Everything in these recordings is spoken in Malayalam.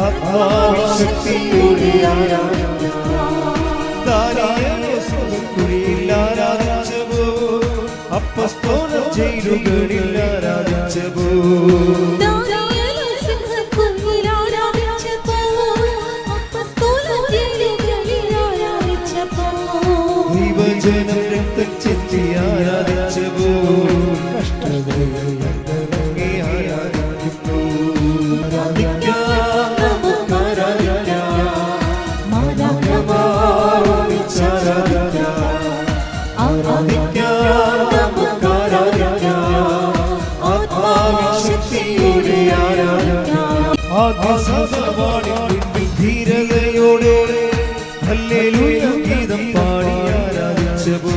ആത്മാവിശക്തിയോടെ അപ്പസ്തോല ജയിലുകളിൽ ആരാധിച്ചവോ ദൈവജനം രക്തം ചെത്തി ആരാധിച്ചവോ കഷ്ടതയെ ആരാധിക്കുന്നു. ധീരതയോടെ ഹല്ലേലൂയ ഗീതം പാടി ആരാധിച്ചവോ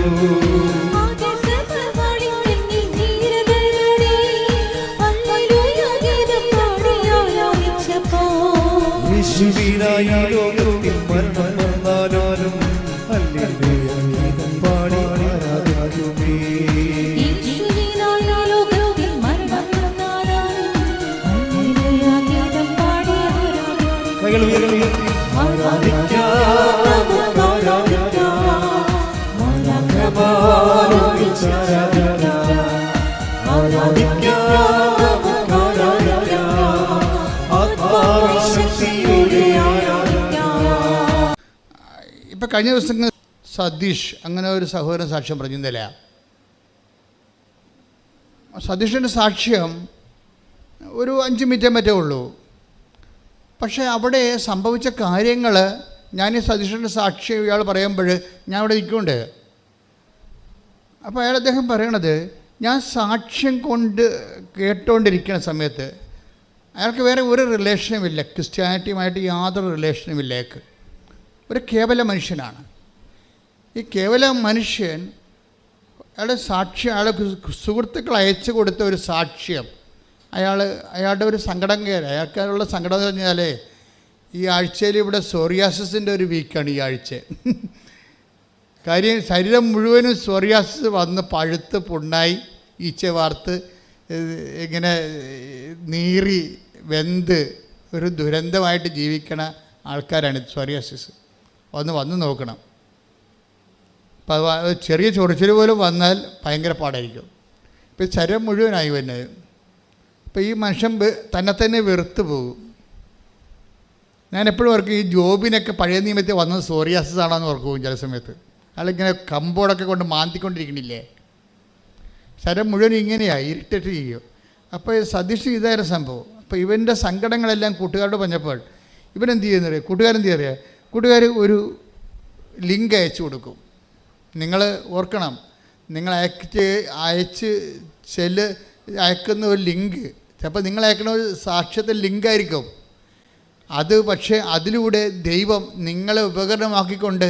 യേശുവിനായി ലോകത്തിൽ മരണം വന്നാലും ഹല്ലേലൂയ ഗീതം പാടി ആരാധിക്കുമേ. ഇപ്പം കഴിഞ്ഞ ദിവസങ്ങൾ സതീഷ് അങ്ങനെ ഒരു സഹോദരൻ സാക്ഷ്യം പറഞ്ഞില്ല. സതീഷിൻ്റെ സാക്ഷ്യം ഒരു 5 മിനിറ്റേ മറ്റേ ഉള്ളൂ. പക്ഷേ അവിടെ സംഭവിച്ച കാര്യങ്ങൾ ഞാൻ ഈ സതീഷിൻ്റെ സാക്ഷ്യം ഇയാൾ പറയുമ്പോൾ ഞാൻ അവിടെ നിൽക്കുന്നുണ്ട്. അപ്പോൾ അദ്ദേഹം പറയണത്, ഞാൻ സാക്ഷ്യം കൊണ്ട് കേട്ടുകൊണ്ടിരിക്കുന്ന സമയത്ത് അയാൾക്ക് വേറെ ഒരു റിലേഷനുമില്ല, ക്രിസ്ത്യാനിറ്റിയുമായിട്ട് യാതൊരു റിലേഷനുമില്ല. ഒരു കേവല മനുഷ്യനാണ്. ഈ കേവല മനുഷ്യൻ അയാളുടെ സാക്ഷ്യം, അയാളെ സുഹൃത്തുക്കൾ അയച്ചു കൊടുത്ത ഒരു സാക്ഷ്യം, അയാളുടെ ഒരു സങ്കടം അയാൾക്കുള്ള സങ്കടം എന്ന് പറഞ്ഞാൽ ഈ ആഴ്ചയിൽ ഇവിടെ സോറിയാസിൻ്റെ ഒരു വീക്കാണ് ഈ ആഴ്ച. കാര്യം ശരീരം മുഴുവനും സോറിയാസിസ് വന്ന് പഴുത്ത് പുണ്ണായി ഈച്ച വാർത്ത് ഇങ്ങനെ നീറി വെന്ത് ഒരു ദുരന്തമായിട്ട് ജീവിക്കണ ആൾക്കാരാണ് സോറിയാസിസ്. വന്ന് നോക്കണം. അപ്പോൾ അത് ചെറിയ ചൊറിച്ചിൽ പോലും വന്നാൽ ഭയങ്കര പാടായിരിക്കും. ഇപ്പോൾ ശരീരം മുഴുവനായി വന്നത്. അപ്പോൾ ഈ മനുഷ്യൻ തന്നെ വെറുത്ത് പോകും. ഞാൻ എപ്പോഴും ഓർക്കും, ഈ ജോബിനൊക്കെ പഴയ നിയമത്തിൽ വന്നത് സോറിയാസിസ് ആണെന്ന് ഓർക്കും. ചില സമയത്ത് അയാളിങ്ങനെ കമ്പോടൊക്കെ കൊണ്ട് മാന്തിക്കൊണ്ടിരിക്കണില്ലേ, ശരീരം മുഴുവൻ ഇങ്ങനെയാണ്, ഇറിറ്റേറ്റ് ചെയ്യും. അപ്പോൾ സതീഷ് ഇതായിരുന്നു സംഭവം. അപ്പോൾ ഇവൻ്റെ സങ്കടങ്ങളെല്ലാം കൂട്ടുകാരോട് പറഞ്ഞപ്പോൾ ഇവനെന്ത് ചെയ്യുന്നറിയാം, കൂട്ടുകാരെന്ത് ചെയ്യുക, കൂട്ടുകാർ ഒരു ലിങ്ക് അയച്ചു കൊടുക്കും. നിങ്ങൾ ഓർക്കണം, നിങ്ങൾ അയക്കുന്ന ഒരു ലിങ്ക് ചിലപ്പോൾ നിങ്ങൾ അയക്കുന്ന ഒരു സാക്ഷ്യത്തെ ലിങ്കായിരിക്കും അത്. പക്ഷേ അതിലൂടെ ദൈവം നിങ്ങളെ ഉപകരണമാക്കിക്കൊണ്ട്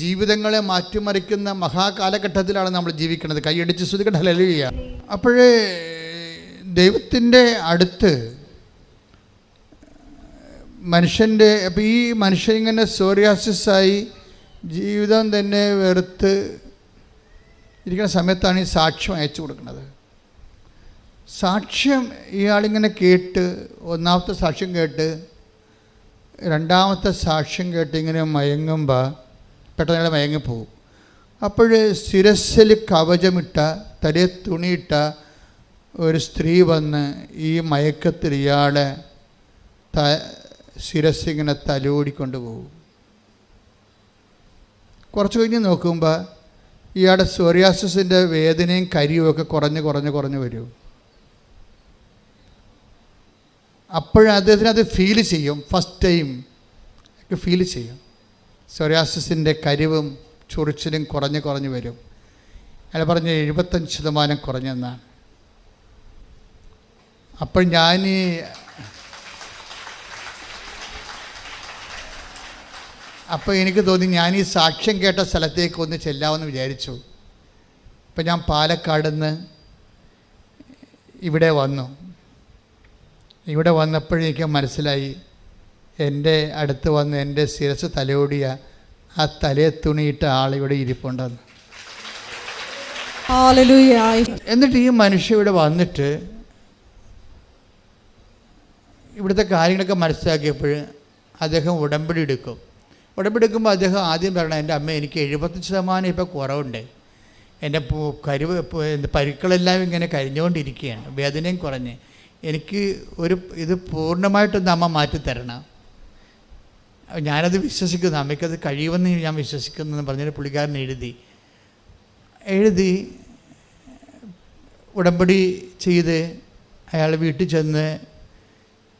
ജീവിതങ്ങളെ മാറ്റിമറിക്കുന്ന മഹാകാലഘട്ടത്തിലാണ് നമ്മൾ ജീവിക്കുന്നത്. കൈയടിച്ച് ശ്രുതിക്കട്ടെ ഹല്ലേലൂയ. അപ്പോഴേ ദൈവത്തിൻ്റെ അടുത്ത് മനുഷ്യൻ്റെ, അപ്പോൾ ഈ മനുഷ്യൻ ഇങ്ങനെ സോറിയാസിസായി ജീവിതം തന്നെ വെറുത്ത് ഇരിക്കുന്ന സമയത്താണ് ഈ സാക്ഷ്യം അയച്ചു കൊടുക്കുന്നത്. സാക്ഷ്യം ഇയാളിങ്ങനെ കേട്ട്, ഒന്നാമത്തെ സാക്ഷ്യം കേട്ട് രണ്ടാമത്തെ സാക്ഷ്യം കേട്ട് ഇങ്ങനെ മയങ്ങുമ്പോൾ പെട്ടെന്ന് അയാൾ മയങ്ങിപ്പോവും. അപ്പോൾ ശിരസ്സിൽ കവചമിട്ട, തലയെ തുണിയിട്ട ഒരു സ്ത്രീ വന്ന് ഈ മയക്കത്തിൽ ഇയാളെ ശിരസ്സിങ്ങനെ തലോടിക്കൊണ്ട് പോകും. കുറച്ച് കഴിഞ്ഞ് നോക്കുമ്പോൾ ഇയാളുടെ സോറിയാസിസിൻ്റെ വേദനയും കരിയുമൊക്കെ കുറഞ്ഞ് വരും. അദ്ദേഹത്തിന് അത് ഫീൽ ചെയ്യും. ഫസ്റ്റ് ടൈം ഫീൽ ചെയ്യും. സോറിയാസിസിൻ്റെ കരിവും ചൊറിച്ചിലും കുറഞ്ഞ് വരും. അയാൾ പറഞ്ഞ് 75% കുറഞ്ഞെന്നാണ്. അപ്പോൾ അപ്പോൾ എനിക്ക് തോന്നി, ഞാൻ ഈ സാക്ഷ്യം കേട്ട സ്ഥലത്തേക്ക് ഒന്ന് ചെല്ലാമെന്ന് വിചാരിച്ചു. അപ്പം ഞാൻ പാലക്കാട് നിന്ന് ഇവിടെ വന്നു. ഇവിടെ വന്നപ്പോഴേക്ക് മനസ്സിലായി, എൻ്റെ അടുത്ത് വന്ന് എൻ്റെ ശിരസ് തലോടിയ ആ തലയെ തുണിയിട്ട ആളിവിടെ ഇരിപ്പുണ്ടെന്ന്. എന്നിട്ട് ഈ മനുഷ്യ ഇവിടെ വന്നിട്ട് ഇവിടുത്തെ കാര്യങ്ങളൊക്കെ മനസ്സിലാക്കിയപ്പോൾ അദ്ദേഹം ഉടമ്പടി എടുക്കും. ഉടമ്പടി എടുക്കുമ്പോൾ അദ്ദേഹം ആദ്യം പറയണം, എൻ്റെ അമ്മ എനിക്ക് 70% ഇപ്പോൾ കുറവുണ്ട്, എൻ്റെ പരുക്കളെല്ലാം ഇങ്ങനെ കരിഞ്ഞുകൊണ്ടിരിക്കുകയാണ്, വേദനയും കുറഞ്ഞ്, എനിക്ക് ഇത് പൂർണ്ണമായിട്ടൊന്ന് അമ്മ മാറ്റിത്തരണം. ഞാനത് വിശ്വസിക്കുന്നു, അമ്മയ്ക്കത് കഴിയുമെന്ന് ഞാൻ വിശ്വസിക്കുന്നു എന്ന് പറഞ്ഞിട്ട് പുള്ളിക്കാരൻ എഴുതി ഉടമ്പടി ചെയ്ത് അയാൾ വീട്ടിൽ ചെന്ന്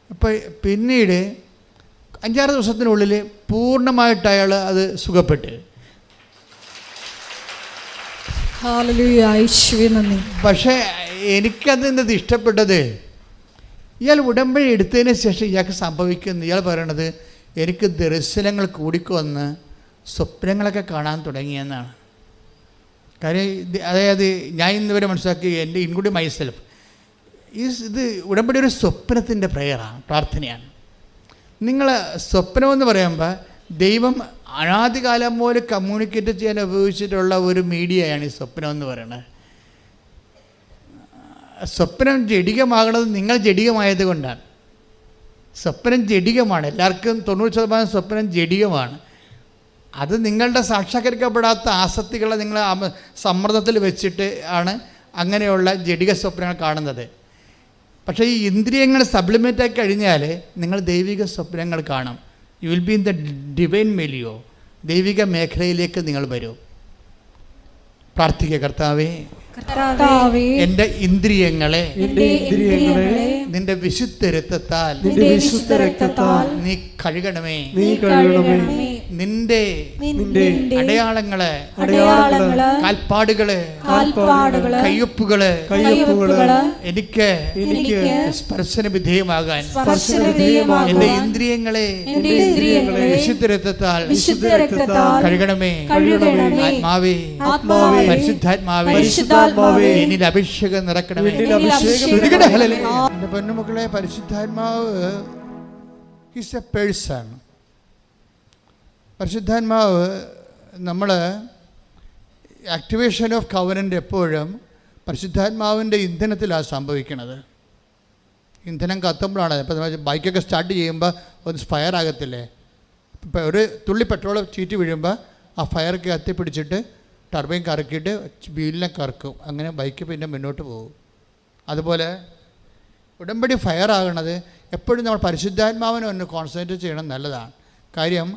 അപ്പോൾ പിന്നീട് 5-6 ദിവസത്തിനുള്ളിൽ പൂർണ്ണമായിട്ട് അയാൾ അത് സുഖപ്പെട്ട്. പക്ഷേ എനിക്കത് ഇഷ്ടപ്പെട്ടത്, ഇയാൾ ഉടമ്പടി എടുത്തതിന് ശേഷം ഇയാൾക്ക് സംഭവിക്കുന്നത്, ഇയാൾ പറയണത് എനിക്ക് ദർശനങ്ങൾ കൂടിക്കൊന്ന് സ്വപ്നങ്ങളൊക്കെ കാണാൻ തുടങ്ങിയെന്നാണ്. കാര്യം അതായത് ഞാൻ ഇന്നുവരെ മനസ്സിലാക്കി, എൻ്റെ ഇൻക്ലൂഡിങ് മൈസെൽഫ്, ഇത് ഉടമ്പടി ഒരു സ്വപ്നത്തിൻ്റെ പ്രേയറാണ്, പ്രാർത്ഥനയാണ്. നിങ്ങൾ സ്വപ്നമെന്ന് പറയുമ്പോൾ ദൈവം അനാദികാലം പോലെ കമ്മ്യൂണിക്കേറ്റ് ചെയ്യാൻ ഉപയോഗിച്ചിട്ടുള്ള ഒരു മീഡിയയാണ് ഈ സ്വപ്നം എന്ന് പറയുന്നത്. സ്വപ്നം ജഡികമാകുന്നത് നിങ്ങൾ ജഡികമായത് കൊണ്ടാണ്. സ്വപ്നം ജഡികമാണ്, എല്ലാവർക്കും 90% സ്വപ്നം ജഡികമാണ്. അത് നിങ്ങളുടെ സാക്ഷാത്കരിക്കപ്പെടാത്ത ആസക്തികളെ നിങ്ങൾ സമ്മർദ്ദത്തിൽ വെച്ചിട്ട് ആണ് അങ്ങനെയുള്ള ജഡിക സ്വപ്നങ്ങൾ കാണുന്നത്. പക്ഷേ ഈ ഇന്ദ്രിയങ്ങൾ സപ്ലിമെൻ്റായി കഴിഞ്ഞാൽ നിങ്ങൾ ദൈവിക സ്വപ്നങ്ങൾ കാണും. You will be in the divine milieu, ദൈവിക മേഖലയിലേക്ക് നിങ്ങൾ വരും. പ്രാർത്ഥിക്കുക, കർത്താവേ എൻ്റെ ഇന്ദ്രിയങ്ങളെ നിന്റെ വിശുദ്ധ രക്തത്താൽ നീ കഴുകണമേ. നിന്റെ അടയാളങ്ങളെ, കാൽപ്പാടുകളെ, കയ്യൊപ്പുകളെ എനിക്ക് സ്പർശന വിധേയമാകാൻ എന്റെ ഇന്ദ്രിയങ്ങളെ വിശുദ്ധ രക്തത്താൽ കഴുകണമേ. ആത്മാവേ, പരിശുദ്ധാത്മാവേ, എന്നിൽ അഭിഷേകം നിറക്കണമേ. എൻ്റെ പൊന്നുമക്കളെ, പരിശുദ്ധാത്മാവ് ഈസ് എ പേഴ്സൺ. പരിശുദ്ധാത്മാവ് നമ്മൾ ആക്ടിവേഷൻ ഓഫ് കവനൻ്റ് എപ്പോഴും പരിശുദ്ധാത്മാവിൻ്റെ ഇന്ധനത്തിലാണ് സംഭവിക്കുന്നത്. ഇന്ധനം കത്തുമ്പോഴാണ്. ഇപ്പോൾ നമ്മൾ ബൈക്കൊക്കെ സ്റ്റാർട്ട് ചെയ്യുമ്പോൾ ഒന്ന് ഫയർ ആകത്തില്ലേ? ഇപ്പോൾ ഒരു തുള്ളി പെട്രോൾ ചീറ്റി വീഴുമ്പോൾ ആ ഫയർ കത്തിപ്പിടിച്ചിട്ട് ടർബൈൻ കറക്കിയിട്ട് വീലിനെ കറക്കും. അങ്ങനെ ബൈക്ക് പിന്നെ മുന്നോട്ട് പോകും. അതുപോലെ ഉടമ്പടി ഫയർ ആകണത് എപ്പോഴും നമ്മൾ പരിശുദ്ധാത്മാവിനെ ഒന്ന് കോൺസെൻട്രേറ്റ് ചെയ്യണം, നല്ലതാണ്. കാര്യം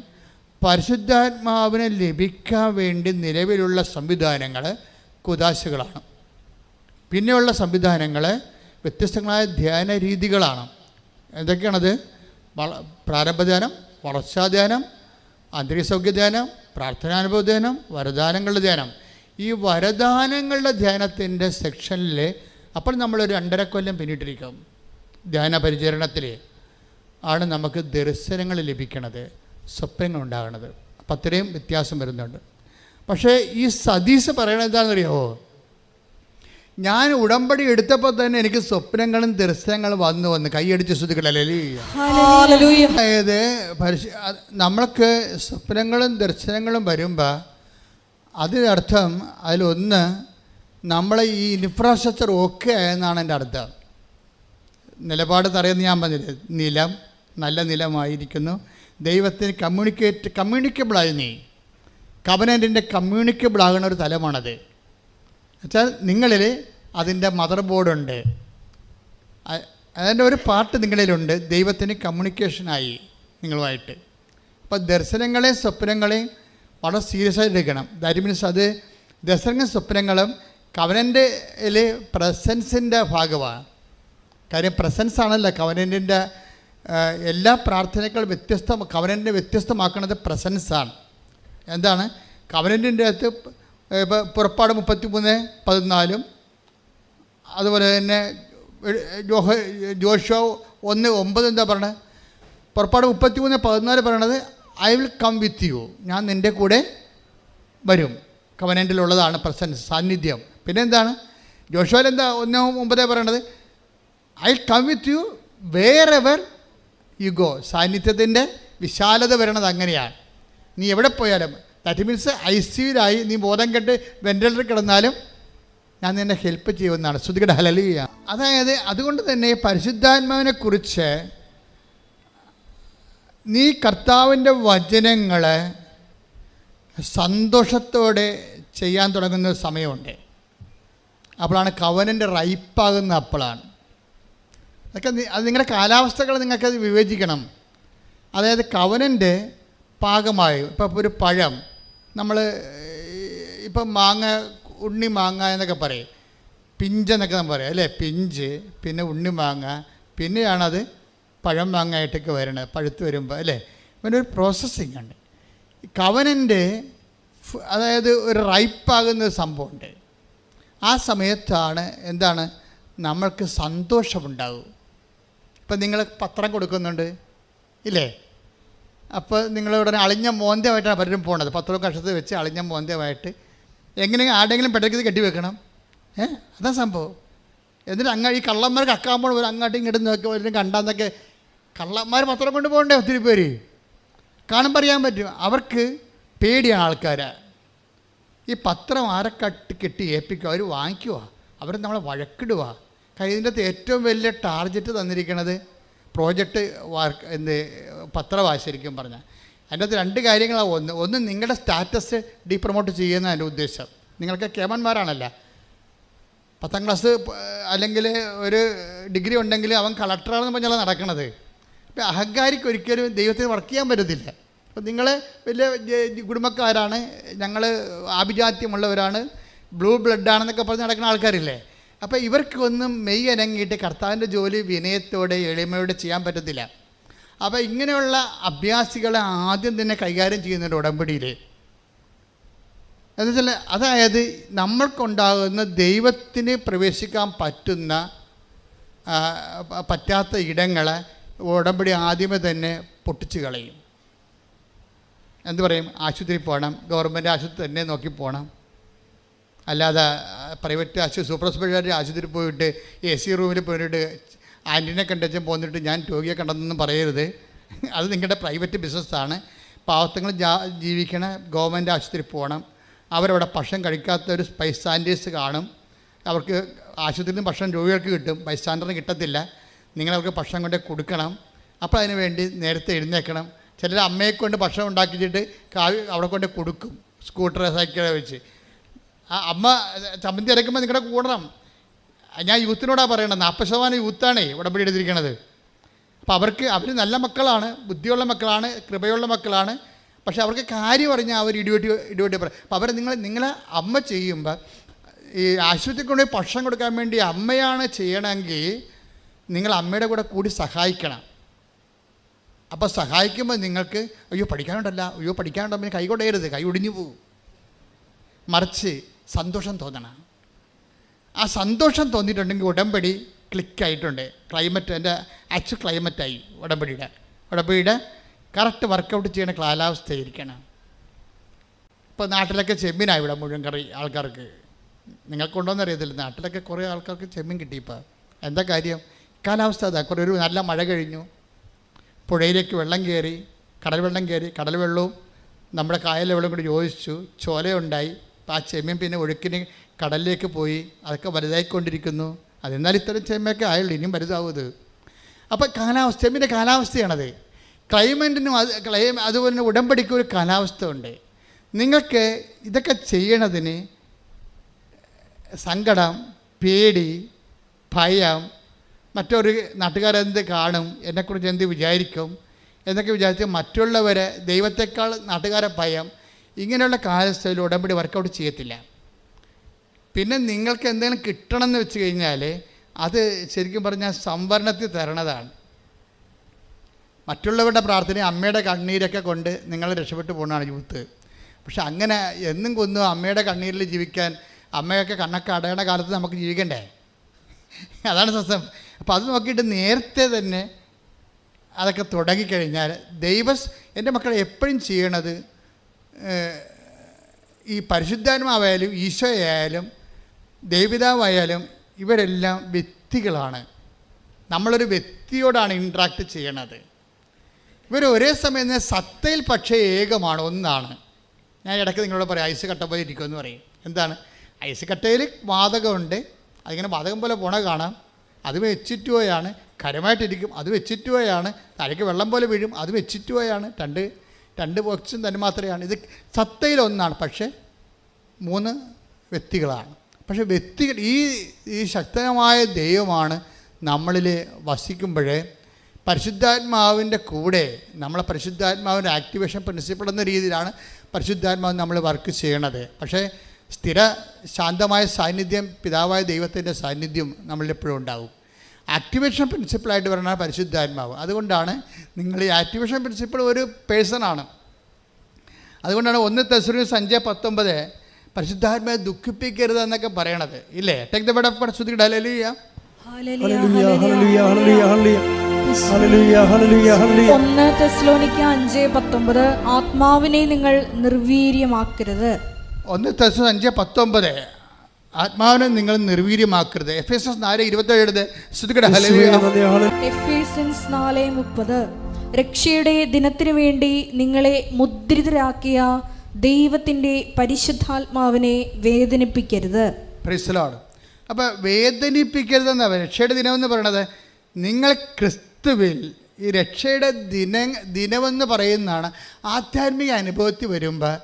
പരിശുദ്ധാത്മാവിനെ ലഭിക്കാൻ വേണ്ടി നിലവിലുള്ള സംവിധാനങ്ങൾ കുദാശകളാണ്. പിന്നെയുള്ള സംവിധാനങ്ങൾ വ്യത്യസ്തങ്ങളായ ധ്യാന രീതികളാണ്. എന്തൊക്കെയാണത്? പ്രാരംഭധ്യാനം, വളർച്ചാധ്യാനം, ആന്തരികസൗഖ്യധ്യാനം, പ്രാർത്ഥനാനുഭവ ധ്യാനം, വരദാനങ്ങളുടെ ധ്യാനം. ഈ വരദാനങ്ങളുടെ ധ്യാനത്തിൻ്റെ സെക്ഷനിൽ അപ്പോൾ നമ്മളൊരു 2.5 കൊല്ലം പിന്നിട്ടിരിക്കും. ധ്യാന പരിചരണത്തിൽ ആണ് നമുക്ക് ദർശനങ്ങൾ ലഭിക്കണത്, സ്വപ്നങ്ങൾ ഉണ്ടാകണത്. അപ്പം അത്രയും വ്യത്യാസം വരുന്നുണ്ട്. പക്ഷേ ഈ സതീശ് പറയണത് എന്താണെന്നറിയാമോ? ഞാൻ ഉടമ്പടി എടുത്തപ്പോൾ തന്നെ എനിക്ക് സ്വപ്നങ്ങളും ദർശനങ്ങളും വന്നു കൈയടിച്ച് ശ്രുതികളല്ലേ. അതായത് നമ്മൾക്ക് സ്വപ്നങ്ങളും ദർശനങ്ങളും വരുമ്പോൾ അതിനർത്ഥം അതിലൊന്ന് നമ്മളെ ഈ ഇൻഫ്രാസ്ട്രക്ചർ ഓക്കെ ആയെന്നാണ് എൻ്റെ അർത്ഥം. നിലപാട് തറയെന്ന് ഞാൻ പറഞ്ഞില്ലേ, നിലം നല്ല നിലമായിരിക്കുന്നു, ദൈവത്തിന് കമ്മ്യൂണിക്കബിളായി. നീ കവനൻറ്റിൻ്റെ കമ്മ്യൂണിക്കബിൾ ആകുന്ന ഒരു തലമാണത്. എന്നുവെച്ചാൽ നിങ്ങളിൽ അതിൻ്റെ മദർ ബോർഡുണ്ട്, അതിൻ്റെ ഒരു പാർട്ട് നിങ്ങളിലുണ്ട്, ദൈവത്തിന് കമ്മ്യൂണിക്കേഷനായി നിങ്ങളുമായിട്ട്. അപ്പോൾ ദർശനങ്ങളെയും സ്വപ്നങ്ങളെയും വളരെ സീരിയസ് ആയിട്ട് എടുക്കണം. ദാറ്റ് മീൻസ് അത് ദർശനങ്ങളും സ്വപ്നങ്ങളും കവനൻ്റിൽ പ്രസൻസിൻ്റെ ഭാഗമാണ്. കാര്യം പ്രസൻസ് ആണല്ലോ കവനൻറ്റിൻ്റെ എല്ലാ പ്രാർത്ഥനകളും കവനൻറ്റിനെ വ്യത്യസ്തമാക്കുന്നത് പ്രസൻസാണ്. എന്താണ് കവനൻറ്റിൻ്റെ അകത്ത്? ഇപ്പോൾ പുറപ്പാട് 33:14, അതുപോലെ തന്നെ ജോഷുവ 1:9 എന്താ പറയണത്? പുറപ്പാട് 33:14 പറയണത് I will come with you, ഞാൻ നിൻ്റെ കൂടെ വരും. കവനൻറ്റിലുള്ളതാണ് പ്രസൻസ്, സാന്നിധ്യം. പിന്നെ എന്താണ് ജോഷുവയിൽ എന്താ 1:9 പറയണത്? I come with you wherever you go. സാന്നിധ്യത്തിൻ്റെ വിശാലത വരണത് അങ്ങനെയാണ്. നീ എവിടെ പോയാലും, ദാറ്റ് മീൻസ് ICUലായി നീ ബോധം കെട്ട് വെന്റിലേറ്ററിൽ കിടന്നാലും ഞാൻ നിന്നെ ഹെൽപ്പ് ചെയ്യുമെന്നാണ്. ശ്രുതികട ഹല്ലേലൂയ. അതായത് അതുകൊണ്ട് തന്നെ പരിശുദ്ധാത്മാവിനെ കുറിച്ച് നീ കർത്താവിൻ്റെ വചനങ്ങളെ സന്തോഷത്തോടെ ചെയ്യാൻ തുടങ്ങുന്ന ഒരു സമയമുണ്ട്. അപ്പോഴാണ് കവനൻ്റെ റൈപ്പാകുന്ന അപ്പോഴാണ്. അതൊക്കെ അത് നിങ്ങളുടെ കാലാവസ്ഥകൾ നിങ്ങൾക്കത് വിവേചിക്കണം. അതായത് കവനൻ്റെ പാകമായി ഇപ്പോൾ ഒരു പഴം നമ്മൾ ഇപ്പം മാങ്ങ, ഉണ്ണി മാങ്ങ എന്നൊക്കെ പറയും, പിഞ്ചെന്നൊക്കെ നമ്മൾ പറയും അല്ലേ. പിഞ്ച്, പിന്നെ ഉണ്ണി മാങ്ങ, പിന്നെയാണത് പഴം മാങ്ങയായിട്ടൊക്കെ വരണത് പഴുത്ത് വരുമ്പോൾ അല്ലേ. പിന്നെ ഒരു പ്രോസസ്സിങ് ഉണ്ട്. കവനൻ്റെ അതായത് ഒരു റൈപ്പാകുന്ന സംഭവമുണ്ട്. ആ സമയത്താണ് എന്താണ് നമ്മൾക്ക് സന്തോഷമുണ്ടാകും. ഇപ്പം നിങ്ങൾ പത്രം കൊടുക്കുന്നുണ്ട് ഇല്ലേ, അപ്പോൾ നിങ്ങളുടനെ അളിഞ്ഞ മോന്തമായിട്ടാണ് പലരും പോണത്. പത്രവും കഷത്ത് വെച്ച് അളിഞ്ഞ മോന്തമായിട്ട് എങ്ങനെ ആരുടെങ്കിലും പെട്ടെന്ന് കെട്ടി വെക്കണം. അതാ സംഭവം. എന്നിട്ട് ഈ കള്ളന്മാർ കക്കാമ്പോൾ ഒരു അങ്ങോട്ടും ഇങ്ങോട്ടും നോക്കി വല്ലതും കണ്ടാന്നൊക്കെ കള്ളന്മാർ പത്രം കൊണ്ട് പോകണ്ടേ. ഒത്തിരി പേര് കാണുമ്പോൾ അറിയാൻ പറ്റും. അവർക്ക് പേടിയാണ് ആൾക്കാരെ. ഈ പത്രം ആരെ കെട്ടി ഏൽപ്പിക്കുക, അവർ വാങ്ങിക്കുക, അവർ നമ്മളെ വഴക്കിടുക. ഇതിൻ്റെ അകത്ത് ഏറ്റവും വലിയ ടാർഗറ്റ് തന്നിരിക്കുന്നത് പ്രോജക്റ്റ് പത്രമാണ് ശരിക്കും പറഞ്ഞാൽ. അതിൻ്റെ അകത്ത് രണ്ട് കാര്യങ്ങളാണ്. ഒന്ന് നിങ്ങളുടെ സ്റ്റാറ്റസ് ഡീപ്രൊമോട്ട് ചെയ്യുന്ന എൻ്റെ ഉദ്ദേശം. നിങ്ങൾക്ക് കേമന്മാരാണല്ല, 10ാം ക്ലാസ് അല്ലെങ്കിൽ ഒരു ഡിഗ്രി ഉണ്ടെങ്കിൽ അവൻ കളക്ടറാണെന്ന് പറഞ്ഞാൽ നടക്കണത്. ഇപ്പം അഹങ്കാരിക്ക് ഒരിക്കലും ദൈവത്തിന് വർക്ക് ചെയ്യാൻ പറ്റത്തില്ല. അപ്പം നിങ്ങൾ വലിയ കുടുംബക്കാരാണ്, ഞങ്ങൾ ആഭിജാത്യമുള്ളവരാണ്, ബ്ലൂ ബ്ലഡാണെന്നൊക്കെ പറഞ്ഞ് നടക്കുന്ന ആൾക്കാരില്ലേ. അപ്പോൾ ഇവർക്കൊന്നും മെയ് അനങ്ങിയിട്ട് കർത്താവിൻ്റെ ജോലി വിനയത്തോടെ എളിമയോടെ ചെയ്യാൻ പറ്റത്തില്ല. അപ്പോൾ ഇങ്ങനെയുള്ള അഭ്യാസികളെ ആദ്യം തന്നെ കൈകാര്യം ചെയ്യുന്നുണ്ട് ഉടമ്പടിയിൽ. എന്നുവെച്ചാൽ അതായത് നമ്മൾക്കുണ്ടാകുന്ന ദൈവത്തിന് പ്രവേശിക്കാൻ പറ്റാത്ത ഇടങ്ങളെ ഉടമ്പടി ആദ്യമേ തന്നെ പൊട്ടിച്ച് കളയും. എന്ത് പറയും, ആശുപത്രി പോകണം, ഗവൺമെൻറ് ആശുപത്രി തന്നെ നോക്കി പോകണം, അല്ലാതെ പ്രൈവറ്റ് ആശുപത്രി സൂപ്പർ സ്പെഷ്യാലിറ്റി ആശുപത്രി പോയിട്ട് AC റൂമിൽ പോയിട്ട് ആൻറ്റിനെ കണ്ടുവെച്ചാൽ പോന്നിട്ട് ഞാൻ രോഗിയെ കണ്ടെന്നൊന്നും പറയരുത്. അത് നിങ്ങളുടെ പ്രൈവറ്റ് ബിസിനസ്സാണ്. പാവത്തങ്ങൾ ജീവിക്കണ ഗവൺമെൻറ് ആശുപത്രി പോകണം. അവരവിടെ ഭക്ഷണം കഴിക്കാത്തൊരു ബൈസ്റ്റാൻഡേഴ്സ് കാണും. അവർക്ക് ആശുപത്രിയിൽ നിന്ന് ഭക്ഷണം രോഗികൾക്ക് കിട്ടും, ബൈസ്റ്റാൻഡറിന് കിട്ടത്തില്ല. നിങ്ങളവർക്ക് ഭക്ഷണം കൊണ്ട് കൊടുക്കണം. അപ്പോൾ അതിന് വേണ്ടി നേരത്തെ എഴുന്നേൽക്കണം. ചിലർ അമ്മയെ കൊണ്ട് ഭക്ഷണം ഉണ്ടാക്കിച്ചിട്ട് അവിടെ കൊണ്ട് കൊടുക്കും, സ്കൂട്ടർ സൈക്കിളെ വെച്ച്. ആ അമ്മ ചമ്മന്തി അരയ്ക്കുമ്പോൾ നിങ്ങളുടെ കൂടണം. ഞാൻ യൂത്തിനോടാണ് പറയണത്, 40% യൂത്താണേ ഉടമ്പടി എടുത്തിരിക്കണത്. അപ്പോൾ അവർ നല്ല മക്കളാണ്, ബുദ്ധിയുള്ള മക്കളാണ്, കൃപയുള്ള മക്കളാണ്. പക്ഷെ അവർക്ക് കാര്യം പറഞ്ഞാൽ അവർ ഇടിവെട്ടി പറയും. അപ്പോൾ നിങ്ങളെ അമ്മ ചെയ്യുമ്പോൾ ഈ ആശുപത്രിക്ക് കൊണ്ടുപോയി ഭക്ഷണം കൊടുക്കാൻ വേണ്ടി അമ്മയാണ് ചെയ്യണമെങ്കിൽ നിങ്ങൾ അമ്മയുടെ കൂടെ കൂടി സഹായിക്കണം. അപ്പോൾ സഹായിക്കുമ്പോൾ നിങ്ങൾക്ക് പഠിക്കാനുണ്ടല്ലോ കൈ കൊടയരുത്, കൈ ഒടിഞ്ഞു പോകും. മറിച്ച് സന്തോഷം തോന്നണം. ആ സന്തോഷം തോന്നിയിട്ടുണ്ടെങ്കിൽ ഉടമ്പടി ക്ലിക്കായിട്ടുണ്ട്. ക്ലൈമറ്റ് എൻ്റെ ആക്ച്വൽ ക്ലൈമറ്റായി ഉടമ്പടിയുടെ കറക്റ്റ് വർക്കൗട്ട് ചെയ്യുന്ന കാലാവസ്ഥയായിരിക്കണം. ഇപ്പോൾ നാട്ടിലൊക്കെ ചെമ്മീനായി ഇവിടെ മുഴുവൻ കറി ആൾക്കാർക്ക്. നിങ്ങൾക്കുണ്ടോയെന്ന് അറിയത്തില്ല, നാട്ടിലൊക്കെ കുറേ ആൾക്കാർക്ക് ചെമ്മീൻ കിട്ടി. ഇപ്പോൾ എന്താ കാര്യം, കാലാവസ്ഥ അതാ. കുറേ ഒരു നല്ല മഴ കഴിഞ്ഞു, പുഴയിലേക്ക് വെള്ളം കയറി, കടൽ വെള്ളവും നമ്മുടെ കായലിലെ വെള്ളം കൂടി യോജിച്ചു, ചോലയുണ്ടായി. അപ്പോൾ ആ ചെമ്മീൻ പിന്നെ ഒഴുക്കിന് കടലിലേക്ക് പോയി, അതൊക്കെ വലുതായിക്കൊണ്ടിരിക്കുന്നു. അതെന്നാൽ ഇത്തരം ചെമ്മയൊക്കെ ആയുള്ളൂ, ഇനിയും വലുതാവുന്നത്. അപ്പോൾ ചെമ്മീൻ്റെ കാലാവസ്ഥയാണത്. ക്ലൈമറ്റിനും അതുപോലെ തന്നെ ഉടമ്പടിക്കും ഒരു കാലാവസ്ഥ ഉണ്ട്. നിങ്ങൾക്ക് ഇതൊക്കെ ചെയ്യണതിന് സങ്കടം, പേടി, ഭയം, മറ്റൊരു നാട്ടുകാരെന്ത് കാണും, എന്നെക്കുറിച്ച് എന്ത് വിചാരിക്കും എന്നൊക്കെ വിചാരിച്ച് മറ്റുള്ളവരെ, ദൈവത്തെക്കാൾ നാട്ടുകാരെ ഭയം, ഇങ്ങനെയുള്ള കാലാവസ്ഥയിൽ ഉടമ്പടി വർക്കൗട്ട് ചെയ്യത്തില്ല. പിന്നെ നിങ്ങൾക്ക് എന്തെങ്കിലും കിട്ടണമെന്ന് വെച്ച് കഴിഞ്ഞാൽ അത് ശരിക്കും പറഞ്ഞാൽ സംവരണത്തിൽ തരണതാണ്. മറ്റുള്ളവരുടെ പ്രാർത്ഥനയും അമ്മയുടെ കണ്ണീരൊക്കെ കൊണ്ട് നിങ്ങൾ രക്ഷപ്പെട്ടു പോകുന്നതാണ് യൂത്ത്. പക്ഷെ അങ്ങനെ എന്നും കൊന്നും അമ്മയുടെ കണ്ണീരിൽ ജീവിക്കാൻ, അമ്മയൊക്കെ കണ്ണൊക്കെ അടയണ കാലത്ത് നമുക്ക് ജീവിക്കണ്ടേ, അതാണ് സത്യം. അപ്പോൾ അത് നോക്കിയിട്ട് നേരത്തെ തന്നെ അതൊക്കെ തുടങ്ങിക്കഴിഞ്ഞാൽ എൻ്റെ മക്കൾ എപ്പോഴും ചെയ്യണത് ഈ പരിശുദ്ധാത്മാവായാലും ഈശോയായാലും ദൈവപിതാവായാലും ഇവരെല്ലാം വ്യക്തികളാണ്. നമ്മളൊരു വ്യക്തിയോടാണ് ഇൻട്രാക്ട് ചെയ്യണത്. ഇവർ ഒരേ സമയം സത്തയിൽ പക്ഷേ ഏകമാണ്, ഒന്നാണ്. ഞാൻ ഇടയ്ക്ക് നിങ്ങളോട് പറയും ഐസ് കട്ട പോലെ ഇരിക്കുമെന്ന് പറയും. എന്താണ് ഐസ് കട്ടയിൽ വാതകമുണ്ട്, അതിങ്ങനെ വാതകം പോലെ പോണ കാണാം. അത് H2O ആണ്. ഖരമായിട്ടിരിക്കും, അത് വെച്ചിട്ടുപോയാണ്. തലയ്ക്ക് വെള്ളം പോലെ വീഴും, അത് വെച്ചിട്ടുപോയാണ്. രണ്ട് ബോക്സും തന്നെ മാത്രമാണ്. ഇത് സത്തയിലൊന്നാണ്, പക്ഷേ 3 വ്യക്തികളാണ്. പക്ഷേ വ്യക്തികൾ ഈ ശക്തമായ ദൈവമാണ് നമ്മളിൽ വസിക്കുമ്പോഴേ പരിശുദ്ധാത്മാവിൻ്റെ കൂടെ നമ്മളെ പരിശുദ്ധാത്മാവിൻ്റെ ആക്ടിവേഷൻ പ്രിൻസിപ്പിൾ എന്ന രീതിയിലാണ് പരിശുദ്ധാത്മാവ് നമ്മൾ വർക്ക് ചെയ്യണത്. പക്ഷേ സ്ഥിര ശാന്തമായ സാന്നിധ്യം, പിതാവായ ദൈവത്തിൻ്റെ സാന്നിധ്യം നമ്മളിലെപ്പോഴും ഉണ്ടാകും. ആക്ടിവേഷൻ പ്രിൻസിപ്പിളായിട്ട് പറയുന്നത് പരിശുദ്ധാത്മാവ്. അതുകൊണ്ടാണ് നിങ്ങൾ ഈ ആക്ടിവേഷൻ പ്രിൻസിപ്പിൾ ഒരു പേഴ്സണാണ്. അതുകൊണ്ടാണ് 1 തെസ്സലോനിക്കർ 5:19 പരിശുദ്ധാത്മാവെ ദുഃഖിപ്പിക്കരുത് എന്നൊക്കെ പറയണത് ഇല്ലേ? Take the word of God. ശ്രുതിക്കട്ടെ hallelujah hallelujah hallelujah hallelujah hallelujah hallelujah hallelujah hallelujah. 1 തെസ്സലോനിക്കർ 5:19 ആത്മാവിനെ നിങ്ങൾ നിർവീര്യമാക്കരുത്. 1 തെസ്സലോനിക്കർ 5:19 ആത്മാവിനെ നിങ്ങൾ നിർവീര്യമാക്കരുത്. എഫേസ്യൻസ് 4:27 ശ്രുതിക്കട്ടെ ഹല്ലേലൂയ. എഫേസ്യൻസ് 4:30 രക്ഷയുടെ ദിനത്തിനു വേണ്ടി നിങ്ങളെ മുദ്രിതരാക്കിയ ദൈവത്തിൻ്റെ പരിശുദ്ധാത്മാവിനെ വേദനിപ്പിക്കരുത്. Praise the Lord. അപ്പോൾ വേദനിപ്പിക്കരുതെന്നാണ് രക്ഷയുടെ ദിനമെന്ന് പറയണത്. നിങ്ങൾ ക്രിസ്തുവിൽ ഈ രക്ഷയുടെ ദിനമെന്ന് പറയുന്നതാണ്. ആധ്യാത്മിക അനുഭവത്തിൽ വരുമ്പോൾ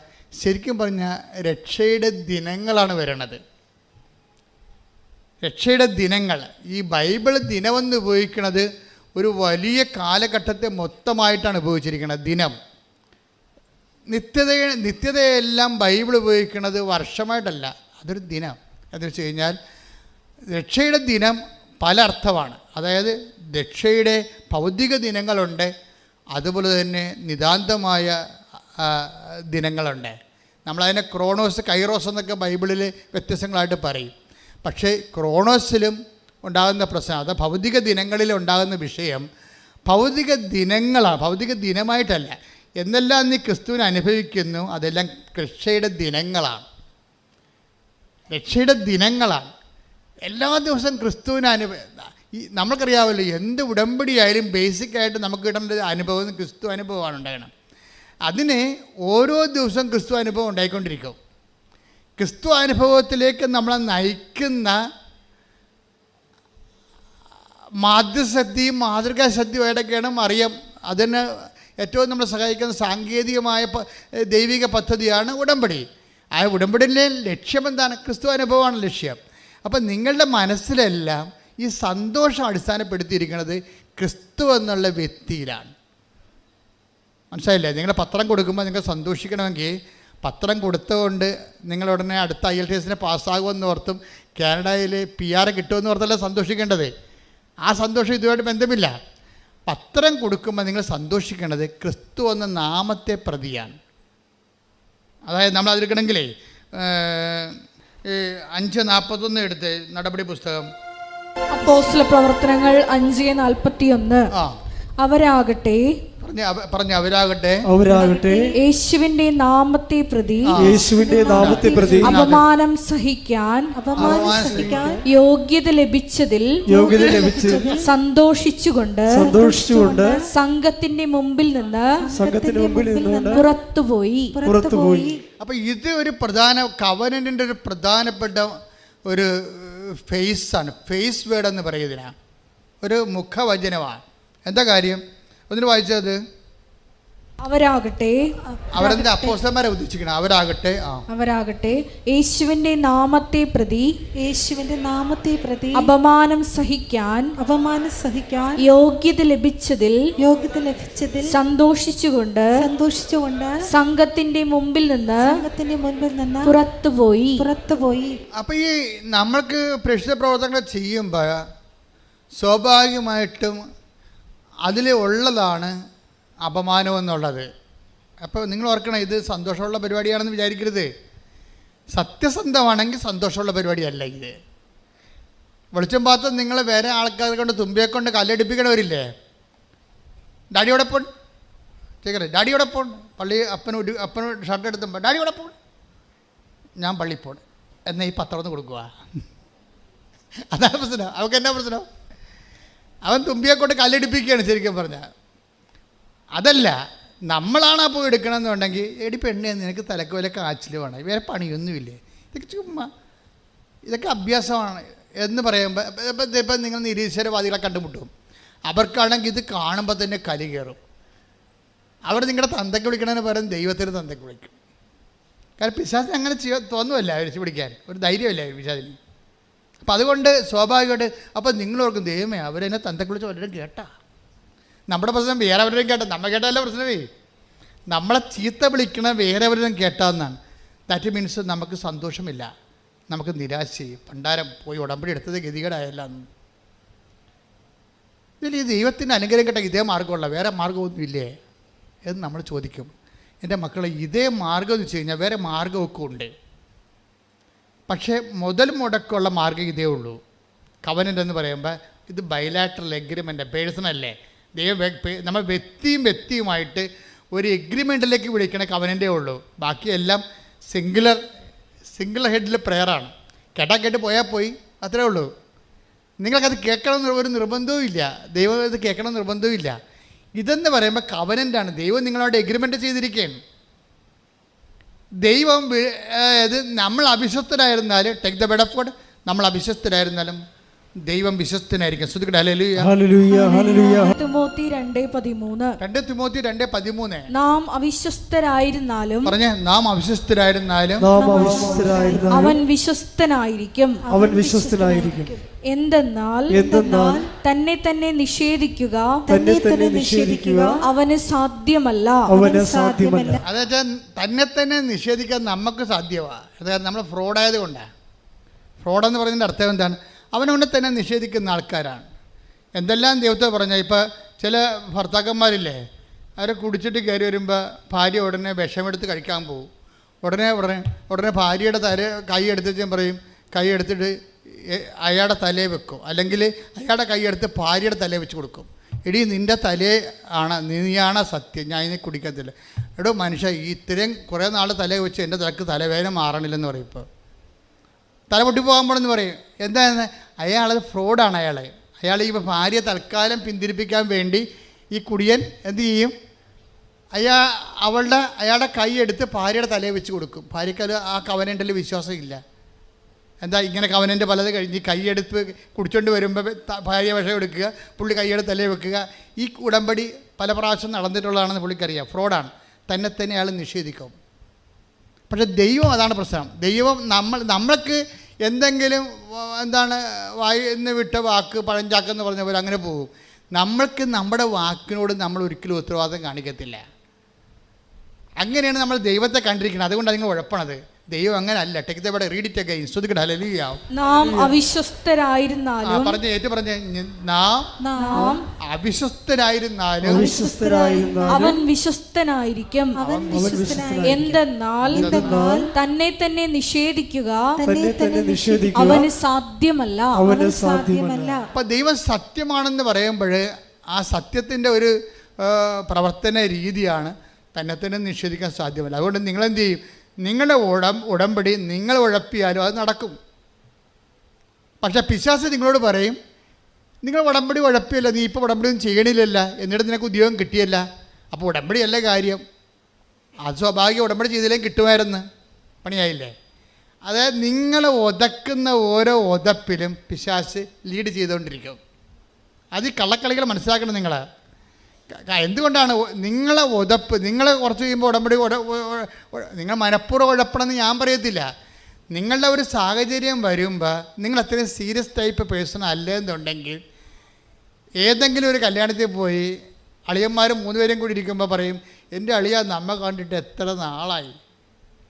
ശരിക്കും പറഞ്ഞാൽ രക്ഷയുടെ ദിനങ്ങളാണ് വരണത്. രക്ഷയുടെ ദിനങ്ങൾ, ഈ ബൈബിൾ ദിനമെന്ന് ഉപയോഗിക്കുന്നത് ഒരു വലിയ കാലഘട്ടത്തെ മൊത്തമായിട്ടാണ് ഉപയോഗിച്ചിരിക്കുന്നത്. ദിനം നിത്യതയെല്ലാം ബൈബിൾ ഉപയോഗിക്കുന്നത് വർഷമായിട്ടല്ല, അതൊരു ദിനം. എന്ന് വെച്ച് കഴിഞ്ഞാൽ രക്ഷയുടെ ദിനം പല അർത്ഥമാണ്. അതായത് രക്ഷയുടെ ഭൗതിക ദിനങ്ങളുണ്ട്, അതുപോലെ തന്നെ നിതാന്തമായ ദിനങ്ങളുണ്ട്. നമ്മളതിനെ ക്രോണോസ്, കൈറോസ് എന്നൊക്കെ ബൈബിളിൽ വ്യത്യസ്തങ്ങളായിട്ട് പറയും. പക്ഷേ ക്രോണോസിലും ഉണ്ടാകുന്ന പ്രശ്നം, അത് ഭൗതിക ദിനങ്ങളിൽ ഉണ്ടാകുന്ന വിഷയം ഭൗതിക ദിനങ്ങളാണ്, ഭൗതിക ദിനമായിട്ടല്ല. എന്നെല്ലാം നീ ക്രിസ്തുവിനെ അനുഭവിക്കുന്നു അതെല്ലാം രക്ഷയുടെ ദിനങ്ങളാണ്. രക്ഷയുടെ ദിനങ്ങളാണ്. എല്ലാ ദിവസവും ക്രിസ്തുവിനെ നമ്മൾക്കറിയാമല്ലോ, എന്ത് ഉടമ്പടിയായാലും ബേസിക്കായിട്ട് നമുക്ക് കിട്ടേണ്ട അനുഭവം ക്രിസ്തു അനുഭവമാണ് ഉണ്ടാകണം. അതിന് ഓരോ ദിവസവും ക്രിസ്തു അനുഭവം ഉണ്ടായിക്കൊണ്ടിരിക്കും. ക്രിസ്തു അനുഭവത്തിലേക്ക് നമ്മളെ നയിക്കുന്ന മാധ്യശക്തിയും മാതൃകാശക്തിയുമായിട്ടൊക്കെയാണ് മറിയം. അതിന് ഏറ്റവും നമ്മളെ സഹായിക്കുന്ന സാങ്കേതികമായ ദൈവിക പദ്ധതിയാണ് ഉടമ്പടി. ആ ഉടമ്പടിയിലെ ലക്ഷ്യം എന്താണ്? ക്രിസ്തു അനുഭവമാണ് ലക്ഷ്യം. അപ്പം നിങ്ങളുടെ മനസ്സിലെല്ലാം ഈ സന്തോഷം അടിസ്ഥാനപ്പെടുത്തിയിരിക്കുന്നത് ക്രിസ്തു എന്നുള്ള വ്യക്തിയിലാണ്. മനസ്സിലായില്ലേ? നിങ്ങൾ പത്രം കൊടുക്കുമ്പോൾ നിങ്ങൾ സന്തോഷിക്കണമെങ്കിൽ പത്രം കൊടുത്തുകൊണ്ട് നിങ്ങളുടനെ അടുത്ത IELTS പാസ്സാകുമെന്ന് ഓർത്തും കാനഡയിൽ PR കിട്ടുമെന്ന് ഓർത്തല്ല സന്തോഷിക്കേണ്ടത്. ആ സന്തോഷം ഇതുമായിട്ട് ബന്ധമില്ല. പത്രം കൊടുക്കുമ്പോൾ നിങ്ങൾ സന്തോഷിക്കേണ്ടത് ക്രിസ്തു എന്ന നാമത്തെ പ്രതിയാണ്. അതായത് നമ്മൾ അതിലെടുക്കണമെങ്കിലേ 5:41 എടുത്ത് നടപടി പുസ്തകം, അപ്പോസ്തല പ്രവർത്തനങ്ങൾ 5:41 അവരാകട്ടെ അവരാകട്ടെ യേശുവിന്റെ നാമത്തെ പ്രതി അപമാനം സഹിക്കാൻ യോഗ്യത ലഭിച്ചതിൽ സന്തോഷിച്ചുകൊണ്ട് സംഘത്തിന്റെ മുമ്പിൽ നിന്ന് പുറത്തുപോയി. അപ്പൊ ഇത് ഒരു പ്രധാന കവനന്റിന്റെ ഒരു പ്രധാനപ്പെട്ട ഒരു ഫേസാണ്. ഫേസ് വേർഡ് എന്ന് പറയുന്നതിനാ ഒരു മുഖവചനമാണ്. എന്താ കാര്യം? ഒന്നിന് വായിച്ചത് അവരാകട്ടെ അവരെന്താ അപ്പോസ്തലന്മാരെ ഉദ്ദേശിക്കണം. അവരാകട്ടെ യേശുവിന്റെ നാമത്തെ പ്രതി അപമാനം സഹിക്കാൻ യോഗ്യത ലഭിച്ചതിൽ സന്തോഷിച്ചുകൊണ്ട് സംഘത്തിന്റെ മുമ്പിൽ നിന്ന് പുറത്തുപോയി. അപ്പൊ ഈ നമ്മൾക്ക് പ്രേക്ഷിത പ്രവർത്തനങ്ങൾ ചെയ്യുമ്പോൾ സ്വാഭാവികമായിട്ടും അതിൽ ഉള്ളതാണ് അപമാനം എന്നുള്ളത്. അപ്പോൾ നിങ്ങൾ ഓർക്കണം, ഇത് സന്തോഷമുള്ള പരിപാടിയാണെന്ന് വിചാരിക്കരുത്. സത്യസന്ധമാണെങ്കിൽ സന്തോഷമുള്ള പരിപാടിയല്ല ഇത്. വെളിച്ചം പാത്രം നിങ്ങൾ വേറെ ആൾക്കാരെ കൊണ്ട് തുമ്പിയെ കൊണ്ട് കല്ലടിപ്പിക്കണവരില്ലേ? ഡാഡിയോടെ പോൺ ചേക്കറേ, ഡാഡിയോടെ പോൺ പള്ളി അപ്പന് ഷർട്ട് എടുത്തുമ്പോൾ ഡാഡിയോടെ പോൺ, ഞാൻ പള്ളി പോൺ എന്നാൽ ഈ പത്രമൊന്ന് കൊടുക്കുക. അതാണ് പ്രശ്നം. അവർക്ക് എന്നാ പ്രശ്നം? അവൻ തുമ്പിയെ കൊണ്ട് കല്ലടിപ്പിക്കുകയാണ് ശരിക്കും പറഞ്ഞാൽ. അതല്ല, നമ്മളാണ് അപ്പോൾ എടുക്കണമെന്നുണ്ടെങ്കിൽ എടി പെണ്ണേ നിനക്ക് തലക്ക് വല്ല കാച്ചിൽ വേണം, വേറെ പണിയൊന്നുമില്ലേ, ഇതൊക്കെ ചുമ്മാ ഇതൊക്കെ അഭ്യാസമാണ് എന്ന് പറയുമ്പോൾ ഇപ്പം നിങ്ങൾ നിരീശ്വരവാദികളെ കണ്ടുമുട്ടും. അവർക്കാണെങ്കിൽ ഇത് കാണുമ്പോൾ തന്നെ കലി കയറും. അവർ നിങ്ങളുടെ തന്തയ്ക്ക് വിളിക്കണതിന് പകരം ദൈവത്തിന് തന്തയ്ക്ക് വിളിക്കും. കാരണം പിശാചിന് അങ്ങനെ തോന്നുമല്ല വിളിച്ച് പിടിക്കാൻ, ഒരു ധൈര്യമല്ല പിശാചിന്. അപ്പം അതുകൊണ്ട് സ്വാഭാവികമായിട്ട് അപ്പം നിങ്ങളോർക്കും ദൈവമേ അവരെന്നെ തന്തയ്ക്ക് വിളിച്ച് വല്ലവരും കേട്ടാ. നമ്മുടെ പ്രശ്നം വേറെ അവരും കേട്ടാ, നമ്മൾ കേട്ടാലേ പ്രശ്നമേ. നമ്മളെ ചീത്ത വിളിക്കണ വേറെ അവരും കേട്ടാന്നാണ്. ദാറ്റ് മീൻസ് നമുക്ക് സന്തോഷമില്ല, നമുക്ക് നിരാശയും പണ്ടാരം പോയി ഉടമ്പടി എടുത്തത് ഗതികേടായല്ല. ഇതിൽ ഈ ദൈവത്തിൻ്റെ അനുഗ്രഹം കേട്ട ഇതേ മാർഗ്ഗമുള്ള വേറെ മാർഗ്ഗമൊന്നും ഇല്ലേ എന്ന് നമ്മൾ ചോദിക്കും. എൻ്റെ മക്കളെ, ഇതേ മാർഗ്ഗം എന്ന് വെച്ച് കഴിഞ്ഞാൽ വേറെ മാർഗ്ഗമൊക്കെ ഉണ്ട്. പക്ഷേ മുതൽ മുടക്കമുള്ള മാർഗ്ഗം ഇതേ ഉള്ളൂ. കവനൻ്റ് എന്ന് പറയുമ്പോൾ ഇത് ബൈലാറ്ററൽ എഗ്രിമെൻ്റ്, പേഴ്സണല്ലേ. ദൈവം നമ്മൾ വ്യക്തിയുമായിട്ട് ഒരു എഗ്രിമെൻറ്റിലേക്ക് വിളിക്കണ കവനൻ്റേ ഉള്ളൂ. ബാക്കിയെല്ലാം സിംഗിൾ ഹെഡിൽ പ്രെയറാണ്. കേട്ട് പോയാൽ പോയി, അത്രേ ഉള്ളൂ. നിങ്ങൾക്കത് കേൾക്കണമെന്ന് ഒരു നിർബന്ധവും ഇല്ല, ദൈവം ഇത് കേൾക്കണം നിർബന്ധവും ഇല്ല. ഇതെന്ന് പറയുമ്പോൾ കവനൻ്റാണ്. ദൈവം നിങ്ങളോട് എഗ്രിമെൻ്റ് ചെയ്തിരിക്കുകയാണ്. ദൈവം ഇത് നമ്മൾ അവിശ്വസ്തരായിരുന്നാലും, take the bed of God, നമ്മൾ അവിശ്വസ്തരായിരുന്നാലും ദൈവം വിശ്വസ്തനായിരിക്കും. ശ്രദ്ധിക്കട്ടെ. Hallelujah hallelujah hallelujah. 2 തിമോത്തി 2:13 നാം അവിശ്വസ്തരായിരുന്നാലും പറഞ്ഞേ, നാം അവിശ്വസ്തരായിരുന്നാലും അവൻ വിശ്വസ്തനായിരിക്കും. എന്തെന്നാൽ തന്നെ തന്നെ നിഷേധിക്കുക അവന് സാധ്യമല്ല. അതായത് തന്നെ തന്നെ നിഷേധിക്കാൻ നമുക്ക് സാധ്യമാണ്. അതായത് നമ്മൾ ഫ്രോഡായത് കൊണ്ടാണ്. ഫ്രോഡെന്ന് പറയുന്നതിൻ്റെ അർത്ഥം എന്താണ്? അവനവനെ തന്നെ നിഷേധിക്കുന്ന ആൾക്കാരാണ്. എന്തെല്ലാം ദൈവത്തെ പറഞ്ഞാൽ, ഇപ്പോൾ ചില ഭർത്താക്കന്മാരില്ലേ, അവർ കുടിച്ചിട്ട് കയറി വരുമ്പോൾ ഭാര്യ ഉടനെ വിഷമെടുത്ത് കഴിക്കാൻ പോകും. ഉടനെ ഭാര്യയുടെ കൈ എടുത്തിട്ട് പറയും, കൈ എടുത്തിട്ട് അയാളുടെ തലയെ വെക്കും, അല്ലെങ്കിൽ അയാളുടെ കൈ എടുത്ത് ഭാര്യയുടെ തലയെ വെച്ച് കൊടുക്കും. എടീ നിൻ്റെ തലേ ആണ്, നീയാണ് സത്യം, ഞാൻ ഇതിനെ കുടിക്കത്തില്ല. എടോ മനുഷ്യ, ഇത്രയും കുറേ നാൾ തലയെ വെച്ച് എൻ്റെ തലക്ക് തലവേദന മാറണില്ലെന്ന് പറയും. ഇപ്പോൾ തല പൊട്ടിപ്പോകാമ്പോഴെന്ന് പറയും. എന്താണെന്ന്? അയാളത് ഫ്രോഡാണ്. അയാൾ ഈ ഭാര്യ തൽക്കാലം പിന്തിരിപ്പിക്കാൻ വേണ്ടി ഈ കുടിയൻ എന്ത് ചെയ്യും? അയാളുടെ കൈ എടുത്ത് ഭാര്യയുടെ തലയെ വെച്ച് കൊടുക്കും. ഭാര്യയ്ക്ക് ആ കവനൻ്റിൽ വിശ്വാസം ഇല്ല. എന്താ ഇങ്ങനെ കവനൻ്റ് പലത് കഴിഞ്ഞ് കൈയെടുത്ത് കുടിച്ചുകൊണ്ട് വരുമ്പോൾ ഭാര്യ വിഷം എടുക്കുക, പുള്ളി കൈയെടുത്ത് തലയെ വെക്കുക. ഈ ഉടമ്പടി പല പ്രാവശ്യം നടന്നിട്ടുള്ളതാണെന്ന് പുള്ളിക്കറിയാം. ഫ്രോഡാണ്. തന്നെ അയാൾ നിഷേധിക്കും. പക്ഷെ ദൈവം അതാണ് പ്രശ്നം. ദൈവം നമ്മൾക്ക് എന്തെങ്കിലും വായിന്ന് വിട്ട വാക്ക് പഴഞ്ചാക്കെന്ന് പറഞ്ഞ പോലെ അങ്ങനെ പോകും. നമ്മൾക്ക് നമ്മുടെ വാക്കിനോട് നമ്മൾ ഒരിക്കലും ഉത്തരവാദിത്തം കാണിക്കത്തില്ല. അങ്ങനെയാണ് നമ്മൾ ദൈവത്തെ കണ്ടിരിക്കുന്നത്. അതുകൊണ്ടാണ് നിങ്ങൾ ഉഴപ്പണത്. ദൈവം അങ്ങനെ അല്ല. Take the word, read it again. ശ്രദ്ധിക്കട്ടെ. ഹല്ലേലൂയ. നാം അവിശ്വസ്തരായിരുന്നാലും നാം അവിശ്വസ്തരായിരുന്നാലും അവൻ വിശ്വസ്തനായിരിക്കും. എന്തെന്നാൽ തന്നെ തന്നെ നിഷേധിക്കുക അവന് സാധ്യമല്ല. അപ്പൊ ദൈവം സത്യമാണെന്ന് പറയുമ്പോൾ ആ സത്യത്തിൻ്റെ ഒരു പ്രവർത്തന രീതിയാണ് തന്നെ തന്നെ നിഷേധിക്കാൻ സാധ്യമല്ല. അതുകൊണ്ട് നിങ്ങളെന്ത് ചെയ്യും? നിങ്ങളുടെ ഉടമ്പടി നിങ്ങൾ ഉഴപ്പിയാലും അത് നടക്കും. പക്ഷേ പിശാച് നിങ്ങളോട് പറയും, നിങ്ങൾ ഉടമ്പടി ഉഴപ്പിയല്ല, നീ ഇപ്പോൾ ഉടമ്പടി ഒന്നും ചെയ്യണില്ലല്ല, എന്നിട്ട് നിനക്ക് ഉദ്യോഗം കിട്ടിയല്ല, അപ്പോൾ ഉടമ്പടിയല്ല കാര്യം. അത് സ്വാഭാവിക ഉടമ്പടി ചെയ്തില്ലെങ്കിൽ കിട്ടുമായിരുന്നു, പണിയായില്ലേ? അതായത് നിങ്ങളെ ഉതക്കുന്ന ഓരോ ഉതപ്പിലും പിശാച് ലീഡ് ചെയ്തുകൊണ്ടിരിക്കും. അത് ഈ കള്ളക്കളികൾ മനസ്സിലാക്കണം നിങ്ങൾ. എന്തുകൊണ്ടാണ് നിങ്ങളെ ഉതപ്പ്? നിങ്ങളെ കുറച്ച് കഴിയുമ്പോൾ ഉടമ്പടി നിങ്ങൾ മനഃപൂർവ്വം ഉഴപ്പണമെന്ന് ഞാൻ പറയത്തില്ല. നിങ്ങളുടെ ഒരു സാഹചര്യം വരുമ്പോൾ നിങ്ങൾ അത്രയും സീരിയസ് ടൈപ്പ് പേഴ്സൺ അല്ലെന്നുണ്ടെങ്കിൽ ഏതെങ്കിലും ഒരു കല്യാണത്തിൽ പോയി അളിയന്മാർ 3 പേരും കൂടി ഇരിക്കുമ്പോൾ പറയും, എൻ്റെ അളിയ നമ്മ കണ്ടിട്ട് എത്ര നാളായി.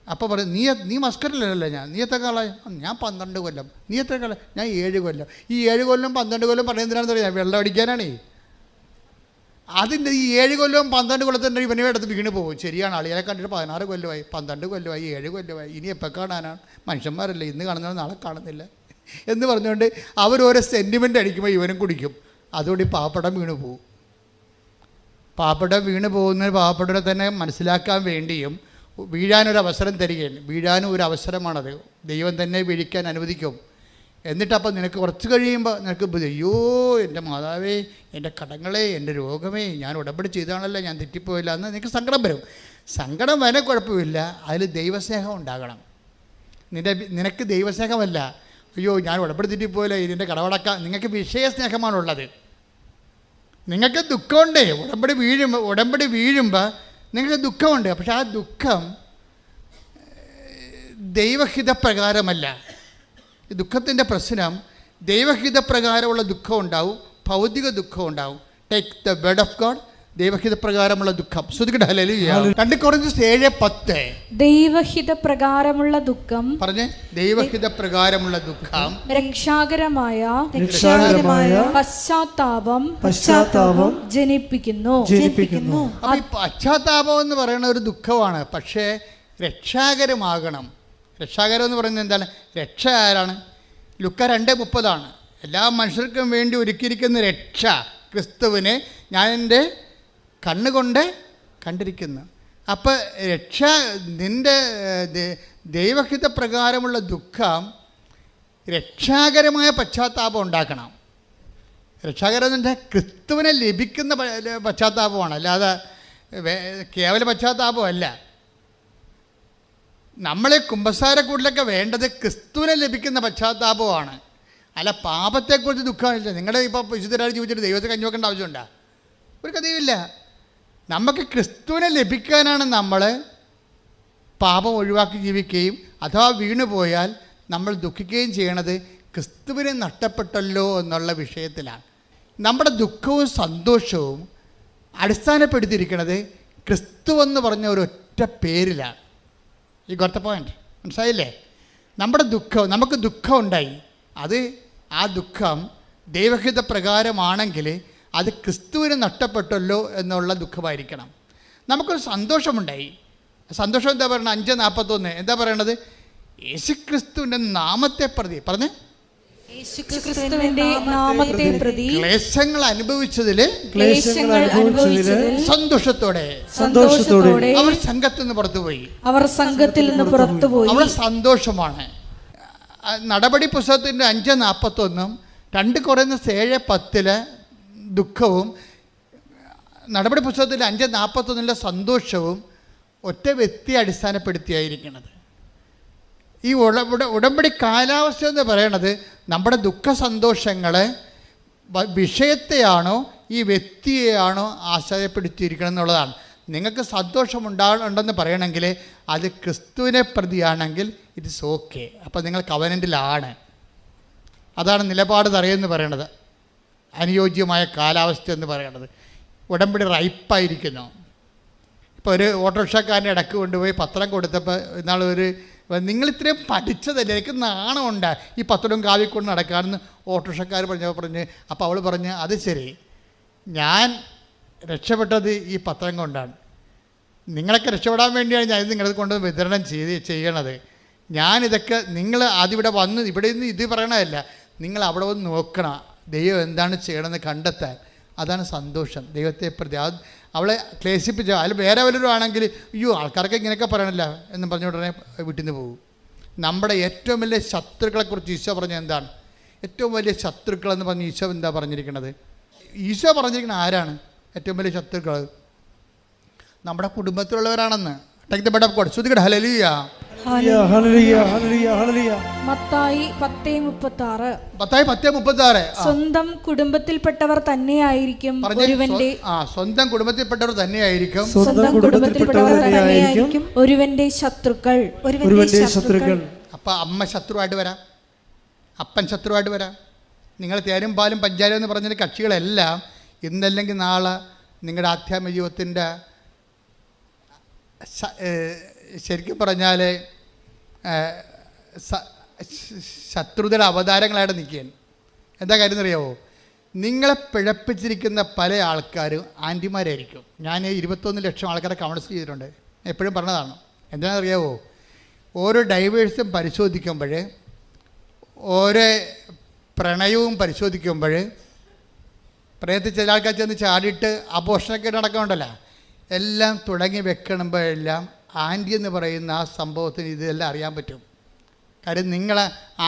അപ്പോൾ പറയും, നീ മസ്കറ്റിലല്ലേ നീ എത്ര കാലമായി? ഞാൻ 12 കൊല്ലം. നീ എത്ര കാലം? ഞാൻ 7 കൊല്ലം. ഈ 7 കൊല്ലം 12 കൊല്ലം പറയുന്നതിനാണെന്ന് പറയാം, വെള്ളം അടിക്കാനാണ്. അതിൻ്റെ ഈ 7 കൊല്ലവും 12 കൊല്ലത്തിൻ്റെ ഇവനെ എടുത്ത് വീണ് പോകും. ശരിയാണ്, അളിയെ കണ്ടിട്ട് 16 കൊല്ലമായി, 12 കൊല്ലമായി, 7 കൊല്ലമായി, ഇനി എപ്പോൾ കാണാനാണ്? മനുഷ്യന്മാരല്ലേ, ഇന്ന് കാണുന്നത് നാളെ കാണുന്നില്ല എന്ന് പറഞ്ഞുകൊണ്ട് അവരോരോ സെൻറ്റിമെൻ്റ് അടിക്കുമ്പോൾ ഇവനും കുടിക്കും. അതുകൊണ്ട് ഈ പാപ്പടം വീണ് പോകും. പാപ്പടം വീണ് പോകുന്നതിന് പാപ്പടനെ തന്നെ മനസ്സിലാക്കാൻ വേണ്ടിയും വീഴാനൊരവസരം തരികയാണ്. വീഴാനും ഒരു അവസരമാണത്. ദൈവം തന്നെ വീഴിക്കാൻ അനുവദിക്കും. എന്നിട്ടപ്പോൾ നിനക്ക് കുറച്ച് കഴിയുമ്പോൾ നിനക്ക് അയ്യോ എൻ്റെ മാതാവേ, എൻ്റെ കടങ്ങളെ, എൻ്റെ രോഗമേ, ഞാൻ ഉടമ്പടി ചെയ്താണല്ലോ, ഞാൻ തെറ്റിപ്പോയില്ല എന്ന് നിനക്ക് സങ്കടം വരും. സങ്കടം വരെ കുഴപ്പമില്ല, അതിൽ ദൈവസ്നേഹം ഉണ്ടാകണം. നിനക്ക് ദൈവസ്നേഹമല്ല, അയ്യോ ഞാൻ ഉടമ്പടി തെറ്റിപ്പോയില്ല, ഇതിൻ്റെ കടവടക്കാം. നിങ്ങൾക്ക് വിഷയസ്നേഹമാണുള്ളത്. നിങ്ങൾക്ക് ദുഃഖമുണ്ട്, ഉടമ്പടി വീഴുമ്പോൾ നിങ്ങൾക്ക് ദുഃഖമുണ്ട്. പക്ഷെ ആ ദുഃഖം ദൈവഹിതപ്രകാരമല്ല. ഈ ദുഃഖത്തിൻ്റെ പ്രശ്നം ദൈവഹിതപ്രകാരമുള്ള ദുഃഖം ഉണ്ടാവും, ഭൗതിക ദുഃഖം ഉണ്ടാവും. Take the word of God, ദൈവഹിതപ്രകാരമുള്ള ദുഃഖം. ശ്രുതികട ഹല്ലേലൂയ. 2 കൊരിന്ത്യർ 7:10 ദൈവഹിതപ്രകാരമുള്ള ദുഃഖം പറഞ്ഞേ. ദൈവഹിതപ്രകാരമുള്ള ദുഃഖം രക്ഷാകരമായ പശ്ചാത്താപം ജനിപ്പിക്കുന്നു. അപ്പോൾ ഈ പശ്ചാത്താപം എന്ന് പറയുന്ന ഒരു ദുഃഖമാണ്, പക്ഷേ രക്ഷാകരമാകണം. രക്ഷാകരം എന്ന് പറയുന്നത് എന്താണ്? രക്ഷ ആരാണ്? ലുക്ക 2:30 എല്ലാ മനുഷ്യർക്കും വേണ്ടി ഒരുക്കിയിരിക്കുന്ന രക്ഷ ക്രിസ്തുവിനെ ഞാൻ എൻ്റെ കണ്ണുകൊണ്ട് കണ്ടിരിക്കുന്നു. അപ്പോൾ നിൻ്റെ ദൈവഹിത പ്രകാരമുള്ള ദുഃഖം രക്ഷാകരമായ പശ്ചാത്താപം ഉണ്ടാക്കണം. രക്ഷാകരം എന്ന് വെച്ചാൽ ക്രിസ്തുവിനെ ലഭിക്കുന്ന പശ്ചാത്താപമാണ്, അല്ലാതെ കേവല പശ്ചാത്താപമല്ല. നമ്മളെ കുമ്പസാരക്കൂടിലൊക്കെ വേണ്ടത് ക്രിസ്തുവിനെ ലഭിക്കുന്ന പശ്ചാത്താപമാണ്, അല്ല പാപത്തെക്കുറിച്ച് ദുഃഖമില്ല. നിങ്ങളുടെ ഇപ്പോൾ വിശുദ്ധരായി ജീവിച്ചിട്ട് ദൈവത്തെ കഞ്ഞി വെക്കേണ്ട ആവശ്യമുണ്ടോ? ഒരു കഥയുമില്ല. നമുക്ക് ക്രിസ്തുവിനെ ലഭിക്കാനാണ് നമ്മൾ പാപം ഒഴിവാക്കി ജീവിക്കുകയും അഥവാ വീണു പോയാൽ നമ്മൾ ദുഃഖിക്കുകയും ചെയ്യണത് ക്രിസ്തുവിനെ നഷ്ടപ്പെട്ടല്ലോ എന്നുള്ള വിഷയത്തിലാണ്. നമ്മുടെ ദുഃഖവും സന്തോഷവും അടിസ്ഥാനപ്പെടുത്തിയിരിക്കുന്നത് ക്രിസ്തു എന്ന് പറഞ്ഞ ഒരൊറ്റ പേരിലാണ്. ഈ ഗോട്ട് ദ പോയിന്റ്, മനസ്സിലായില്ലേ? നമുക്ക് ദുഃഖം ഉണ്ടായി, ആ ദുഃഖം ദൈവഹിത പ്രകാരമാണെങ്കിൽ അത് ക്രിസ്തുവിന് നഷ്ടപ്പെട്ടല്ലോ എന്നുള്ള ദുഃഖമായിരിക്കണം. നമുക്കൊരു സന്തോഷമുണ്ടായി, സന്തോഷം എന്താ പറയുന്നത്? 5:41 എന്താ പറയണത്? യേശുക്രിസ്തുവിൻ്റെ നാമത്തെ പ്രതി പറഞ്ഞ് ക്ലേശങ്ങൾ അനുഭവിച്ചതിൽ സന്തോഷത്തോടെ അവർ സംഘത്തിൽ നിന്ന് പുറത്തുപോയി. അവർ സന്തോഷമാണ്. നടപടി പുസ്തകത്തിൻ്റെ 5:41 2 കൊരിന്ത്യർ 7:10 ദുഃഖവും നടപടി പുസ്തകത്തിൻ്റെ 5:41 സന്തോഷവും ഒറ്റ വ്യക്തിയെ അടിസ്ഥാനപ്പെടുത്തിയായിരിക്കുന്നത്. ഈ ഉടമ്പടി കാലാവസ്ഥ എന്ന് പറയണത് നമ്മുടെ ദുഃഖ സന്തോഷങ്ങളെ വിഷയത്തെയാണോ ഈ വ്യക്തിയെയാണോ ആശ്രയപ്പെടുത്തിയിരിക്കണം എന്നുള്ളതാണ്. നിങ്ങൾക്ക് സന്തോഷമുണ്ടെന്ന് പറയണമെങ്കിൽ അത് ക്രിസ്തുവിനെ പ്രതിയാണെങ്കിൽ ഇറ്റ് ഇസ് ഓക്കെ. അപ്പോൾ നിങ്ങൾ കവനൻറ്റിലാണ്. അതാണ് നിലപാട് തറയെന്ന് പറയണത്, അനുയോജ്യമായ കാലാവസ്ഥ എന്ന് പറയണത്. ഉടമ്പടി റൈപ്പായിരിക്കുന്നു. ഇപ്പോൾ ഒരു ഓട്ടോറിക്ഷക്കാരൻ്റെ ഇടയ്ക്ക് കൊണ്ടുപോയി പത്രം കൊടുത്തപ്പോൾ നിങ്ങൾ ഇത്രയും പഠിച്ചതല്ലേ, എനിക്ക് നാണമുണ്ട് ഈ പത്രവും കാവിക്കൊണ്ട് നടക്കാമെന്ന് ഓട്ടോറിക്ഷക്കാർ പറഞ്ഞ്. അപ്പോൾ അവൾ പറഞ്ഞ്, അത് ശരി, ഞാൻ രക്ഷപ്പെട്ടത് ഈ പത്രം കൊണ്ടാണ്, നിങ്ങളൊക്കെ രക്ഷപ്പെടാൻ വേണ്ടിയാണ് ഞാൻ ഇത് നിങ്ങളത് കൊണ്ട് വിതരണം ചെയ്യണത്. ഞാനിതൊക്കെ നിങ്ങൾ ആദ്യം ഇവിടെ വന്ന് ഇവിടെ നിന്ന് ഇത് പറയണതല്ല, നിങ്ങൾ അവിടെ വന്ന് നോക്കണം ദൈവം എന്താണ് ചെയ്യണമെന്ന് കണ്ടെത്താൻ. അതാണ് സന്തോഷം ദൈവത്തെ പ്രതി. അവളെ ക്ലേശിപ്പിച്ച അതിൽ വേറെ വല്ലവരും ആണെങ്കിൽ അയ്യോ ആൾക്കാർക്ക് ഇങ്ങനെയൊക്കെ പറയണല്ല എന്ന് പറഞ്ഞ ഉടനെ വീട്ടിൽ നിന്ന് പോകും. നമ്മുടെ ഏറ്റവും വലിയ ശത്രുക്കളെക്കുറിച്ച് ഈശോ പറഞ്ഞത് എന്താണ്? ഏറ്റവും വലിയ ശത്രുക്കളെന്ന് പറഞ്ഞ് ഈശോ എന്താ പറഞ്ഞിരിക്കുന്നത്? ഈശോ പറഞ്ഞിരിക്കുന്നത് ആരാണ് ഏറ്റവും വലിയ ശത്രുക്കൾ? നമ്മുടെ കുടുംബത്തിലുള്ളവരാണെന്ന്. Take the bed of God. ശ്രുതികട ഹല്ലേലൂയ. മത്തായി 10:36 സ്വന്തം കുടുംബത്തിൽപ്പെട്ടവർ തന്നെയായിരിക്കും സ്വന്തം കുടുംബത്തിൽപ്പെട്ടവർ തന്നെയായിരിക്കും ഒരുവന്റെ ശത്രുക്കൾ. അപ്പം അമ്മ ശത്രുവായിട്ട് വരാം, അപ്പൻ ശത്രുവായിട്ട് വരാം. നിങ്ങൾ തേനും പാലും പഞ്ചാരം എന്ന് പറഞ്ഞ കക്ഷികളെല്ലാം ഇന്നല്ലെങ്കിൽ നാളെ നിങ്ങളുടെ ആധ്യാത്മിക ജീവിതത്തിൻ്റെ ശരിക്കും പറഞ്ഞാൽ ശത്രുതയുടെ അവതാരങ്ങളായിട്ട് നിൽക്കുകയാണ്. എന്താ കാര്യം എന്നറിയാമോ? നിങ്ങളെ പിഴപ്പിച്ചിരിക്കുന്ന പല ആൾക്കാരും ആൻറ്റിമാരായിരിക്കും. ഞാൻ 21 ലക്ഷം ആൾക്കാരെ കൗൺസിൽ ചെയ്തിട്ടുണ്ട്, എപ്പോഴും പറഞ്ഞതാണ്. എന്താണെന്നറിയാമോ? ഓരോ ഡൈവേഴ്സും പരിശോധിക്കുമ്പോൾ, ഓരോ പ്രണയവും പരിശോധിക്കുമ്പോൾ, പ്രണയത്തിൽ ചില ആൾക്കാർ ചെന്ന് ചാടിയിട്ട് അപോഷണൊക്കെ നടക്കുന്നുണ്ടല്ലോ, എല്ലാം തുടങ്ങി വെക്കണമ്പോഴെല്ലാം ആൻറ്റി എന്ന് പറയുന്ന ആ സംഭവത്തിന് ഇതെല്ലാം അറിയാൻ പറ്റും. കാര്യം നിങ്ങൾ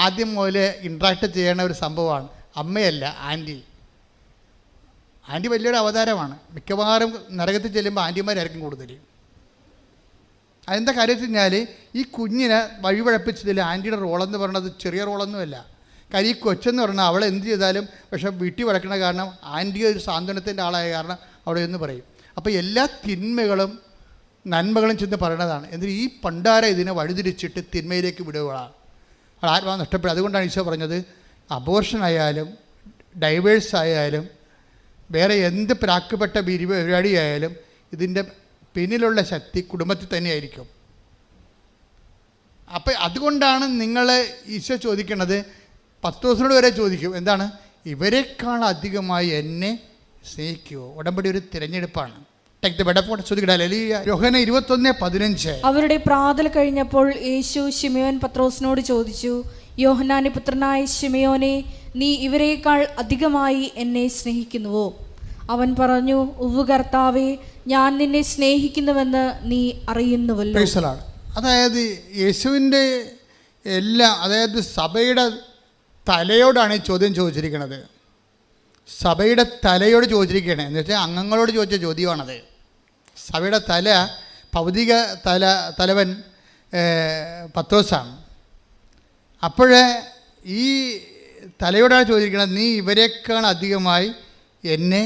ആദ്യം മുതൽ ഇൻട്രാക്ട് ചെയ്യണ ഒരു സംഭവമാണ്. അമ്മയല്ല, ആൻറ്റി. ആൻറ്റി വലിയൊരു അവതാരമാണ്. മിക്കവാറും നരകത്തിൽ ചെല്ലുമ്പോൾ ആൻറ്റിമാരായിരിക്കും കൂടുതൽ. അതെന്താ കാര്യം വെച്ച് കഴിഞ്ഞാൽ ഈ കുഞ്ഞിനെ വഴിപഴപ്പിച്ചതിൽ ആൻറ്റിയുടെ റോളെന്ന് പറയുന്നത് ചെറിയ റോളൊന്നുമല്ല. കരി കൊച്ചെന്ന് പറഞ്ഞാൽ അവൾ എന്ത് ചെയ്താലും പക്ഷേ വീട്ടിൽ വഴക്കണ കാരണം ആൻറ്റി ഒരു സാന്ത്വനത്തിൻ്റെ ആളായ കാരണം അവിടെ എന്ന് പറയും. അപ്പോൾ എല്ലാ തിന്മകളും നന്മകളും ചെന്ന് പറയണതാണ്. എന്നിട്ട് ഈ പണ്ടാര ഇതിനെ വഴിതിരിച്ചിട്ട് തിന്മയിലേക്ക് വിടുകയാണ്. അത് ആത്മാവ് നഷ്ടപ്പെടും. അതുകൊണ്ടാണ് ഈശോ പറഞ്ഞത് അബോർഷനായാലും ഡൈവേഴ്സ് ആയാലും വേറെ എന്ത് പ്രാക്കപ്പെട്ട പരിപാടിയായാലും ഇതിൻ്റെ പിന്നിലുള്ള ശക്തി കുടുംബത്തിൽ തന്നെയായിരിക്കും. അപ്പം അതുകൊണ്ടാണ് നിങ്ങൾ ഈശോ ചോദിക്കണത്, പത്രോസിനോട് വരെ ചോദിക്കും, എന്താണ്? ഇവരെക്കാൾ അധികമായി എന്നെ സ്നേഹിക്കുമോ? ഉടമ്പടി ഒരു തിരഞ്ഞെടുപ്പാണ്. യോഹന്നാൻ 21:15. അവരുടെ പ്രാതൽ കഴിഞ്ഞപ്പോൾ യേശു ശിമയോൻ പത്രോസിനോട് ചോദിച്ചു, യോഹന്നാന്റെ പുത്രനായ ശിമയോനെ, നീ ഇവരെക്കാൾ അധികമായി എന്നെ സ്നേഹിക്കുന്നുവോ? അവൻ പറഞ്ഞു, ഉവ്വ് കർത്താവേ, ഞാൻ നിന്നെ സ്നേഹിക്കുന്നുവെന്ന് നീ അറിയുന്നുവല്ലോ. അതായത് യേശുവിൻ്റെ അതായത് സഭയുടെ തലയോടാണ് ഈ ചോദ്യം ചോദിച്ചിരിക്കുന്നത്. സഭയുടെ തലയോട് ചോദിച്ചിരിക്കുകയാണ്. എന്ന് വെച്ചാൽ അംഗങ്ങളോട് ചോദിച്ച ചോദ്യമാണത്. സഭയുടെ ഭൗതിക തലവൻ പത്രോസാണ്. അപ്പോഴേ ഈ തലയോടാണ് ചോദിച്ചിരിക്കുന്നത്, നീ ഇവരെക്കാൾ അധികമായി എന്നെ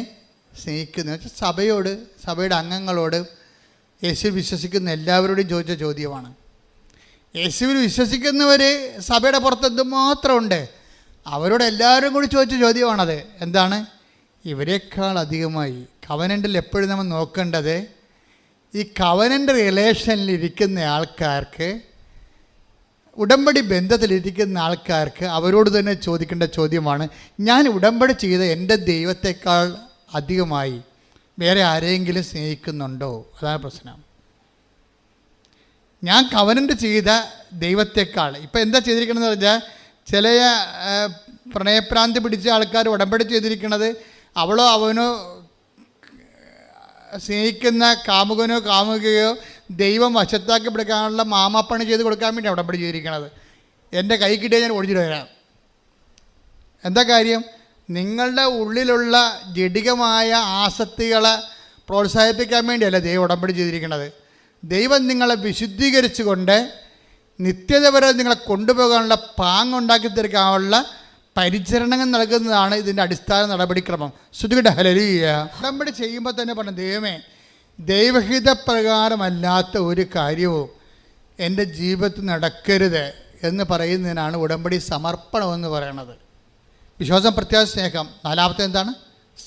സ്നേഹിക്കുന്നു. വെച്ചാൽ സഭയോട്, സഭയുടെ അംഗങ്ങളോട്, യേശുവിൽ വിശ്വസിക്കുന്ന എല്ലാവരോടും ചോദിച്ച ചോദ്യമാണ്. യേശുവിൽ വിശ്വസിക്കുന്നവർ സഭയുടെ പുറത്ത് എന്തുമാത്രമുണ്ട്, അവരോട് എല്ലാവരും കൂടി ചോദിച്ച ചോദ്യമാണത്. എന്താണ്? ഇവരെക്കാൾ അധികമായി. കവനൻ്റിൽ എപ്പോഴും നമ്മൾ നോക്കേണ്ടത് ഈ കവനൻ്റ് റിലേഷനിലിരിക്കുന്ന ആൾക്കാർക്ക്, ഉടമ്പടി ബന്ധത്തിലിരിക്കുന്ന ആൾക്കാർക്ക് അവരോട് തന്നെ ചോദിക്കേണ്ട ചോദ്യമാണ്, ഞാൻ ഉടമ്പടി ചെയ്ത എൻ്റെ ദൈവത്തെക്കാൾ അധികമായി വേറെ ആരെങ്കിലും സ്നേഹിക്കുന്നുണ്ടോ? അതാണ് പ്രശ്നം. ഞാൻ കവനൻ്റ് ചെയ്ത ദൈവത്തെക്കാൾ ഇപ്പം എന്താ ചെയ്തിരിക്കണമെന്ന് പറഞ്ഞാൽ, ചില പ്രണയഭ്രാന്തി പിടിച്ച ആൾക്കാർ ഉടമ്പടി ചെയ്തിരിക്കുന്നത് അവളോ അവനോ സ്നേഹിക്കുന്ന കാമുകനോ കാമുകയോ ദൈവം വശത്താക്കി പിടിക്കാനുള്ള മാമാപ്പണി ചെയ്ത് കൊടുക്കാൻ വേണ്ടി ഉടമ്പടി ചെയ്തിരിക്കണത്. എൻ്റെ കൈ കിട്ടിയാൽ ഞാൻ ഓടിച്ചിട്ട് വരാം. എന്താ കാര്യം? നിങ്ങളുടെ ഉള്ളിലുള്ള ജഡികമായ ആസക്തികളെ പ്രോത്സാഹിപ്പിക്കാൻ വേണ്ടിയല്ല ദൈവം ഉടമ്പടി ചെയ്തിരിക്കുന്നത്. ദൈവം നിങ്ങളെ വിശുദ്ധീകരിച്ചുകൊണ്ട് നിത്യത വരെ നിങ്ങളെ കൊണ്ടുപോകാനുള്ള പാങ്ങുണ്ടാക്കി തീർക്കാനുള്ള പരിചരണങ്ങൾ നൽകുന്നതാണ് ഇതിൻ്റെ അടിസ്ഥാന നടപടിക്രമം. ശ്രുതികട്ടെ ഹല്ലേലൂയ. ഉടമ്പടി ചെയ്യുമ്പോൾ തന്നെ പറഞ്ഞു, ദൈവമേ, ദൈവഹിതപ്രകാരമല്ലാത്ത ഒരു കാര്യവും എൻ്റെ ജീവിതത്തിൽ നടക്കരുത് എന്ന് പറയുന്നതിനാണ് ഉടമ്പടി സമർപ്പണം എന്ന് പറയുന്നത്. വിശ്വാസം, പ്രത്യാശ, സ്നേഹം. നാലാമത്തെ എന്താണ്?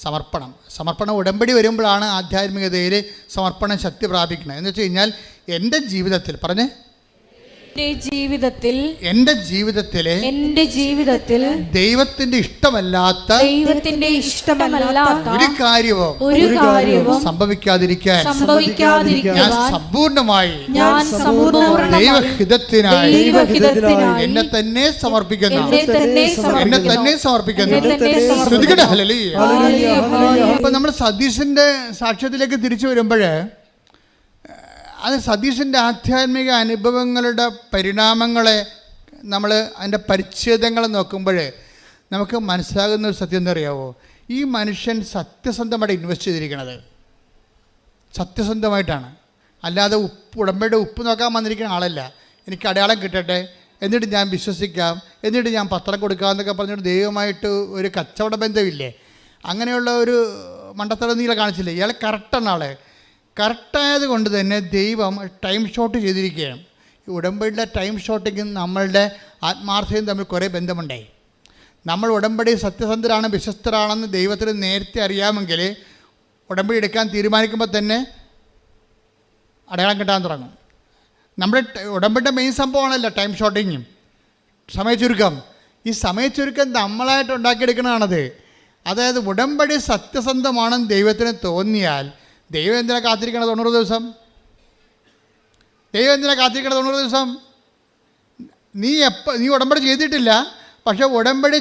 സമർപ്പണം. സമർപ്പണം ഉടമ്പടി വരുമ്പോഴാണ് ആധ്യാത്മികതയിൽ സമർപ്പണം ശക്തി പ്രാപിക്കുന്നത്. എന്ന് വെച്ച് കഴിഞ്ഞാൽ എൻ്റെ ജീവിതത്തിൽ എൻ്റെ ജീവിതത്തിൽ ദൈവത്തിന്റെ ഇഷ്ടമല്ലാത്ത ഒരു കാര്യവും സംഭവിക്കാതിരിക്കാൻ ഞാൻ സമ്പൂർണമായി ദൈവഹിതത്തിനായി എന്നെ തന്നെ സമർപ്പിക്കുന്നു. അപ്പൊ നമ്മൾ സതീശന്റെ സാക്ഷ്യത്തിലേക്ക് തിരിച്ചു വരുമ്പോൾ അത് സതീശൻ്റെ ആധ്യാത്മിക അനുഭവങ്ങളുടെ പരിണാമങ്ങളെ നമ്മൾ അതിൻ്റെ പരിച്ഛേദങ്ങൾ നോക്കുമ്പോൾ നമുക്ക് മനസ്സിലാകുന്ന ഒരു സത്യം എന്താ അറിയാമോ? ഈ മനുഷ്യൻ സത്യസന്ധമായിട്ട് ഇൻവെസ്റ്റ് ചെയ്തിരിക്കുന്നത് സത്യസന്ധമായിട്ടാണ്. അല്ലാതെ ഉടമ്പയുടെ ഉപ്പ് നോക്കാൻ വന്നിരിക്കുന്ന ആളല്ല. എനിക്ക് അടയാളം കിട്ടട്ടെ, എന്നിട്ട് ഞാൻ വിശ്വസിക്കാം, എന്നിട്ട് ഞാൻ പത്രം കൊടുക്കാമെന്നൊക്കെ പറഞ്ഞിട്ട് ദൈവമായിട്ട് ഒരു കച്ചവട ബന്ധമില്ലേ? അങ്ങനെയുള്ള ഒരു മണ്ടത്തരം നീല കാണിച്ചില്ലേ? ഇയാൾ കറക്റ്റാണ്. ആളെ കറക്റ്റായത് കൊണ്ട് തന്നെ ദൈവം ടൈം ഷോട്ട് ചെയ്തിരിക്കുകയാണ്. ഈ ഉടമ്പടിയുടെ ടൈം ഷോട്ടിങ്ങും നമ്മളുടെ ആത്മാർത്ഥതയും തമ്മിൽ കുറേ ബന്ധമുണ്ടായി. നമ്മൾ ഉടമ്പടി സത്യസന്ധരാണ്, വിശ്വസ്തരാണെന്ന് ദൈവത്തിന് നേരത്തെ അറിയാമെങ്കിൽ ഉടമ്പടി എടുക്കാൻ തീരുമാനിക്കുമ്പോൾ തന്നെ അടയാളം കിട്ടാൻ തുടങ്ങും. നമ്മുടെ ഉടമ്പടിയുടെ മെയിൻ സംഭവമാണല്ലോ ടൈം ഷോട്ടിങ്ങും സമയച്ചുരുക്കം. ഈ സമയച്ചുരുക്കം നമ്മളായിട്ട് ഉണ്ടാക്കിയെടുക്കണതാണത്. അതായത് ഉടമ്പടി സത്യസന്ധമാണെന്ന് ദൈവത്തിന് തോന്നിയാൽ ദൈവം എന്തിനാ കാത്തിരിക്കണം 90 ദിവസം? ദൈവം എന്തിനാ കാത്തിരിക്കണം 90 ദിവസം? നീ ഉടമ്പടി ചെയ്തിട്ടില്ല, പക്ഷെ ഉടമ്പടി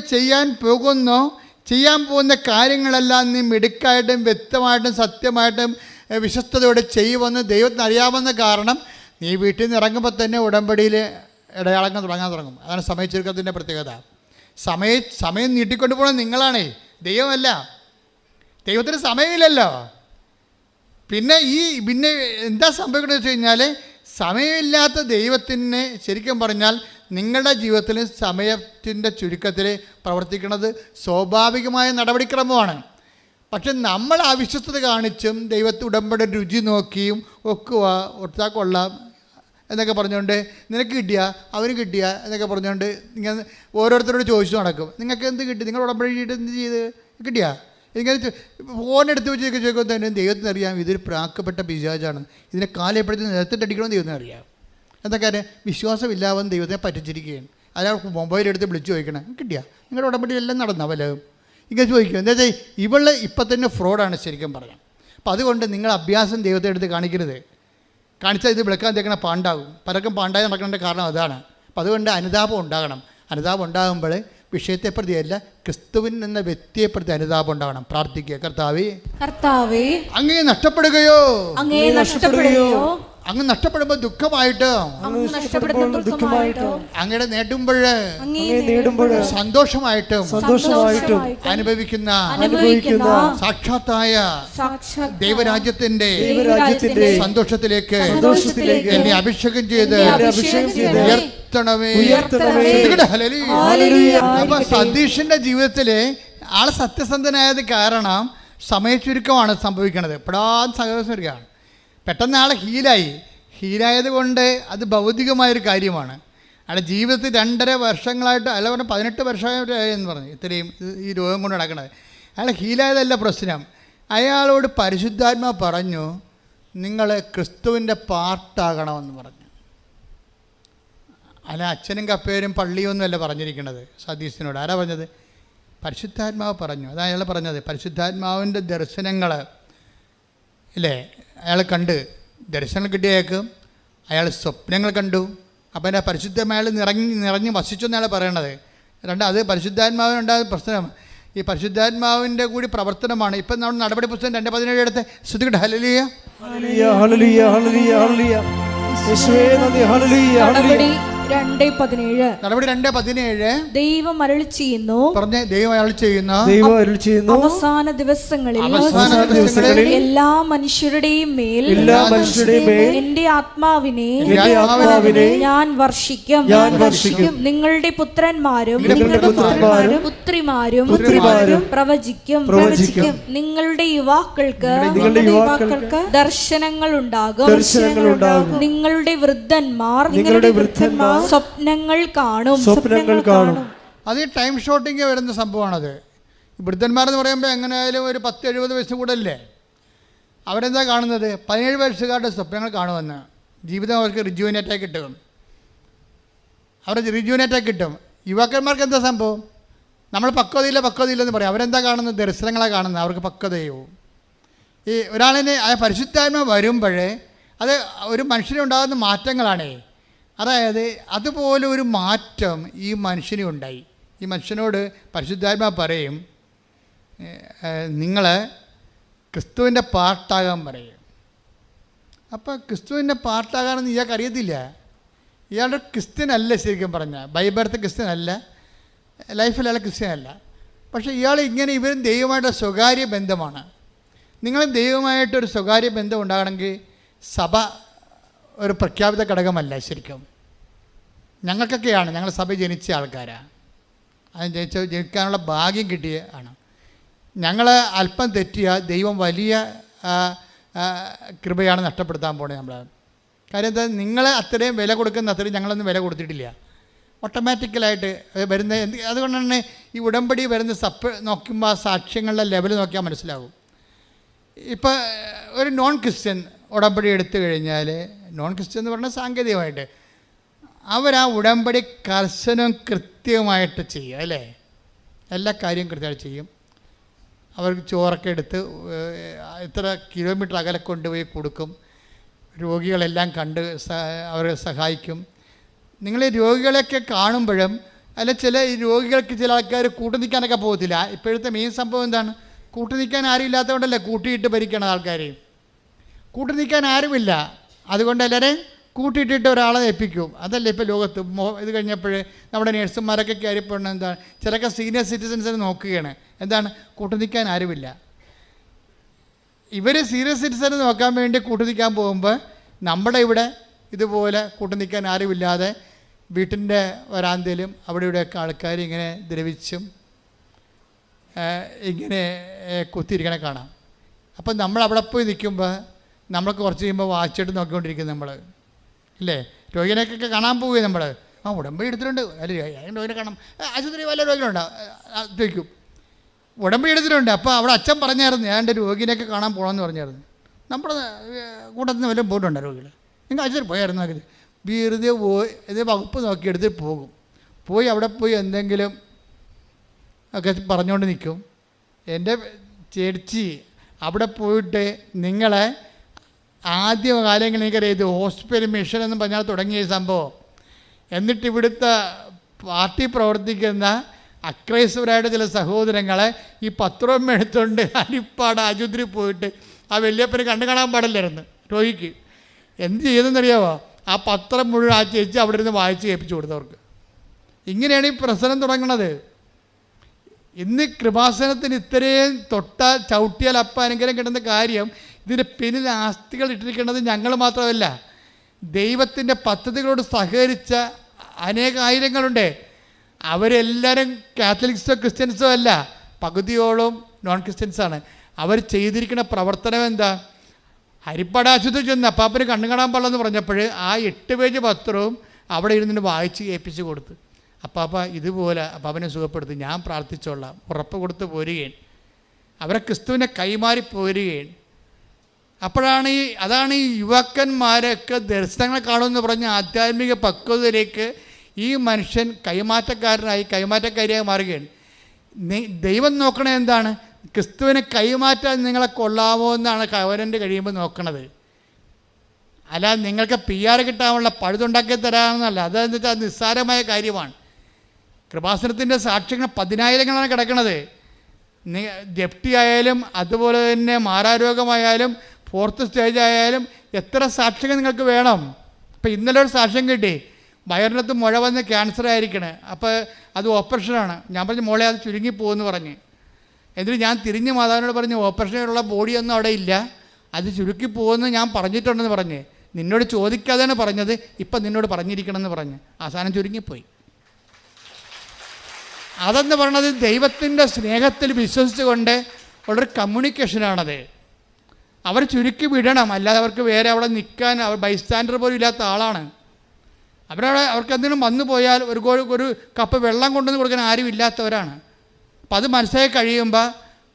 ചെയ്യാൻ പോകുന്ന കാര്യങ്ങളെല്ലാം നീ മിടുക്കായിട്ടും വ്യക്തമായിട്ടും സത്യമായിട്ടും വിശ്വസ്തയോടെ ചെയ്യുമെന്ന് ദൈവത്തിന് അറിയാമെന്ന കാരണം നീ വീട്ടിൽ നിന്ന് ഇറങ്ങുമ്പോൾ തന്നെ ഉടമ്പടിയിൽ ഇടയാളങ്ങൾ തുടങ്ങാൻ തുടങ്ങും. അതാണ് സമയച്ചുരുക്കത്തിൻ്റെ പ്രത്യേകത. സമയം നീട്ടിക്കൊണ്ടു പോകണം നിങ്ങളാണേ, ദൈവമല്ല. ദൈവത്തിന് സമയമില്ലല്ലോ. പിന്നെ എന്താ സംഭവിക്കണമെന്ന് വെച്ച് കഴിഞ്ഞാൽ, സമയമില്ലാത്ത ദൈവത്തിന് ശരിക്കും പറഞ്ഞാൽ നിങ്ങളുടെ ജീവിതത്തിൽ സമയത്തിൻ്റെ ചുരുക്കത്തിൽ പ്രവർത്തിക്കുന്നത് സ്വാഭാവികമായ നടപടിക്രമമാണ്. പക്ഷെ നമ്മൾ അവിശ്വസ്തത കാണിച്ചും ദൈവത്തെ ഉടമ്പടി രുചി നോക്കിയും ഒക്കുക ഒട്ടാ കൊള്ളാം എന്നൊക്കെ പറഞ്ഞുകൊണ്ട് നിനക്ക് കിട്ടിയ അവന് കിട്ടിയ എന്നൊക്കെ പറഞ്ഞുകൊണ്ട് ഇങ്ങനെ ഓരോരുത്തരോട് ചോദിച്ചു നടക്കും. നിങ്ങൾക്ക് എന്ത് കിട്ടി, നിങ്ങൾ ഉടമ്പടി എന്ത് ചെയ്ത് കിട്ടിയാ ഇങ്ങനെ ഫോണെടുത്ത് വെച്ച് ചോദിക്കുമ്പോൾ തന്നെ ദൈവത്തിന് അറിയാം ഇതൊരു പ്രാക്കപ്പെട്ട പിശാചാണ്, ഇതിനെ കാലെപ്പോഴത്തേക്ക് നിലത്തിട്ടടിക്കണമെന്ന് ദൈവത്തിന് അറിയാം. എന്തൊക്കെ വിശ്വാസമില്ലാവെന്ന് ദൈവത്തെ പറ്റിച്ചിരിക്കുകയാണ്. അയാൾ മൊബൈലെടുത്ത് വിളിച്ചു ചോദിക്കണം കിട്ടിയാ നിങ്ങളുടെ ഉടമ്പടി എല്ലാം നടന്ന വല്ലതും ഇങ്ങനെ ചോദിക്കും. എന്താ വെച്ചാൽ ഇവള് ഇപ്പം തന്നെ ഫ്രോഡാണ് ശരിക്കും പറയാം. അപ്പം അതുകൊണ്ട് നിങ്ങൾ അഭ്യാസം ദൈവത്തെ എടുത്ത് കാണിക്കരുത്. കാണിച്ചാൽ ഇത് വിളക്കാൻ തേക്കണ പാണ്ടാകും. പലർക്കും പാണ്ടായി നടക്കേണ്ട കാരണം അതാണ്. അപ്പം അതുകൊണ്ട് അനുതാപം ഉണ്ടാകണം. അനുതാപം ഉണ്ടാകുമ്പോൾ വിഷയത്തെ പ്രതിയല്ല, ക്രിസ്തുവിൻ എന്ന വ്യക്തിയെ പ്രതി അനുതാപം ഉണ്ടാകണം. പ്രാർത്ഥിക്കുക, കർത്താവേ അങ്ങേ നഷ്ടപ്പെടുകയോ അങ്ങ് നഷ്ടപ്പെടുമ്പോൾ ദുഃഖമായിട്ട് അങ്ങയുടെ നേടുമ്പോൾ സന്തോഷമായിട്ടും അനുഭവിക്കുന്ന സാക്ഷാത്തായ ദൈവരാജ്യത്തിന്റെ സന്തോഷത്തിലേക്ക് എന്നെ അഭിഷേകം ചെയ്ത് ഉയർത്തണമേ. അപ്പൊ സതീഷിന്റെ ജീവിതത്തില് ആള് സത്യസന്ധനായത് കാരണം സമയച്ചുരുക്കമാണ് സംഭവിക്കുന്നത്. പെടാൻ സഹോദരമാണ്. പെട്ടെന്ന് ആളെ ഹീലായത് കൊണ്ട് അത് ഭൗതികമായൊരു കാര്യമാണ്. അയാളുടെ ജീവിതത്തിൽ 2.5 വർഷങ്ങളായിട്ട് അല്ല പറഞ്ഞാൽ 18 വർഷമായിട്ട് എന്ന് പറഞ്ഞു ഇത്രയും ഈ രോഗം കൊണ്ട് നടക്കണത്. അയാൾ ഹീലായതല്ല പ്രശ്നം. അയാളോട് പരിശുദ്ധാത്മാ പറഞ്ഞു നിങ്ങൾ ക്രിസ്തുവിൻ്റെ പാർട്ടാകണമെന്ന് പറഞ്ഞു. അല്ല അച്ഛനും കപ്പേരും പള്ളിയൊന്നും അല്ല പറഞ്ഞിരിക്കുന്നത് സതീശനോട്. ആരാ പറഞ്ഞത്? പരിശുദ്ധാത്മാവ് പറഞ്ഞു. അതാണ് അയാൾ പറഞ്ഞത്. പരിശുദ്ധാത്മാവിൻ്റെ ദർശനങ്ങൾ ഇല്ലേ അയാൾ കണ്ട്, ദർശനങ്ങൾ കിട്ടിയേക്ക് അയാൾ സ്വപ്നങ്ങൾ കണ്ടു. അപ്പം എൻ്റെ പരിശുദ്ധമായ നിറഞ്ഞ് വസിച്ചു എന്നയാൾ പറയണത്. അത് പരിശുദ്ധാത്മാവിനുണ്ടാകുന്ന പ്രശ്നം. ഈ പരിശുദ്ധാത്മാവിൻ്റെ കൂടി പ്രവർത്തനമാണ്. ഇപ്പം നമ്മൾ നടപടി പുസ്തകം 2:17 എടുത്ത് ശ്രദ്ധിക്കട്ടെ. ഹല്ലേലൂയ ഹല്ലേലൂയ ഹല്ലേലൂയ ഹല്ലേലൂയ യേശുവേ നന്ദി. Hallelujah hallelujah. നടപടി 2:17 ദൈവം അരുളി ചെയ്യുന്നു. പറഞ്ഞേ, ദൈവം അരുളി ചെയ്യുന്നു. അവസാന ദിവസങ്ങളിൽ എല്ലാ മനുഷ്യരുടെയും മേൽ എന്റെ ആത്മാവിനെ ഞാൻ വർഷിക്കും. നിങ്ങളുടെ പുത്രന്മാരും പുത്രിമാരും പ്രവചിക്കും. നിങ്ങളുടെ യുവാക്കൾക്ക് ദർശനങ്ങൾ ഉണ്ടാകും. നിങ്ങളുടെ വൃദ്ധന്മാർ സ്വപ്നങ്ങൾ കാണും. അത് ടൈം ഷോട്ടിങ് വരുന്ന സംഭവമാണത്. വൃദ്ധന്മാരെന്ന് പറയുമ്പോൾ എങ്ങനെയായാലും ഒരു 10-70 വയസ്സ് കൂടെ അല്ലേ. അവരെന്താ കാണുന്നത്? 17 വയസ്സുകാരുടെ സ്വപ്നങ്ങൾ കാണുമെന്ന്. ജീവിതം അവർക്ക് റിജുവിനേറ്റായി കിട്ടും. കിട്ടും. യുവാക്കന്മാർക്ക് എന്താ സംഭവം? നമ്മൾ പക്വതയില്ലെന്ന് പറയും. അവരെന്താ കാണുന്നത്? ദർശനങ്ങളാണ് കാണുന്നത്. അവർക്ക് പക്വതയോ. ഈ ഒരാളിനെ പരിശുദ്ധാത്മ വരുമ്പോഴേ അത് ഒരു മനുഷ്യനുണ്ടാകുന്ന മാറ്റങ്ങളാണേ. അതായത് അതുപോലെ ഒരു മാറ്റം ഈ മനുഷ്യനും ഉണ്ടായി. ഈ മനുഷ്യനോട് പരിശുദ്ധാത്മാ പറയും നിങ്ങൾ ക്രിസ്തുവിൻ്റെ പാർട്ടാകാൻ പറയും. അപ്പോൾ ക്രിസ്തുവിൻ്റെ പാർട്ടാകാനെന്ന് ഇയാൾക്ക് അറിയത്തില്ല. ഇയാളുടെ ക്രിസ്ത്യനല്ല ശരിക്കും പറഞ്ഞാൽ. ബൈബിളത്തെ ക്രിസ്ത്യനല്ല, ലൈഫിൽ അയാൾ ക്രിസ്ത്യനല്ല. പക്ഷേ ഇയാൾ ഇങ്ങനെ ഇവരും ദൈവമായിട്ട് സ്വകാര്യ ബന്ധമാണ്. നിങ്ങൾ ദൈവമായിട്ടൊരു സ്വകാര്യ ബന്ധം ഉണ്ടാകണമെങ്കിൽ സഭ ഒരു പ്രഖ്യാപിത ഘടകമല്ല ശരിക്കും. ഞങ്ങൾക്കൊക്കെയാണ്, ഞങ്ങൾ സഭ ജനിച്ച ആൾക്കാരാണ്. അത് ജനിക്കാനുള്ള ഭാഗ്യം കിട്ടിയ ആണ്. ഞങ്ങൾ അല്പം തെറ്റിയ ദൈവം വലിയ കൃപയാണ് നഷ്ടപ്പെടുത്താൻ പോണത് നമ്മൾ. കാര്യം എന്താ, നിങ്ങളെ അത്രയും വില കൊടുക്കുന്ന അത്രയും ഞങ്ങളൊന്നും വില കൊടുത്തിട്ടില്ല. ഓട്ടോമാറ്റിക്കലായിട്ട് വരുന്ന അതുകൊണ്ട് തന്നെ ഈ ഉടമ്പടി വരുന്ന നോക്കുമ്പോൾ സാക്ഷ്യങ്ങളുടെ ലെവൽ നോക്കിയാൽ മനസ്സിലാകും. ഇപ്പോൾ ഒരു നോൺ ക്രിസ്ത്യൻ ഉടമ്പടി എടുത്തു കഴിഞ്ഞാൽ, നോൺ ക്രിസ്ത്യൻ എന്ന് പറഞ്ഞാൽ സാങ്കേതികമായിട്ട് അവരാ ഉടമ്പടി കർശനം കൃത്യമായിട്ട് ചെയ്യും അല്ലേ. എല്ലാ കാര്യവും കൃത്യമായിട്ട് ചെയ്യും. അവർക്ക് ചോറൊക്കെ എടുത്ത് ഇത്ര കിലോമീറ്റർ അകലെ കൊണ്ടുപോയി കൊടുക്കും. രോഗികളെല്ലാം കണ്ട് അവരെ സഹായിക്കും. നിങ്ങൾ രോഗികളെയൊക്കെ കാണുമ്പോഴും അല്ല, ചില രോഗികൾക്ക് ചില ആൾക്കാർ കൂട്ടു നിൽക്കാനൊക്കെ പോകത്തില്ല. ഇപ്പോഴത്തെ മെയിൻ സംഭവം എന്താണ്? കൂട്ടു നിൽക്കാൻ ആരും ഇല്ലാത്തതുകൊണ്ടല്ലേ കൂട്ടിയിട്ട് ഭരിക്കണം ആൾക്കാർ. കൂട്ടു നിൽക്കാൻ ആരുമില്ല, അതുകൊണ്ട് എല്ലാവരെയും കൂട്ടിയിട്ടിട്ട് ഒരാളെ ഏൽപ്പിക്കും. അതല്ലേ ഇപ്പോൾ ലോകത്ത് ഇത് കഴിഞ്ഞപ്പോൾ നമ്മുടെ നേഴ്സുമാരൊക്കെ കയറിപ്പോണത് എന്താണ്? ചിലൊക്കെ സീനിയർ സിറ്റിസൻസിനെ നോക്കുകയാണ്. എന്താണ്? കൂട്ടു നിൽക്കാൻ ആരുമില്ല. ഇവർ സീനിയർ സിറ്റിസനെ നോക്കാൻ വേണ്ടി കൂട്ടു നിൽക്കാൻ പോകുമ്പോൾ നമ്മുടെ ഇവിടെ ഇതുപോലെ കൂട്ടു നിൽക്കാൻ ആരുമില്ലാതെ വീട്ടിൻ്റെ വരാന്തയിലും അവിടെ ഇവിടെയൊക്കെ ആൾക്കാർ ഇങ്ങനെ ദ്രവിച്ചും ഇങ്ങനെ കുത്തിയിരിക്കണ കാണാം. അപ്പം നമ്മൾ അവിടെ പോയി നിൽക്കുമ്പോൾ നമ്മളൊക്കെ കുറച്ച് കഴിയുമ്പോൾ വാച്ചിട്ട് നോക്കിക്കൊണ്ടിരിക്കും നമ്മൾ, ഇല്ലേ? രോഗിനെയൊക്കെ കാണാൻ പോവുകയും നമ്മൾ ഉടമ്പടി എടുത്തിട്ടുണ്ട്, അല്ലെങ്കിൽ രോഗിനെ കാണാം, ആശുപത്രി വല്ല രോഗികളുണ്ടോ ചോദിക്കും. ഉടമ്പടി എടുത്തിട്ടുണ്ട്. അപ്പോൾ അവിടെ അച്ഛൻ പറഞ്ഞായിരുന്നു ഞാൻ എൻ്റെ രോഗിനെയൊക്കെ കാണാൻ പോകണമെന്ന് പറഞ്ഞായിരുന്നു. നമ്മുടെ കൂട്ടത്തിൽ നിന്ന് വല്ലതും പോയിട്ടുണ്ടോ രോഗികൾ? നിങ്ങൾ ആശുപത്രി പോയായിരുന്നു നോക്കിയത്? വെറുതെ പോയി ഇത് വകുപ്പ് നോക്കിയെടുത്ത് പോകും. പോയി അവിടെ പോയി എന്തെങ്കിലും ഒക്കെ പറഞ്ഞുകൊണ്ട് നിൽക്കും. എൻ്റെ ചേച്ചി അവിടെ പോയിട്ട് നിങ്ങളെ ആദ്യ കാലങ്ങളിൽ എനിക്കറിയാം ഇത് ഹോസ്പിറ്റൽ മിഷൻ എന്ന് പറഞ്ഞാൽ തുടങ്ങിയ സംഭവം. എന്നിട്ട് ഇവിടുത്തെ പാർട്ടി പ്രവർത്തിക്കുന്ന അക്രൈസ്തവരായിട്ട് ചില സഹോദരങ്ങളെ ഈ പത്രം എടുത്തുകൊണ്ട് ഹരിപ്പാട് ആശുപത്രി പോയിട്ട് ആ വല്യപ്പനെ കണ്ടു കാണാൻ പാടില്ലായിരുന്നു രോഗിക്ക്. എന്ത് ചെയ്തെന്നറിയാമോ? ആ പത്രം മുഴുവൻ ആ ചേച്ചി അവിടെ ഇരുന്ന് വായിച്ച് കേൾപ്പിച്ചു കൊടുത്തവർക്ക്. ഇങ്ങനെയാണ് ഈ പ്രശ്നം തുടങ്ങുന്നത്. ഇന്ന് കൃപാസനത്തിന് ഇത്രയും ചവിട്ടിയാൽ അപ്പം അനുഗ്രഹം കിട്ടുന്ന കാര്യം ഇതിൻ്റെ പിന്നിൽ ആസ്തികൾ ഇട്ടിരിക്കുന്നത് ഞങ്ങൾ മാത്രമല്ല, ദൈവത്തിൻ്റെ പദ്ധതികളോട് സഹകരിച്ച അനേകായിരങ്ങളുണ്ട്. അവരെല്ലാവരും കാത്തലിക്സോ ക്രിസ്ത്യൻസോ അല്ല, പകുതിയോളം നോൺ ക്രിസ്ത്യൻസാണ്. അവർ ചെയ്തിരിക്കുന്ന പ്രവർത്തനം എന്താ? ഹരിപ്പാട് ആശുപത്രി ചെന്ന് അപ്പാപ്പന് കണ്ണു കാണാൻ പാടില്ലെന്ന് പറഞ്ഞപ്പോൾ ആ 8 പേജ് പത്രവും അവിടെ ഇരുന്നിട്ട് വായിച്ച് കേൾപ്പിച്ച് കൊടുത്ത്. അപ്പാപ്പ ഇതുപോലെ അപ്പാപ്പനെ സുഖപ്പെടുത്തി, ഞാൻ പ്രാർത്ഥിച്ചോളാം, ഉറപ്പ് കൊടുത്ത് പോരുകയാണ്. അവരെ ക്രിസ്തുവിനെ കൈമാറി പോരുകയാണ്. അപ്പോഴാണ് അതാണ് ഈ യുവാക്കന്മാരൊക്കെ ദർശനങ്ങൾ കാണുമെന്ന് പറഞ്ഞ ആധ്യാത്മിക പക്വതയിലേക്ക് ഈ മനുഷ്യൻ കൈമാറ്റക്കാരിയായി മാറുകയാണ്. ദൈവം നോക്കണത് എന്താണ്? ക്രിസ്തുവിനെ കൈമാറ്റാൻ നിങ്ങളെ കൊള്ളാമോ എന്നാണ് കവരൻ്റെ കഴിയുമ്പോൾ നോക്കണത്. അല്ല നിങ്ങൾക്ക് PR കിട്ടാനുള്ള പഴുതുണ്ടാക്കി തരാമെന്നല്ല. അതെന്ന് വെച്ചാൽ നിസ്സാരമായ കാര്യമാണ്. കൃപാസനത്തിൻ്റെ സാക്ഷ്യങ്ങൾ 10,000ങ്ങളാണ് കിടക്കുന്നത്. ജപ്തി ആയാലും അതുപോലെ തന്നെ മാറാരോഗമായാലും 4th സ്റ്റേജ് ആയാലും എത്ര സാക്ഷ്യങ്ങൾ നിങ്ങൾക്ക് വേണം? ഇപ്പം ഇന്നലെ ഒരു സാക്ഷ്യം കിട്ടി, വയറിനകത്ത് മുഴ വന്ന് ക്യാൻസർ ആയിരിക്കണേ, അപ്പോൾ അത് ഓപ്പറേഷനാണ്. ഞാൻ പറഞ്ഞു മോളെ അത് ചുരുങ്ങിപ്പോകുമെന്ന് പറഞ്ഞ്. എന്നിട്ട് ഞാൻ തിരിഞ്ഞ് മാതാവിനോട് പറഞ്ഞു ഓപ്പറേഷനുള്ള ബോഡിയൊന്നും അവിടെ ഇല്ല, അത് ചുരുക്കിപ്പോകുമെന്ന് ഞാൻ പറഞ്ഞിട്ടുണ്ടെന്ന് പറഞ്ഞ്. നിന്നോട് ചോദിക്കാതെയാണ് പറഞ്ഞത്, ഇപ്പം നിന്നോട് പറഞ്ഞിരിക്കണമെന്ന് പറഞ്ഞ് അവസാനം ചുരുങ്ങിപ്പോയി. അതെന്ന് പറയണത് ദൈവത്തിൻ്റെ സ്നേഹത്തിൽ വിശ്വസിച്ചുകൊണ്ട് ഉള്ളൊരു കമ്മ്യൂണിക്കേഷനാണത്. അവർ ചുരുക്കി വിടണം, അല്ലാതെ അവർക്ക് വേറെ അവിടെ നിൽക്കാൻ അവർ ബൈസ്റ്റാൻഡർ പോലും ഇല്ലാത്ത ആളാണ്. അവർക്ക് എന്തെങ്കിലും വന്നു പോയാൽ ഒരു കപ്പ് വെള്ളം കൊണ്ടുവന്ന് കൊടുക്കാൻ ആരും ഇല്ലാത്തവരാണ്. അപ്പം അത് മനസ്സിലാക്കി കഴിയുമ്പോൾ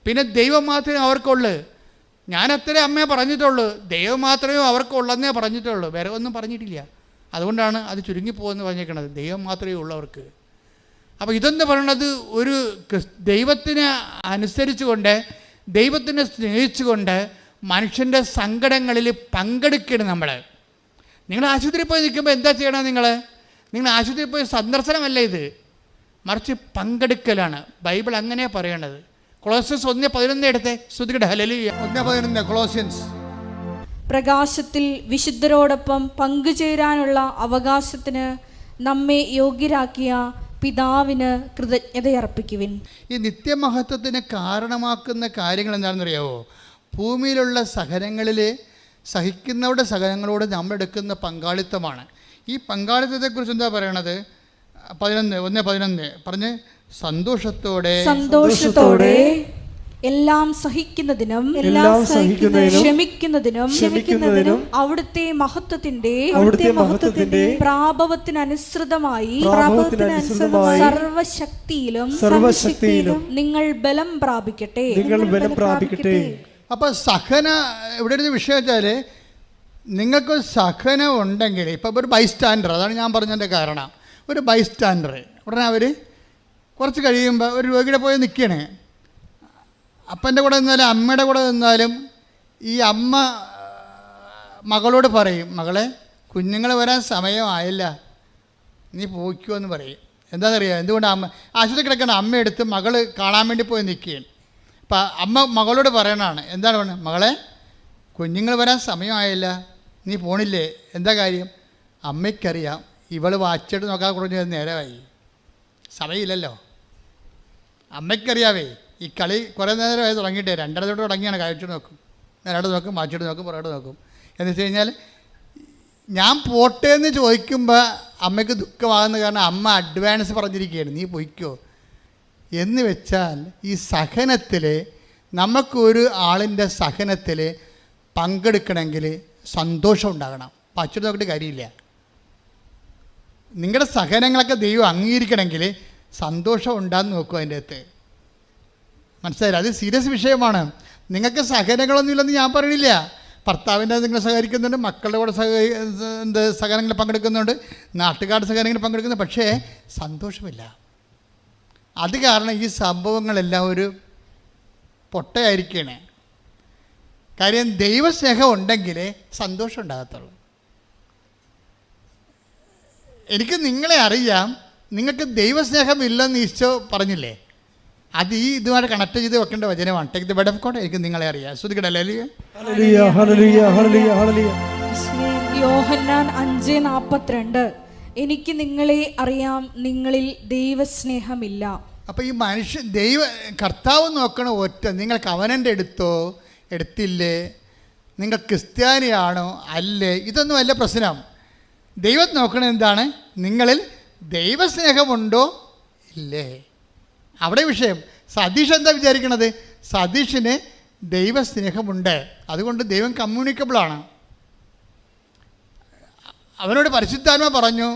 പിന്നെ ദൈവം മാത്രമേ അവർക്കുള്ളൂ. ഞാൻ അത്രേ അമ്മയെ പറഞ്ഞിട്ടുള്ളൂ, ദൈവം മാത്രമേ അവർക്കുള്ളെന്നേ പറഞ്ഞിട്ടുള്ളൂ, വേറെ ഒന്നും പറഞ്ഞിട്ടില്ല. അതുകൊണ്ടാണ് അത് ചുരുങ്ങിപ്പോകുമെന്ന് പറഞ്ഞേക്കണത്. ദൈവം മാത്രമേ ഉള്ളവർക്ക്. അപ്പോൾ ഇതെന്ന് പറയണത് ഒരു ദൈവത്തിനെ അനുസരിച്ചുകൊണ്ട് ദൈവത്തിനെ സ്നേഹിച്ചുകൊണ്ട് മനുഷ്യൻ്റെ സങ്കടങ്ങളിൽ പങ്കെടുക്കണം. നിങ്ങൾ ആശുപത്രിയിൽ പോയി നിൽക്കുമ്പോൾ എന്താ ചെയ്യണം? നിങ്ങൾ ആശുപത്രിയിൽ പോയി സന്ദർശനമല്ല ഇത്, മറിച്ച് പങ്കെടുക്കലാണ്. ബൈബിൾ അങ്ങനെ പറയണത്. കൊളോസ്യൻസ് 1:11 എടുത്തേ, ശ്രുതികട ഹല്ലേലൂയ. 1:11 കൊളോസ്യൻസ്. പ്രകാശത്തിൽ വിശുദ്ധരോടൊപ്പം പങ്കുചേരാനുള്ള അവകാശത്തിന് നമ്മെ യോഗ്യരാക്കിയ പിതാവിന് കൃതജ്ഞതയർപ്പിക്കുവിൻ. ഈ നിത്യമഹത്വത്തിന് കാരണമാക്കുന്ന കാര്യങ്ങൾ എന്താണെന്നറിയാവോ? ഭൂമിയിലുള്ള സഹിക്കുന്നവരുടെ സഹനങ്ങളോട് നമ്മളെടുക്കുന്ന പങ്കാളിത്തമാണ്. ഈ പങ്കാളിത്തത്തെക്കുറിച്ച് എന്താ പറയണത്? 1:11 പറഞ്ഞ് സന്തോഷത്തോടെ എല്ലാം സഹിക്കുന്നതിനും ക്ഷമിക്കുന്നതിനും അവിടുത്തെ മഹത്വത്തിന്റെ പ്രാഭവത്തിനനുസൃതമായി സർവശക്തിയിലും നിങ്ങൾ ബലം പ്രാപിക്കട്ടെ. അപ്പോൾ സഹന ഇവിടെ ഒരു വിഷയം വെച്ചാൽ നിങ്ങൾക്ക് സഹനം ഉണ്ടെങ്കിൽ, ഇപ്പോൾ ഒരു ബൈസ്റ്റാൻഡർ, അതാണ് ഞാൻ പറഞ്ഞതിൻ്റെ കാരണം. ഒരു ബൈസ്റ്റാൻഡർ ഉടനെ അവർ കുറച്ച് കഴിയുമ്പോൾ ഒരു രോഗിയുടെ പോയി നിൽക്കണേ, അപ്പൻ്റെ കൂടെ നിന്നാലും അമ്മയുടെ കൂടെ നിന്നാലും ഈ അമ്മ മകളോട് പറയും, മകളെ കുഞ്ഞുങ്ങൾ വരാൻ സമയമായില്ല, നീ പോയിക്കോ എന്ന് പറയും. എന്താണെന്നറിയാം? എന്തുകൊണ്ട്? ആശുപത്രി കിടക്കണം, അമ്മയെടുത്ത് മകൾ കാണാൻ വേണ്ടി പോയി നിൽക്കുകയാണ്. അപ്പം അമ്മ മകളോട് പറയണതാണ്, എന്താണ് പറയുന്നത്? മകളെ കുഞ്ഞുങ്ങൾ വരാൻ സമയമായില്ല, നീ പോണില്ലേ? എന്താ കാര്യം? അമ്മയ്ക്കറിയാം ഇവൾ വാച്ചിട്ട് നോക്കാൻ കുറഞ്ഞ നേരമായി, സമയമില്ലല്ലോ. അമ്മയ്ക്കറിയാവേ ഈ കളി കുറേ നേരമായി തുടങ്ങിയിട്ടേ, 2:30 തൊട്ട് തുടങ്ങിയാണ്. കഴിച്ചിട്ട് നോക്കും, നേരോട്ട് നോക്കും, മാറ്റിയിട്ട് നോക്കും, പുറകോട്ട് നോക്കും. എന്ന് വെച്ച് കഴിഞ്ഞാൽ ഞാൻ പോട്ടെ എന്ന് ചോദിക്കുമ്പോൾ അമ്മയ്ക്ക് ദുഃഖമാകുന്ന കാരണം അമ്മ അഡ്വാൻസ് പറഞ്ഞിരിക്കുകയാണ്, നീ പൊയ്ക്കോ എന്ന് വെച്ചാൽ ഈ സഹനത്തിൽ നമുക്കൊരു ആളിൻ്റെ സഹനത്തിൽ പങ്കെടുക്കണമെങ്കിൽ സന്തോഷം ഉണ്ടാകണം. അപ്പം അച്ഛൻ നോക്കിയിട്ട് കാര്യമില്ല. നിങ്ങളുടെ സഹനങ്ങളൊക്കെ ദൈവം അംഗീകരിക്കണമെങ്കിൽ സന്തോഷം ഉണ്ടാകുന്ന നോക്കുക. അതിൻ്റെ അകത്ത് മനസ്സിലായില്ല, അത് സീരിയസ് വിഷയമാണ്. നിങ്ങൾക്ക് സഹനങ്ങളൊന്നുമില്ലെന്ന് ഞാൻ പറയണില്ല. ഭർത്താവിൻ്റെ നിങ്ങൾ സഹകരിക്കുന്നുണ്ട്, മക്കളുടെ കൂടെ സഹനങ്ങളിൽ പങ്കെടുക്കുന്നുണ്ട്, നാട്ടുകാരുടെ സഹനങ്ങളിൽ പങ്കെടുക്കുന്നുണ്ട്, പക്ഷേ സന്തോഷമില്ല. അത് കാരണം ഈ സംഭവങ്ങളെല്ലാം ഒരു പൊട്ടയായിരിക്കുകയാണ്. കാര്യം ദൈവസ്നേഹം ഉണ്ടെങ്കിലേ സന്തോഷം ഉണ്ടാകത്തുള്ളൂ. എനിക്ക് നിങ്ങളെ അറിയാം, നിങ്ങൾക്ക് ദൈവസ്നേഹം ഇല്ലെന്ന് ഈശോ പറഞ്ഞില്ലേ, അത് ഈ ഇതുമായിട്ട് കണക്ട് ചെയ്ത് വെക്കേണ്ട വചനമാണ്. Take the bed of God. എനിക്ക് നിങ്ങളെ അറിയാം. ശ്രദ്ധിക്കട്ടെ. യോഹന്നാൻ 5:42 എനിക്ക് നിങ്ങളെ അറിയാം, നിങ്ങളിൽ ദൈവസ്നേഹമില്ല. അപ്പോൾ ഈ മനുഷ്യൻ കർത്താവ് നോക്കണ ഒറ്റ, നിങ്ങൾ കവനൻ്റെ എടുത്തില്ലേ, നിങ്ങൾ ക്രിസ്ത്യാനിയാണോ അല്ലേ, ഇതൊന്നും അല്ല പ്രശ്നം. ദൈവം നോക്കണത് എന്താണ്? നിങ്ങളിൽ ദൈവസ്നേഹമുണ്ടോ ഇല്ലേ, അവിടെ വിഷയം. സതീഷ് എന്താ വിചാരിക്കണത്? സതീഷിന് ദൈവസ്നേഹമുണ്ട്, അതുകൊണ്ട് ദൈവം കമ്മ്യൂണിക്കബിളാണ്. അവനോട് പരിശുദ്ധാത്മ പറഞ്ഞു,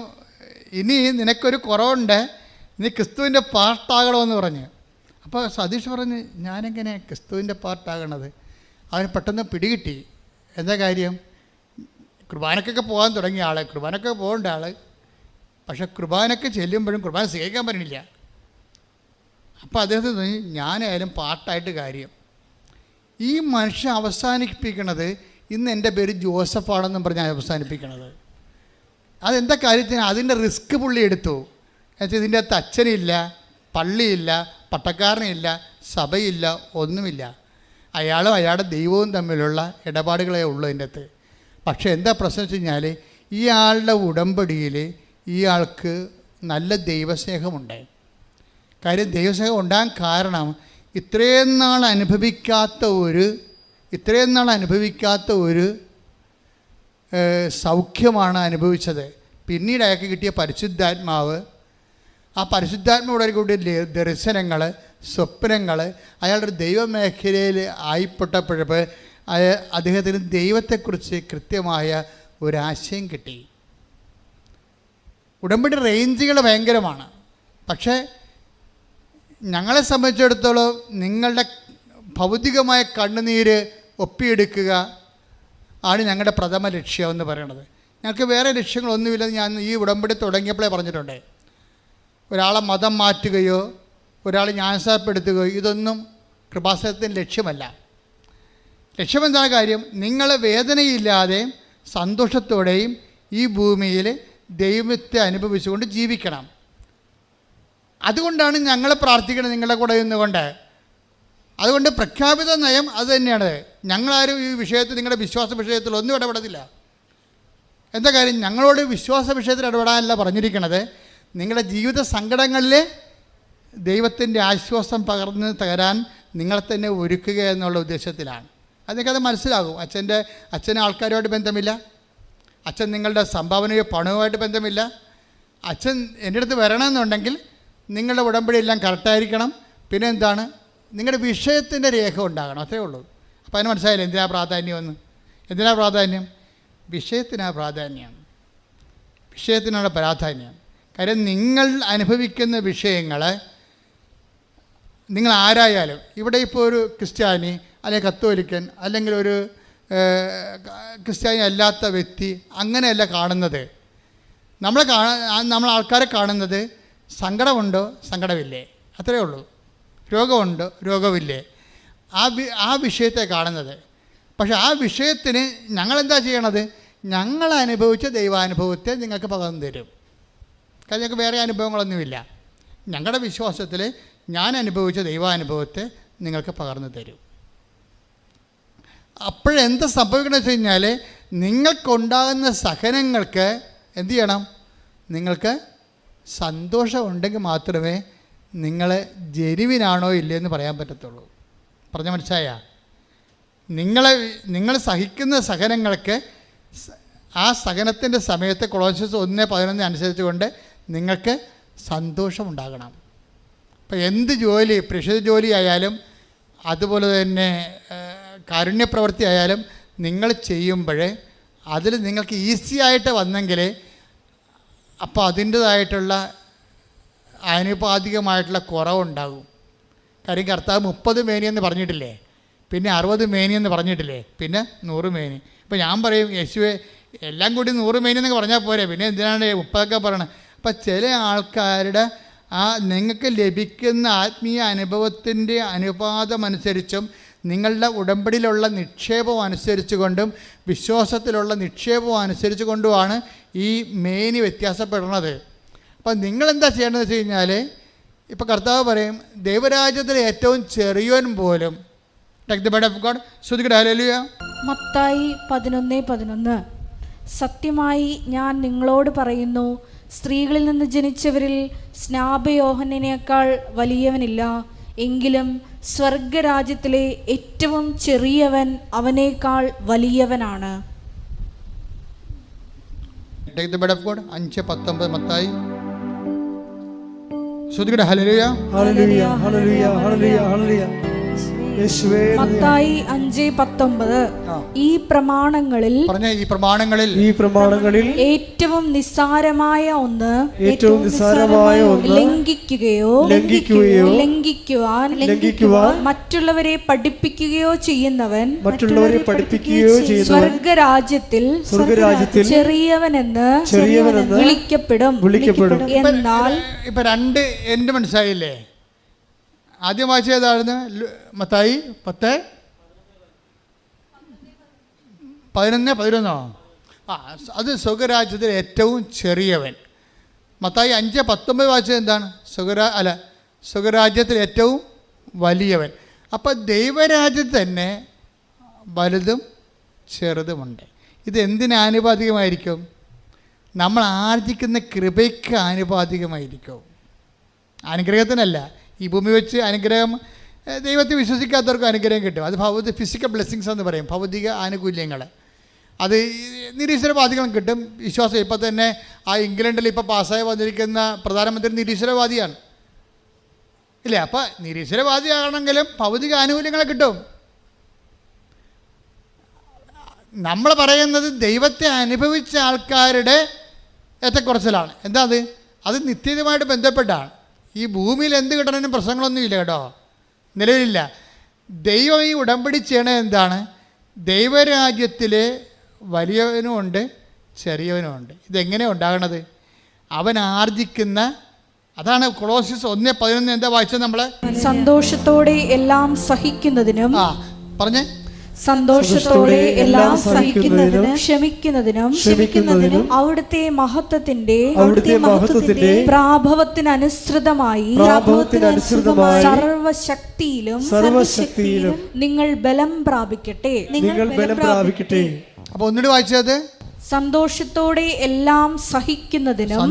ഇനി നിനക്കൊരു കുറവുണ്ട്, നീ ക്രിസ്തുവിൻ്റെ പാർട്ടാകണമെന്ന് പറഞ്ഞു. അപ്പോൾ സതീഷ് പറഞ്ഞു, ഞാനെങ്ങനെ ക്രിസ്തുവിൻ്റെ പാർട്ടാകണത്? അവന് പെട്ടെന്ന് പിടികിട്ടി. എന്താ കാര്യം? കുർബാനക്കൊക്കെ പോകാൻ തുടങ്ങിയ ആൾ, കുർബാനക്കൊക്കെ പോകേണ്ട ആൾ, പക്ഷെ കുർബാനക്ക് ചെല്ലുമ്പോഴും കുർബാന സ്വീകരിക്കാൻ പറ്റണില്ല. അപ്പോൾ അദ്ദേഹത്തിന് തോന്നി, ഞാനായാലും പാർട്ടായിട്ട് കാര്യം. ഈ മനുഷ്യൻ അവസാനിപ്പിക്കണത്, ഇന്ന് എൻ്റെ പേര് ജോസഫാണെന്നും പറഞ്ഞാൽ അവസാനിപ്പിക്കണത്. അതെന്താ കാര്യത്തിന്? അതിൻ്റെ റിസ്ക് പുള്ളി എടുത്തു. എന്നുവെച്ചാൽ ഇതിൻ്റെ അകത്ത് അച്ഛനില്ല, പള്ളിയില്ല, പട്ടക്കാരനില്ല, സഭയില്ല, ഒന്നുമില്ല. അയാളും അയാളുടെ ദൈവവും തമ്മിലുള്ള ഇടപാടുകളേ ഉള്ളൂ അതിൻ്റെ അകത്ത്. പക്ഷേ എന്താ പ്രശ്നം വെച്ച് കഴിഞ്ഞാൽ, ഇയാളുടെ ഉടമ്പടിയിൽ ഇയാൾക്ക് നല്ല ദൈവസ്നേഹമുണ്ട്. കാര്യം ദൈവസ്നേഹം ഉണ്ടാകാൻ കാരണം ഇത്രയും നാൾ അനുഭവിക്കാത്ത ഒരു സൗഖ്യമാണ് അനുഭവിച്ചത്. പിന്നീട് അയാൾക്ക് കിട്ടിയ പരിശുദ്ധാത്മാവ്, ആ പരിശുദ്ധാത്മാവിടെ കൂടി ദർശനങ്ങൾ, സ്വപ്നങ്ങൾ, അയാളുടെ ദൈവമേഖലയിൽ ആയിപ്പെട്ടപ്പോഴപ്പോൾ അദ്ദേഹത്തിന് ദൈവത്തെക്കുറിച്ച് കൃത്യമായ ഒരാശയം കിട്ടി. ഉടമ്പടി റേഞ്ചുകൾ ഭയങ്കരമാണ്. പക്ഷേ ഞങ്ങളെ സംബന്ധിച്ചിടത്തോളം നിങ്ങളുടെ ഭൗതികമായ കണ്ണുനീര് ഒപ്പിയെടുക്കുക ആണ് ഞങ്ങളുടെ പ്രഥമ ലക്ഷ്യം എന്ന് പറയുന്നത്. ഞങ്ങൾക്ക് വേറെ ലക്ഷ്യങ്ങളൊന്നുമില്ലെന്ന് ഞാൻ ഈ ഉടമ്പടി തുടങ്ങിയപ്പോഴേ പറഞ്ഞിട്ടുണ്ട്. ഒരാളെ മതം മാറ്റുകയോ ഒരാളെ ജ്ഞാനസ്നാനപ്പെടുത്തുകയോ ഇതൊന്നും കൃപാസനത്തിൻ്റെ ലക്ഷ്യമല്ല. ലക്ഷ്യമെന്താണ് കാര്യം? നിങ്ങൾ വേദനയില്ലാതെയും സന്തോഷത്തോടെയും ഈ ഭൂമിയിൽ ദൈവത്തെ അനുഭവിച്ചുകൊണ്ട് ജീവിക്കണം. അതുകൊണ്ടാണ് ഞങ്ങൾ പ്രാർത്ഥിക്കുന്നത് നിങ്ങളുടെ കൂടെ നിന്നുകൊണ്ട്. അതുകൊണ്ട് പ്രഖ്യാപിത നയം അത് തന്നെയാണ്. ഞങ്ങളാരും ഈ വിഷയത്തിൽ, നിങ്ങളുടെ വിശ്വാസ വിഷയത്തിൽ ഒന്നും ഇടപെടത്തില്ല. എന്താ കാര്യം? ഞങ്ങളോട് വിശ്വാസ വിഷയത്തിൽ ഇടപെടാനല്ല പറഞ്ഞിരിക്കുന്നത്, നിങ്ങളുടെ ജീവിത സങ്കടങ്ങളിൽ ദൈവത്തിൻ്റെ ആശ്വാസം പകർന്ന് തരാൻ നിങ്ങളെ തന്നെ ഒരുക്കുക എന്നുള്ള ഉദ്ദേശത്തിലാണ്. അതൊക്കെ മനസ്സിലാകും. അച്ഛന് ആൾക്കാരുമായിട്ട് ബന്ധമില്ല, അച്ഛൻ നിങ്ങളുടെ സംഭാവനയോ പണവുമായിട്ട് ബന്ധമില്ല. അച്ഛൻ എൻ്റെ അടുത്ത് വരണമെന്നുണ്ടെങ്കിൽ നിങ്ങളുടെ ഉടമ്പടി എല്ലാം കറക്റ്റായിരിക്കണം. പിന്നെ എന്താണ്? നിങ്ങളുടെ വിഷയത്തിൻ്റെ രേഖ ഉണ്ടാകണം, അത്രേ ഉള്ളൂ. അപ്പോൾ അതിന് മനസ്സിലായില്ല എന്തിനാ പ്രാധാന്യമെന്ന്. എന്തിനാ പ്രാധാന്യം? വിഷയത്തിനാണ് പ്രാധാന്യം, വിഷയത്തിനുള്ള പ്രാധാന്യം. കാര്യം നിങ്ങൾ അനുഭവിക്കുന്ന വിഷയങ്ങൾ നിങ്ങൾ ആരായാലും, ഇവിടെ ഇപ്പോൾ ഒരു ക്രിസ്ത്യാനി അല്ലെങ്കിൽ കത്തോലിക്കൻ അല്ലെങ്കിൽ ഒരു ക്രിസ്ത്യാനി അല്ലാത്ത വ്യക്തി അങ്ങനെയല്ല കാണുന്നത്. നമ്മൾ ആൾക്കാരെ കാണുന്നത് സങ്കടമുണ്ടോ, സങ്കടമില്ലേ, അത്രയേ ഉള്ളൂ. രോഗമുണ്ടോ, രോഗമില്ലേ, ആ വിഷയത്തെ കാണുന്നത്. പക്ഷെ ആ വിഷയത്തിന് ഞങ്ങളെന്താ ചെയ്യണത്? ഞങ്ങൾ അനുഭവിച്ച ദൈവാനുഭവത്തെ നിങ്ങൾക്ക് പകർന്നു തരും. കാരണം ഞങ്ങൾക്ക് വേറെ അനുഭവങ്ങളൊന്നുമില്ല. ഞങ്ങളുടെ വിശ്വാസത്തിൽ ഞാൻ അനുഭവിച്ച ദൈവാനുഭവത്തെ നിങ്ങൾക്ക് പകർന്നു തരും. അപ്പോഴെന്താ സംഭവിക്കണമെന്ന് വെച്ച് കഴിഞ്ഞാൽ, നിങ്ങൾക്കുണ്ടാകുന്ന സഹനങ്ങൾക്ക് എന്തു ചെയ്യണം? നിങ്ങൾക്ക് സന്തോഷമുണ്ടെങ്കിൽ മാത്രമേ നിങ്ങൾ ജെനുവിനാണോ ഇല്ലയെന്ന് പറയാൻ പറ്റത്തുള്ളൂ. പറഞ്ഞ മനസ്സിലായ? നിങ്ങൾ സഹിക്കുന്ന സഹനങ്ങൾക്ക് ആ സഹനത്തിൻ്റെ സമയത്ത് കൊളോസ്യസ് 1:11 അനുസരിച്ചുകൊണ്ട് നിങ്ങൾക്ക് സന്തോഷമുണ്ടാകണം. അപ്പോൾ എന്ത് ജോലി, പ്രേക്ഷിത ജോലി ആയാലും അതുപോലെ തന്നെ കാരുണ്യപ്രവൃത്തി ആയാലും നിങ്ങൾ ചെയ്യുമ്പോൾ അതിൽ നിങ്ങൾക്ക് ഈസി ആയിട്ട് വന്നെങ്കിൽ അപ്പോൾ അതിൻ്റേതായിട്ടുള്ള ആനുപാതികമായിട്ടുള്ള കുറവുണ്ടാകും. കാര്യം കർത്താവ് 30 മേനിയെന്ന് പറഞ്ഞിട്ടില്ലേ, പിന്നെ 60 മേനിയെന്ന് പറഞ്ഞിട്ടില്ലേ, പിന്നെ 100 മേനി. ഇപ്പോൾ ഞാൻ പറയും യേശുവെ എല്ലാം കൂടി 100 മേനിയെന്നൊക്കെ പറഞ്ഞാൽ പോരെ, പിന്നെ എന്തിനാണ് 30 പറയണത്? അപ്പം ചില ആൾക്കാരുടെ ആ നിങ്ങൾക്ക് ലഭിക്കുന്ന ആത്മീയ അനുഭവത്തിൻ്റെ അനുപാതമനുസരിച്ചും നിങ്ങളുടെ ഉടമ്പടിയിലുള്ള നിക്ഷേപം അനുസരിച്ച് കൊണ്ടും വിശ്വാസത്തിലുള്ള നിക്ഷേപം അനുസരിച്ച് കൊണ്ടുമാണ് ഈ മേനി വ്യത്യാസപ്പെടുന്നത്. അപ്പം നിങ്ങളെന്താ ചെയ്യേണ്ടതെന്ന് വെച്ച് കഴിഞ്ഞാൽ, ഇപ്പോൾ കർത്താവ് പറയും ദൈവരാജ്യത്തിലെ ഏറ്റവും ചെറിയവൻ പോലും take the bread of God. ശ്രുതിക്കട്ടെ ഹല്ലേലൂയ. മത്തായി 11:11 സത്യമായി ഞാൻ നിങ്ങളോട് പറയുന്നു, സ്ത്രീകളിൽ നിന്ന് ജനിച്ചവരിൽ സ്നാപയോഹന്നേക്കാൾ വലിയവനില്ല, എങ്കിലും സ്വർഗരാജ്യത്തിലെ ഏറ്റവും ചെറിയവൻ അവനേക്കാൾ വലിയവനാണ്. Take the bread of God 5:19 മത്തായി. ശ്രുതിക്കട്ടെ hallelujah. Hallelujah hallelujah hallelujah hallelujah. യേശുവേ മത്തായി 5:19 ഈ പ്രമാണങ്ങളിൽ ഏറ്റവും നിസ്സാരമായ ഒന്ന് ലംഘിക്കുവാൻ മറ്റുള്ളവരെ പഠിപ്പിക്കുകയോ ചെയ്യുന്നവൻ സ്വർഗരാജ്യത്തിൽ ചെറിയവനെന്ന് വിളിക്കപ്പെടും. എന്നാൽ ഇപ്പൊ രണ്ട് എന്റെ മനസ്സിലായില്ലേ? ആദ്യം വായിച്ച ഏതായിരുന്നു? മത്തായി 10:11 അത് സ്വർഗരാജ്യത്തിൽ ഏറ്റവും ചെറിയവൻ. മത്തായി 5:19 വായിച്ചത് എന്താണ്? സ്വർഗരാജ്യത്തിൽ ഏറ്റവും വലിയവൻ. അപ്പം ദൈവരാജ്യത്തിൽ തന്നെ വലുതും ചെറുതുമുണ്ട്. ഇത് എന്തിന് ആനുപാതികമായിരിക്കും? നമ്മൾ ആർജിക്കുന്ന കൃപയ്ക്ക് ആനുപാതികമായിരിക്കും, അനുഗ്രഹത്തിനല്ല. ഈ ഭൂമി വെച്ച് അനുഗ്രഹം, ദൈവത്തെ വിശ്വസിക്കാത്തവർക്ക് അനുഗ്രഹം കിട്ടും. അത് ഫിസിക്കൽ ബ്ലെസ്സിങ്സ് എന്ന് പറയും, ഭൗതിക ആനുകൂല്യങ്ങൾ. അത് നിരീശ്വരവാദികളും കിട്ടും. വിശ്വാസം ഇപ്പോൾ തന്നെ ആ ഇംഗ്ലണ്ടിൽ ഇപ്പോൾ പാസ്സായി വന്നിരിക്കുന്ന പ്രധാനമന്ത്രി നിരീശ്വരവാദിയാണ് ഇല്ലേ? അപ്പോൾ നിരീശ്വരവാദിയാണെങ്കിലും ഭൗതിക ആനുകൂല്യങ്ങളെ കിട്ടും. നമ്മൾ പറയുന്നത് ദൈവത്തെ അനുഭവിച്ച ആൾക്കാരുടെ ഏറ്റക്കുറച്ചിലാണ്. എന്താ അത് നിത്യതയുമായിട്ട് ബന്ധപ്പെട്ടാണ്. ഈ ഭൂമിയിൽ എന്ത് കിട്ടണമെന്നും പ്രശ്നങ്ങളൊന്നുമില്ല കേട്ടോ, നിലവിലില്ല. ദൈവം ഈ ഉടമ്പടി ചെയ്യണത് എന്താണ്? ദൈവരാജ്യത്തിലെ വലിയവനുമുണ്ട് ചെറിയവനുമുണ്ട്. ഇതെങ്ങനെയാണ് ഉണ്ടാകണത്? അവൻ ആർജിക്കുന്ന, അതാണ് കൊളോസ്യസ് 1:11 എന്താ വായിച്ചത് നമ്മൾ? സന്തോഷത്തോടെ എല്ലാം സഹിക്കുന്നതിനും പറഞ്ഞേ സന്തോഷത്തോടെ എല്ലാം സഹിക്കുന്നതിനും ക്ഷമിക്കുന്നതിനും അവിടുത്തെ മഹത്വത്തിന്റെ പ്രാഭവത്തിനനുസൃതമായി സർവശക്തിയിലും നിങ്ങൾ ബലം പ്രാപിക്കട്ടെ. അപ്പൊ ഒന്നുകൂടി വായിച്ചത്, സന്തോഷത്തോടെ എല്ലാം സഹിക്കുന്നതിനും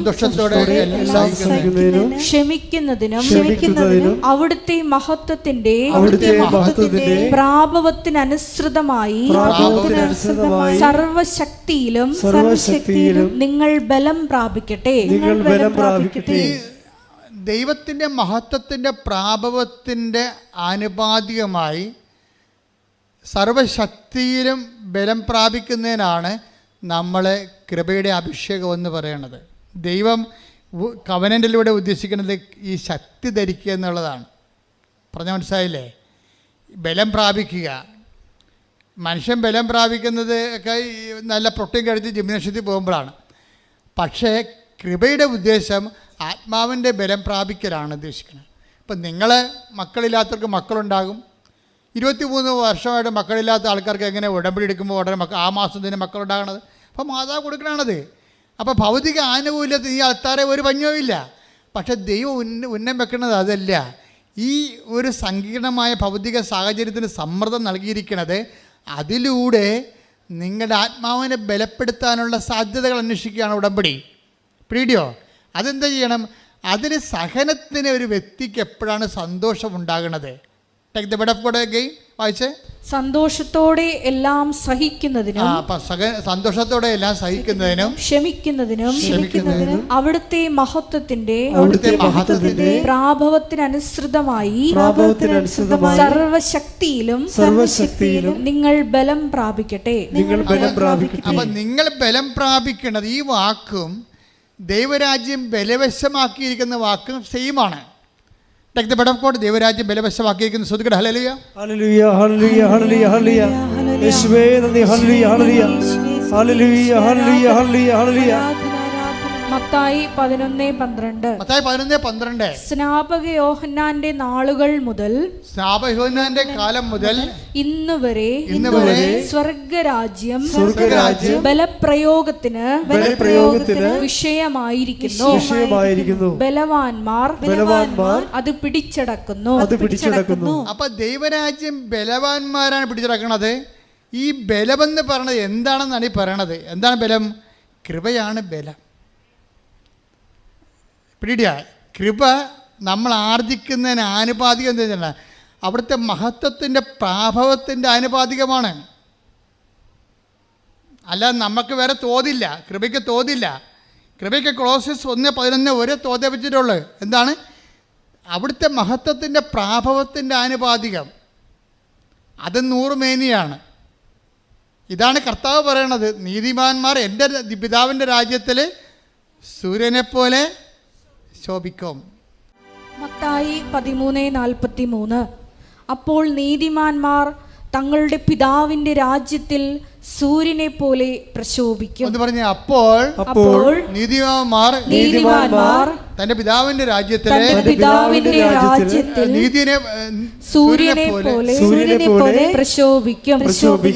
ക്ഷമിക്കുന്നതിനും അവിടുത്തെ മഹത്വത്തിന്റെ പ്രാഭവത്തിനനുസൃതമായി സർവശക്തിയിലും നിങ്ങൾ ബലം പ്രാപിക്കട്ടെ. ദൈവത്തിന്റെ മഹത്വത്തിന്റെ പ്രാഭവത്തിന്റെ ആനുപാതികമായി സർവശക്തിയിലും ബലം പ്രാപിക്കുന്നതിനാണ് നമ്മളെ കൃപയുടെ അഭിഷേകം എന്ന് പറയണത്. ദൈവം കവനൻ്റിലൂടെ ഉദ്ദേശിക്കുന്നത് ഈ ശക്തി ധരിക്കുക എന്നുള്ളതാണ്. പറഞ്ഞ മനസ്സിലായില്ലേ? ബലം പ്രാപിക്കുക. മനുഷ്യൻ ബലം പ്രാപിക്കുന്നത് ഒക്കെ നല്ല പ്രോട്ടീൻ കഴിച്ച് ജിംനേഷ്യത്തിൽ പോകുമ്പോഴാണ്. പക്ഷേ കൃപയുടെ ഉദ്ദേശം ആത്മാവിൻ്റെ ബലം പ്രാപിക്കലാണ് ഉദ്ദേശിക്കുന്നത്. ഇപ്പം നിങ്ങൾ മക്കളില്ലാത്തവർക്ക് മക്കളുണ്ടാകും. 23 വർഷമായിട്ട് മക്കളില്ലാത്ത ആൾക്കാർക്ക് എങ്ങനെ ഉടമ്പടി എടുക്കുമ്പോൾ ഉടനെ ആ മാസം തന്നെ മക്കളുണ്ടാകണത്? അപ്പോൾ മാതാവ് കൊടുക്കണത്. അപ്പോൾ ഭൗതിക ആനുകൂല്യത്തിൽ ഈ ആൾക്കാരെ ഒരു പഞ്ഞവുമില്ല. പക്ഷേ ദൈവം ഉന്നം വെക്കുന്നത് അതല്ല. ഈ ഒരു സങ്കീർണമായ ഭൗതിക സാഹചര്യത്തിന് സമ്മർദ്ദം നൽകിയിരിക്കുന്നത് അതിലൂടെ നിങ്ങളുടെ ആത്മാവിനെ ബലപ്പെടുത്താനുള്ള സാധ്യതകൾ അന്വേഷിക്കുകയാണ് ഉടമ്പടി. പിടിയോ? അതെന്താ ചെയ്യണം? അതിന് സഹനത്തിന് ഒരു വ്യക്തിക്ക് എപ്പോഴാണ് സന്തോഷം ഉണ്ടാകുന്നത്? Take the word of God again. വായിച്ചേ. സന്തോഷത്തോടെ എല്ലാം സഹിക്കുന്നതിനും സന്തോഷത്തോടെ എല്ലാം സഹിക്കുന്നതിനും ക്ഷമിക്കുന്നതിനും അവിടുത്തെ മഹത്വത്തിന്റെ പ്രാഭവത്തിനനുസൃതമായി സർവശക്തിയിലും നിങ്ങൾ ബലം പ്രാപിക്കട്ടെ. അപ്പൊ നിങ്ങൾ ബലം പ്രാപിക്കുന്നത്, ഈ വാക്കും ദൈവരാജ്യം ബലവശമാക്കിയിരിക്കുന്ന വാക്കും സെയിമാണ്. Take the word of God. ദൈവരാജ്യം ബലവശമാക്കിയിരിക്കുന്നു. ശ്രദ്ധിക്കട്ടെ. Hallelujah hallelujah hallelujah hallelujah hallelujah. യേശുവേ നന്ദി. Hallelujah hallelujah hallelujah hallelujah hallelujah hallelujah. മത്തായി 11:12. മത്തായി 11:12. സ്നാപക യോഹന്നാന്റെ നാളുകൾ മുതൽ, സ്നാപക യോഹന്നാന്റെ കാലം മുതൽ ഇന്ന് വരെ സ്വർഗരാജ്യം ബലപ്രയോഗത്തിന് വിഷയമായിരിക്കുന്നു. ബലവാന്മാർ അത് പിടിച്ചടക്കുന്നു. അപ്പൊ ദൈവരാജ്യം ബലവാന്മാരാണ് പിടിച്ചടക്കുന്നത്. ഈ ബലമെന്ന് പറയുന്നത് എന്താണെന്നാണ് ഈ പറയണത്. എന്താണ് ബലം? കൃപയാണ് ബലം. പിടിയ കൃപ നമ്മൾ ആർജിക്കുന്നതിന് ആനുപാതികം എന്താ വെച്ചാൽ അവിടുത്തെ മഹത്വത്തിൻ്റെ പ്രാഭവത്തിൻ്റെ ആനുപാതികമാണ്. അല്ല, നമുക്ക് വേറെ തോതില്ല, കൃപയ്ക്ക് തോതില്ല. കൃപയ്ക്ക് കൊളോസ്യസ് 1:11 ഒരേ തോതേ വെച്ചിട്ടുള്ളൂ. എന്താണ്? അവിടുത്തെ മഹത്വത്തിൻ്റെ പ്രാഭവത്തിൻ്റെ ആനുപാതികം. അത് 100 മേനിയാണ്. ഇതാണ് കർത്താവ് പറയണത്. നീതിമാന്മാർ എൻ്റെ പിതാവിൻ്റെ രാജ്യത്തിൽ സൂര്യനെപ്പോലെ ശോഭിക്കും. മത്തായി 13:43. അപ്പോൾ നീതിമാന്മാർ തങ്ങളുടെ പിതാവിന്റെ രാജ്യത്തിൽ സൂര്യനെ പോലെ പ്രശോഭിക്കും. എന്ന് പറഞ്ഞ അപ്പോൾ നീതിമാന്മാർ തന്റെ പിതാവിന്റെ രാജ്യത്തിൽ നീതിനെ സൂര്യനെ പോലെ പ്രശോഭിക്കും.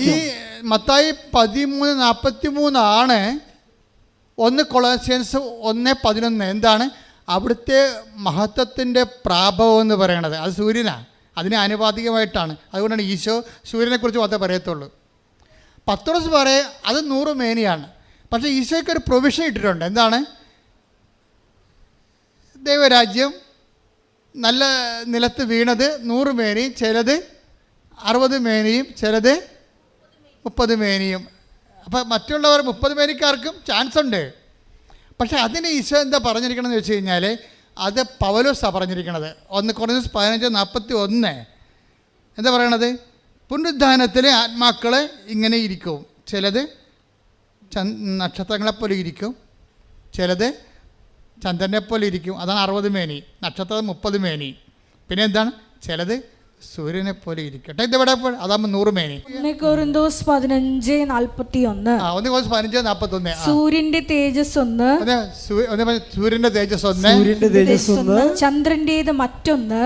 ഈ മത്തായി 13:43 ആണ് 1 കൊളോസ്യൻസ് 1:11. എന്താണ്? അവിടുത്തെ മഹത്വത്തിൻ്റെ പ്രാഭവം എന്ന് പറയണത് അത് സൂര്യനാണ്. അതിന് ആനുപാതികമായിട്ടാണ്. അതുകൊണ്ടാണ് ഈശോ സൂര്യനെക്കുറിച്ച് മാത്രമേ പറയത്തുള്ളൂ. പത്രോസ് പറയും അത് 100 മേനിയാണ്. പക്ഷേ ഈശോയ്ക്ക് ഒരു പ്രൊവിഷൻ ഇട്ടിട്ടുണ്ട്. എന്താണ്? ദൈവരാജ്യം നല്ല നിലത്ത് വീണത് 100 മേനിയും, ചിലത് 60 മേനിയും, ചിലത് 30 മേനിയും. അപ്പം മറ്റുള്ളവർ 30 മേനിക്കാർക്കും ചാൻസ് ഉണ്ട്. പക്ഷേ അതിന് ഈശോ എന്താ പറഞ്ഞിരിക്കണമെന്ന് വെച്ച് കഴിഞ്ഞാൽ അത് പൗലോസാണ് പറഞ്ഞിരിക്കണത്. 1 കൊരിന്ത്യർ 15:41 എന്താ പറയണത്? പുനരുദ്ധാനത്തിലെ ആത്മാക്കൾ ഇങ്ങനെ ഇരിക്കും. ചിലത് നക്ഷത്രങ്ങളെപ്പോലെ ഇരിക്കും, ചിലത് ചന്ദ്രനെപ്പോലെ ഇരിക്കും. അതാണ് 60 മേനി. നക്ഷത്രം 30 മേനി. പിന്നെ എന്താണ്? ചിലത് സൂര്യനെ പോലെ ഇരിക്കട്ടെ. അതാകുമ്പോൾ 100 മേനി. 1 കൊരിന്തോസ് 15:41. സൂര്യന്റെ തേജസ് ഒന്ന്, ചന്ദ്രന്റേത് മറ്റൊന്ന്,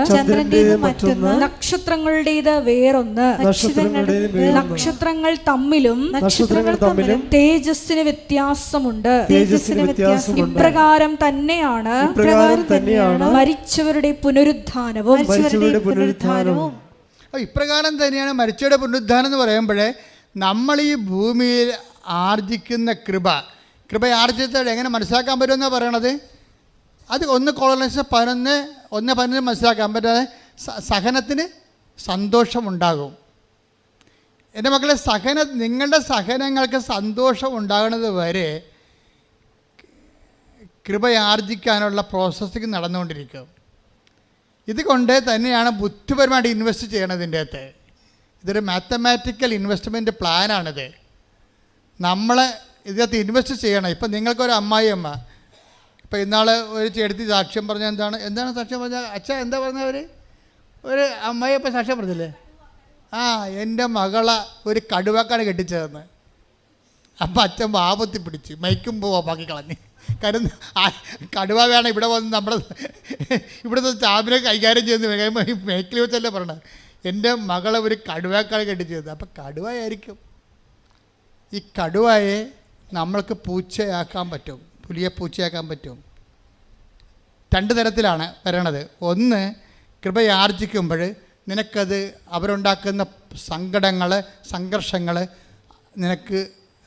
നക്ഷത്രങ്ങളുടേത് വേറൊന്ന്. നക്ഷത്രങ്ങൾ തമ്മിലും തേജസ്സിന് വ്യത്യാസമുണ്ട്. ഇപ്രകാരം തന്നെയാണ് മരിച്ചവരുടെ പുനരുദ്ധാനവും. ഇപ്രകാരം തന്നെയാണ് മരിച്ചവരുടെ പുനരുദ്ധാനം എന്ന് പറയുമ്പോഴേ നമ്മൾ ഈ ഭൂമിയിൽ ആർജിക്കുന്ന കൃപ ആർജിച്ചത് എങ്ങനെ മനസ്സിലാക്കാൻ പറ്റുമെന്നാണ് പറയണത്. അത് 1 കൊളോസ്യർ 11:11 മനസ്സിലാക്കാൻ പറ്റാതെ സഹനത്തിന് സന്തോഷമുണ്ടാകും. എൻ്റെ മക്കളെ, നിങ്ങളുടെ സഹനങ്ങൾക്ക് സന്തോഷം ഉണ്ടാകുന്നത് വരെ കൃപ ആർജിക്കാനുള്ള പ്രോസസ്സിങ് നടന്നുകൊണ്ടിരിക്കും. ഇതുകൊണ്ട് തന്നെയാണ് ബുദ്ധിപരമായിട്ട് ഇൻവെസ്റ്റ് ചെയ്യണതിൻ്റെ അകത്ത്. ഇതൊരു മാത്തമാറ്റിക്കൽ ഇൻവെസ്റ്റ്മെൻറ്റ് പ്ലാനാണിത്. നമ്മൾ ഇതിനകത്ത് ഇൻവെസ്റ്റ് ചെയ്യണം. ഇപ്പം നിങ്ങൾക്കൊരു അമ്മായിയമ്മ, ഇപ്പം ഇന്നാൾ ഒരു ചേട്ടത്തി സാക്ഷ്യം പറഞ്ഞാൽ എന്താണ് സാക്ഷ്യം പറഞ്ഞാൽ? അച്ഛാ എന്താ പറഞ്ഞവർ? ഒരു അമ്മായിയപ്പം സാക്ഷ്യം പറഞ്ഞില്ലേ? എൻ്റെ മകളെ ഒരു കടുവക്കാണ് കെട്ടിച്ചതെന്ന്. അപ്പം അച്ഛൻ വാപത്തി പിടിച്ച് മൈക്കും ബാക്കി കളഞ്ഞ്. കാര്യം കടുവ വേണം ഇവിടെ വന്ന് നമ്മുടെ ഇവിടുത്തെ സ്റ്റാഫിനെ കൈകാര്യം ചെയ്യുന്ന മേക്കിൽ വെച്ചല്ലേ പറയണത്. എൻ്റെ മകളെ ഒരു കടുവക്കാണ് കെട്ടിച്ചത്. അപ്പം കടുവയായിരിക്കും. ഈ കടുവയെ നമ്മൾക്ക് പൂച്ചയാക്കാൻ പറ്റും, പുലിയെ പൂച്ചയാക്കാൻ പറ്റും. 2 തരത്തിലാണ് വരണത്. ഒന്ന്, കൃപയാർജിക്കുമ്പോൾ നിനക്കത് അവരുണ്ടാക്കുന്ന സങ്കടങ്ങൾ, സംഘർഷങ്ങൾ നിനക്ക്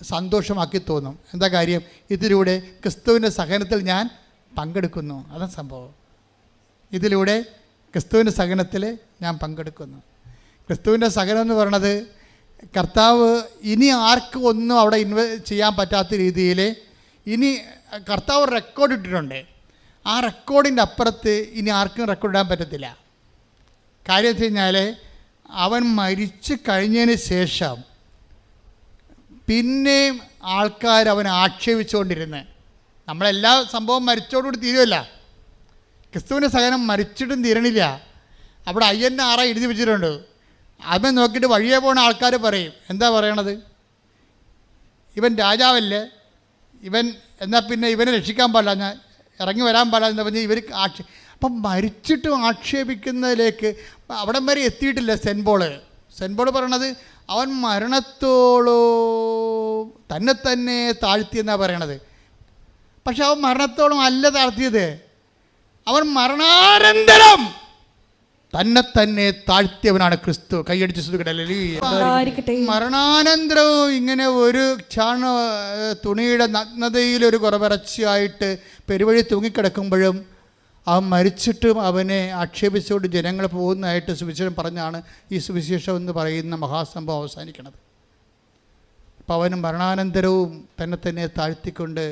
സന്തോഷമാക്കി തോന്നും. എന്താ കാര്യം? ഇതിലൂടെ ക്രിസ്തുവിൻ്റെ സഹനത്തിൽ ഞാൻ പങ്കെടുക്കുന്നു. അതാണ് സംഭവം. ഇതിലൂടെ ക്രിസ്തുവിൻ്റെ സഹനത്തിൽ ഞാൻ പങ്കെടുക്കുന്നു. ക്രിസ്തുവിൻ്റെ സഹനം എന്ന് പറയണത് കർത്താവ് ഇനി ആർക്കും ഒന്നും അവിടെ ചെയ്യാൻ പറ്റാത്ത രീതിയിൽ ഇനി കർത്താവ് റെക്കോർഡ് ഇട്ടിട്ടുണ്ട്. ആ റെക്കോർഡിൻ്റെ അപ്പുറത്ത് ഇനി ആർക്കും റെക്കോർഡ് ഇടാൻ പറ്റത്തില്ല. കാര്യം വെച്ച് കഴിഞ്ഞാൽ അവൻ മരിച്ചു കഴിഞ്ഞതിന് ശേഷം പിന്നെയും ആൾക്കാർ അവനെ ആക്ഷേപിച്ചുകൊണ്ടിരുന്ന്, നമ്മളെല്ലാ സംഭവം മരിച്ചോടുകൂടി തീരുമല്ല. ക്രിസ്തുവിൻ്റെ സഹനം മരിച്ചിട്ടും തീരണില്ല. അവിടെ INR എഴുതി വെച്ചിട്ടുണ്ട്. അവൻ നോക്കിയിട്ട് വഴിയെ പോകുന്ന ആൾക്കാർ പറയും, എന്താ പറയണത്, ഇവൻ രാജാവല്ലേ, ഇവൻ എന്നാൽ പിന്നെ ഇവനെ രക്ഷിക്കാൻ പാടില്ല, ഞാൻ ഇറങ്ങി വരാൻ പാടില്ല എന്ന് പറഞ്ഞ് ഇവർ അപ്പം മരിച്ചിട്ടും ആക്ഷേപിക്കുന്നതിലേക്ക് അവിടം വരെ എത്തിയിട്ടില്ല സെൻറ്റ് പോൾ പറയണത്. അവൻ മരണത്തോളോ തന്നെ താഴ്ത്തിയെന്നാണ് പറയണത്. പക്ഷെ അവൻ മരണത്തോളം അല്ല താഴ്ത്തിയത്, അവൻ മരണാനന്തരം തന്നെ താഴ്ത്തിയവനാണ് ക്രിസ്തു. കൈയടിച്ച് ശ്രദ്ധിക്കട്ടെ. മരണാനന്തരവും ഇങ്ങനെ ഒരു തുണിയുടെ നഗ്നതയിൽ ഒരു കുറവിറച്ചിയായിട്ട് പെരുവഴി തൂങ്ങിക്കിടക്കുമ്പോഴും അവൻ മരിച്ചിട്ടും അവനെ ആക്ഷേപിച്ചുകൊണ്ട് ജനങ്ങൾ പോകുന്നതായിട്ട് സുവിശേഷം പറഞ്ഞാണ് ഈ സുവിശേഷം എന്ന് പറയുന്ന മഹാസംഭവം അവസാനിക്കുന്നത്. അപ്പോൾ അവൻ മരണാനന്തരവും തന്നെ താഴ്ത്തിക്കൊണ്ട്